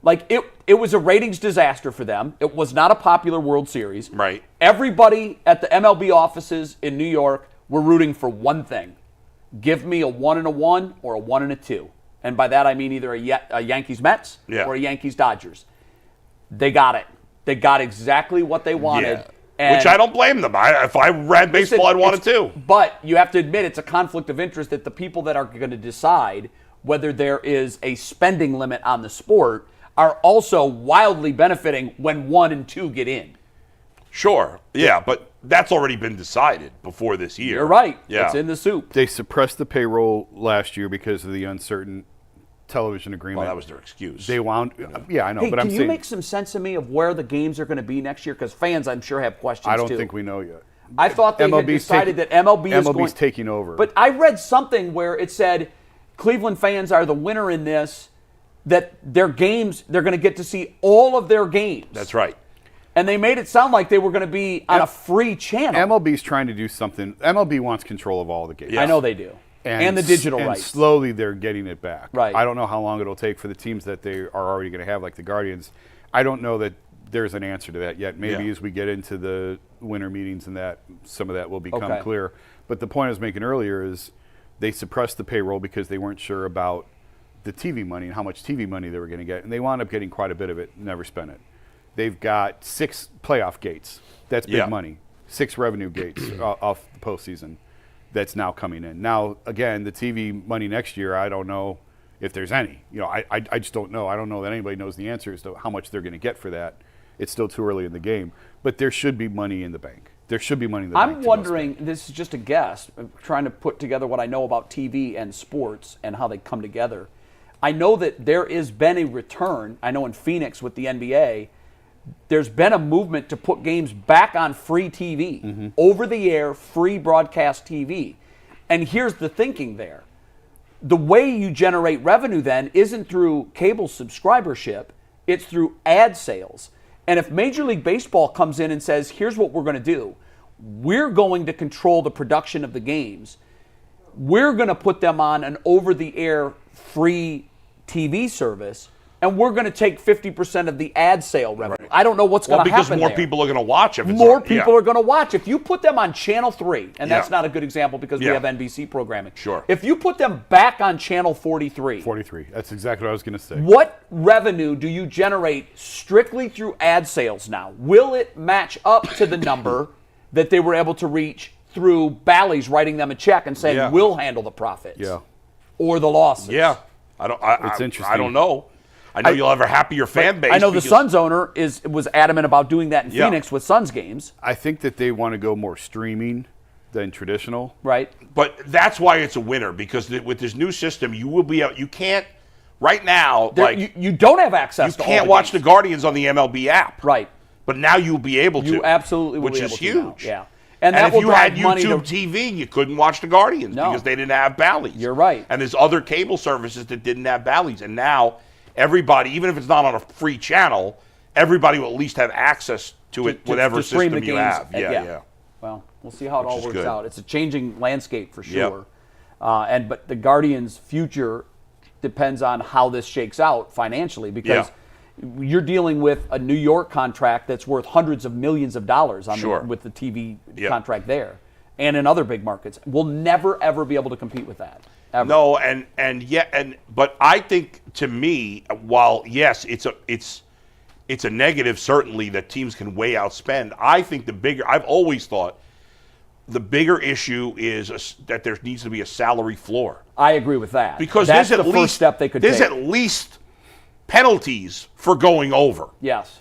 like it was a ratings disaster for them. It was not a popular World Series. Right. Everybody at the MLB offices in New York were rooting for one thing. Give me a 1-1 or a 1-2. And by that I mean either a Yankees-Mets or a Yankees-Dodgers. They got it. They got exactly what they wanted. Yeah. And Which I don't blame them. If I ran baseball, I'd want it too. But you have to admit it's a conflict of interest that the people that are going to decide whether there is a spending limit on the sport are also wildly benefiting when 1 and 2 get in. Sure. Yeah, but that's already been decided before this year. You're right. Yeah. It's in the soup. They suppressed the payroll last year because of the uncertainty television agreement. Well, that was their excuse. They wound. Yeah, I know. Hey, but I'm can you saying make some sense to me of where the games are going to be next year? Because fans, I'm sure, have questions I don't too. think we know yet. I thought they had decided that MLB is going. taking over. But I read something where it said Cleveland fans are the winner in this. That their games, they're going to get to see all of their games. That's right. And they made it sound like they were going to be on a free channel. MLB's trying to do something. MLB wants control of all the games. I know they do. And the digital and rights. Slowly they're getting it back. Right. I don't know how long it'll take for the teams that they are already going to have, like the Guardians. I don't know that there's an answer to that yet. Maybe as we get into the winter meetings and that, some of that will become clear. But the point I was making earlier is they suppressed the payroll because they weren't sure about the TV money and how much TV money they were going to get. And they wound up getting quite a bit of it, never spent it. They've got 6 playoff gates. That's big money. 6 revenue gates off the postseason that's now coming in. Now, again, the TV money next year, I don't know if there's any. You know, I just don't know. I don't know that anybody knows the answer as to how much they're going to get for that. It's still too early in the game. But there should be money in the bank. There should be money in the bank. I'm wondering, this is just a guess, I'm trying to put together what I know about TV and sports and how they come together. I know that there has been a return. I know in Phoenix with the NBA, there's been a movement to put games back on free TV, over-the-air, free broadcast TV. And here's the thinking there. The way you generate revenue then isn't through cable subscribership, it's through ad sales. And if Major League Baseball comes in and says, here's what we're going to do, we're going to control the production of the games, we're going to put them on an over-the-air free TV service, and we're going to take 50% of the ad sale revenue. I don't know what's going to happen because more there. people are going to watch it. More people are going to watch. If you put them on Channel 3, and that's not a good example because we have NBC programming. Sure. If you put them back on Channel 43. 43. That's exactly what I was going to say. What revenue do you generate strictly through ad sales now? Will it match up to the number that they were able to reach through Bally's writing them a check and saying, we'll handle the profits? Yeah. Or the losses? Yeah. It's interesting. I don't know. I know you'll have a happier fan base. I know the Suns owner was adamant about doing that in Phoenix with Suns games. I think that they want to go more streaming than traditional. Right. But that's why it's a winner, because with this new system, you will be out. You can't right now. You don't have access. You can't watch the Guardians on the MLB app. Right. But now you'll be able to. You absolutely will which be is able to huge. now. Yeah. And that if will you had drive money YouTube TV, you couldn't watch the Guardians because they didn't have Bally's. You're right. And there's other cable services that didn't have Bally's. And now everybody, even if it's not on a free channel, everybody will at least have access to it, whatever system you have. Yeah. Well, we'll see how it all works good. out. It's a changing landscape for sure. But the Guardians' future depends on how this shakes out financially, because you're dealing with a New York contract that's worth hundreds of millions of dollars with the TV contract there, and in other big markets. We'll never ever be able to compete with that. Ever. No, but I think, to me, while yes, it's a negative certainly that teams can way outspend. I think I've always thought the bigger issue is that there needs to be a salary floor. I agree with that, because that's there's the first step they could take. take. There's at least penalties for going over. Yes.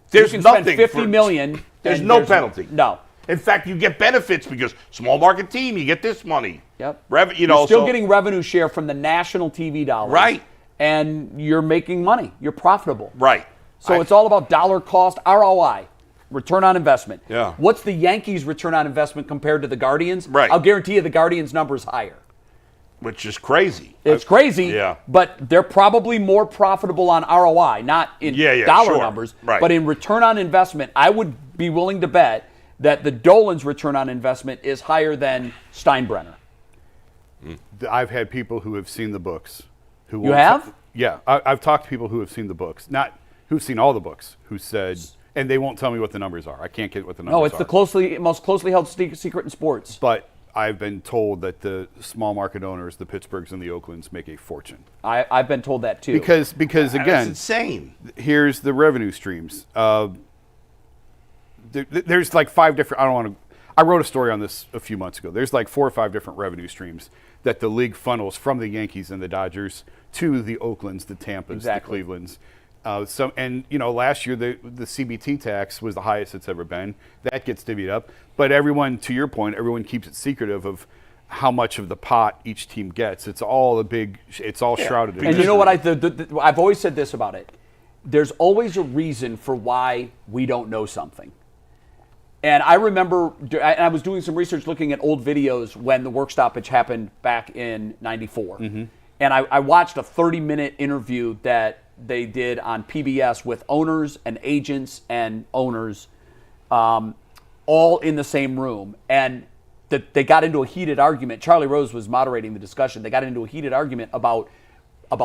There's you can nothing. spend $50 million. There's no penalty. No. In fact, you get benefits because small market team, you get this money. Yep. You're still getting revenue share from the national TV dollars. Right. And you're making money. You're profitable. Right. So it's all about dollar cost, ROI, return on investment. Yeah. What's the Yankees' return on investment compared to the Guardians? Right. I'll guarantee you the Guardians' number is higher. Which is crazy. It's crazy, yeah. But they're probably more profitable on ROI, not in dollar numbers, but in return on investment. I would be willing to bet that the Dolan's return on investment is higher than Steinbrenner. I've had people who have seen the books. You have? Yeah. I've talked to people who have seen the books, not who've seen all the books, who said, and they won't tell me what the numbers are. I can't get what the numbers are. No, it's the most closely held secret in sports. But I've been told that the small market owners, the Pittsburghs and the Oaklands, make a fortune. I've been told that too. Because again, that's insane. Here's the revenue streams. There's like 5 different. I wrote a story on this a few months ago. There's like 4 or 5 different revenue streams that the league funnels from the Yankees and the Dodgers to the Oaklands, the Tampas, the Clevelands. Last year the CBT tax was the highest it's ever been. That gets divvied up. But everyone, to your point, everyone keeps it secretive of how much of the pot each team gets. It's all shrouded in And you know mystery. what? I've always said this about it. There's always a reason for why we don't know something. And I remember, I was doing some research looking at old videos when the work stoppage happened back in '94. And I watched a 30-minute interview that they did on PBS with owners and agents and owners all in the same room. And they got into a heated argument. Charlie Rose was moderating the discussion. They got into a heated argument about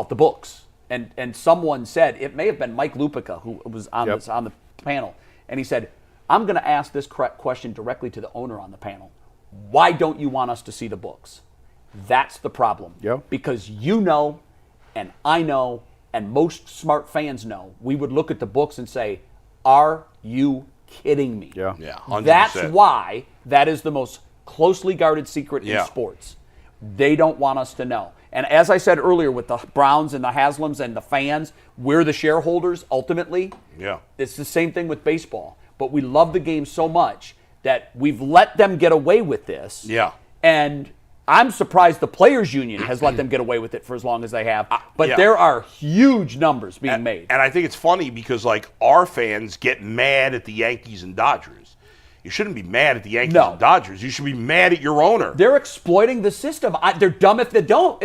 the books. And someone said, it may have been Mike Lupica who was on the panel. And he said, I'm going to ask this question directly to the owner on the panel. Why don't you want us to see the books? That's the problem. Yep. Because you know, and I know, and most smart fans know, we would look at the books and say, are you kidding me? Yeah. Yeah, 100%. That's why that is the most closely guarded secret in sports. They don't want us to know. And as I said earlier, with the Browns and the Haslams and the fans, we're the shareholders ultimately. Yeah. It's the same thing with baseball. But we love the game so much that we've let them get away with this. Yeah. And I'm surprised the Players Union has let them get away with it for as long as they have. But yeah. there are huge numbers being made. And I think it's funny because, like, our fans get mad at the Yankees and Dodgers. You shouldn't be mad at the Yankees and Dodgers. You should be mad at your owner. They're exploiting the system. They're dumb if they don't.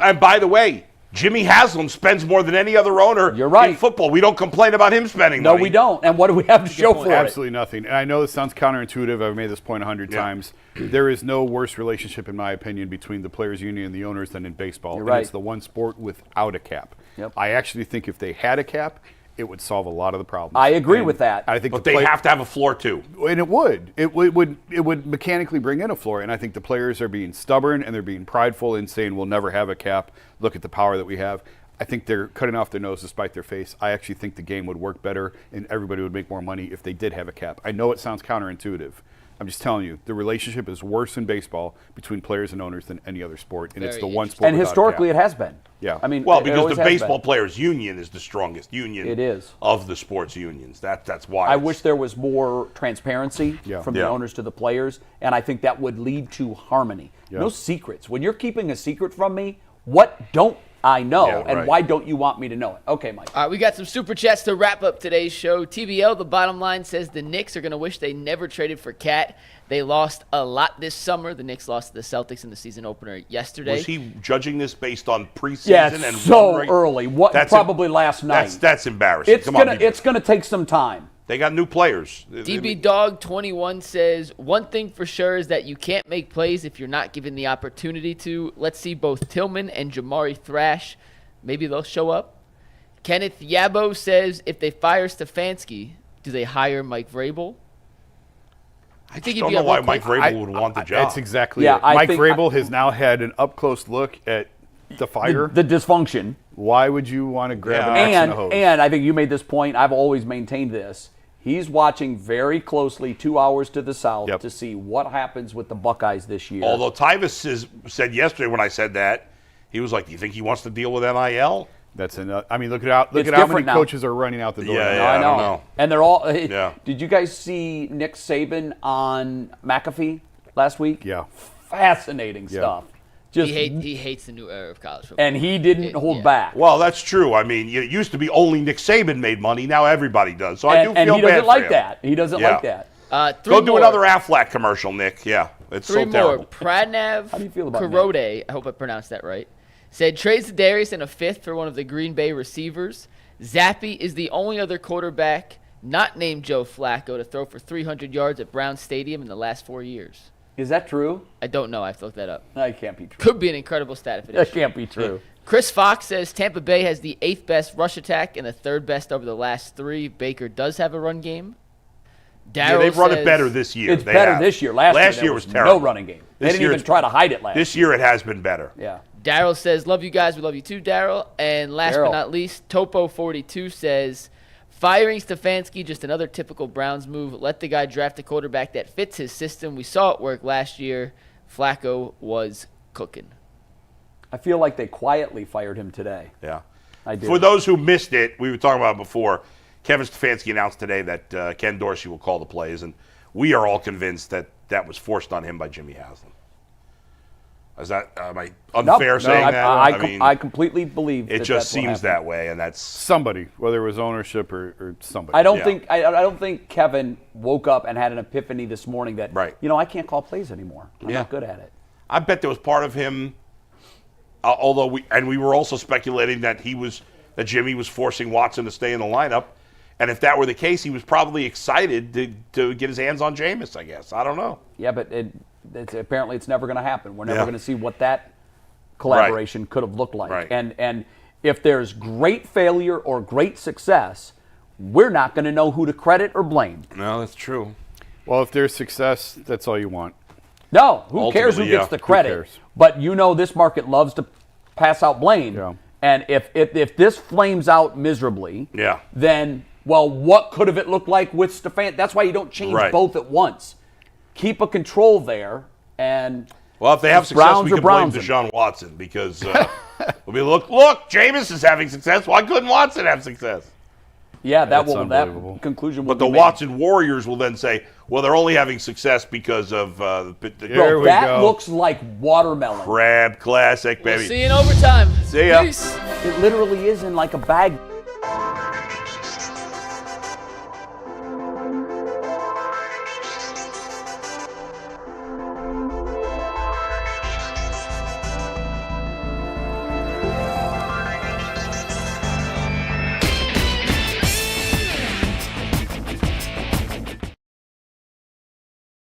And by the way, Jimmy Haslam spends more than any other owner You're right. in football. We don't complain about him spending money. No, we don't. And what do we have to show for it? Absolutely nothing. And I know this sounds counterintuitive. I've made this point 100 times. There is no worse relationship, in my opinion, between the players' union and the owners than in baseball. You're and right. it's the one sport without a cap. Yep. I actually think if they had a cap, it would solve a lot of the problems. I agree And with that. I think But they have to have a floor, too. And it would. It would mechanically bring in a floor. And I think the players are being stubborn and they're being prideful in saying we'll never have a cap. Look at the power that we have. I think they're cutting off their nose to spite their face. I actually think the game would work better and everybody would make more money if they did have a cap. I know it sounds counterintuitive. I'm just telling you, the relationship is worse in baseball between players and owners than any other sport. And it's the one sport And without a historically cap. it has been. Yeah. I mean, Well, it because always the has baseball been. players' union is the strongest union It is. of the sports unions. That's why. I wish there was more transparency from the Yeah. owners to the players, and I think that would lead to harmony. Yeah. No secrets. When you're keeping a secret from me, what don't I know, Yeah, and right. why don't you want me to know it? Okay, Mike. All right, we got some super chats to wrap up today's show. TBL, the bottom line says the Knicks are going to wish they never traded for Cat. They lost a lot this summer. The Knicks lost to the Celtics in the season opener yesterday. Was he judging this based on preseason? Yeah, it's and so run rate? early. That's Probably last night. That's embarrassing. It's Come on, it's gonna take some time. They got new players. DB Dog 21 says, one thing for sure is that you can't make plays if you're not given the opportunity to. Let's see both Tillman and Jamari thrash. Maybe they'll show up. Kenneth Yabo says, if they fire Stefanski, do they hire Mike Vrabel? I just don't know why Mike Vrabel would want the job. That's exactly Yeah, it. I Mike think- Vrabel has now had an up-close look at the fire. The dysfunction. Why would you want to grab an axe and a hose? And I think you made this point. I've always maintained this. He's watching very closely 2 hours to the south to see what happens with the Buckeyes this year. Although Tyvus said yesterday when I said that, he was like, do you think he wants to deal with NIL? That's enough. I mean, look at how many different now. coaches are running out the door. Yeah, now. yeah. I don't know. And they're all. Yeah. Did you guys see Nick Saban on McAfee last week? Yeah. Fascinating stuff. Just He hates the new era of college football. and he didn't hold back. Well, that's true. I mean, it used to be only Nick Saban made money. Now everybody does. So I do And feel he bad doesn't for like him. that. He doesn't Yeah. like that. Three Go do more. another Aflac commercial, Nick. Yeah, it's Three so terrible. more. Pradnav How do you feel about Karode, I hope I pronounced that right, said trades Darius and a fifth for one of the Green Bay receivers. Zappy is the only other quarterback not named Joe Flacco to throw for 300 yards at Brown Stadium in the last 4 years. Is that true? I don't know. I have to look that up. That can't be true. Could be an incredible stat if it That is. can't be true. Chris Fox says Tampa Bay has the 8th best rush attack and the 3rd best over the last 3. Baker does have a run game. Yeah, they've run it better this year. It's They better have. this year. Last year there was was terrible. no running game. They This didn't year even it's- try to hide it last This year. year it has been better. Yeah. Daryl says, love you guys. We love you too, Daryl. And last Daryl. but not least, Topo42 says, firing Stefanski, just another typical Browns move. Let the guy draft a quarterback that fits his system. We saw it work last year. Flacco was cooking. I feel like they quietly fired him today. Yeah. I do. For those who missed it, we were talking about it before. Kevin Stefanski announced today that Ken Dorsey will call the plays, and we are all convinced that that was forced on him by Jimmy Haslam. Is that am I unfair saying that? I completely believe it just seems that way, and that's somebody, whether it was ownership or somebody. I don't think Kevin woke up and had an epiphany this morning that I can't call plays anymore. I'm not good at it. I bet there was part of him. Although we were also speculating that Jimmy was forcing Watson to stay in the lineup, and if that were the case, he was probably excited to get his hands on Jameis. I guess I don't know. Yeah, but apparently it's never going to happen. We're never going to see what that collaboration could have looked like. Right. And if there's great failure or great success, we're not going to know who to credit or blame. No, that's true. Well, if there's success, that's all you want. No, who cares who gets the credit? But this market loves to pass out blame. Yeah. And if this flames out miserably, then, what could have it looked like with Stefan? That's why you don't change both at once. Keep a control there. And if they have success, we can blame Deshaun Watson because we'll be look, Jameis is having success. Why couldn't Watson have success? Yeah, that conclusion will But the Watson Warriors will then say, well, they're only having success because of that looks like watermelon. Crab classic, baby. We'll see you in overtime. See ya. Peace. It literally is in like a bag.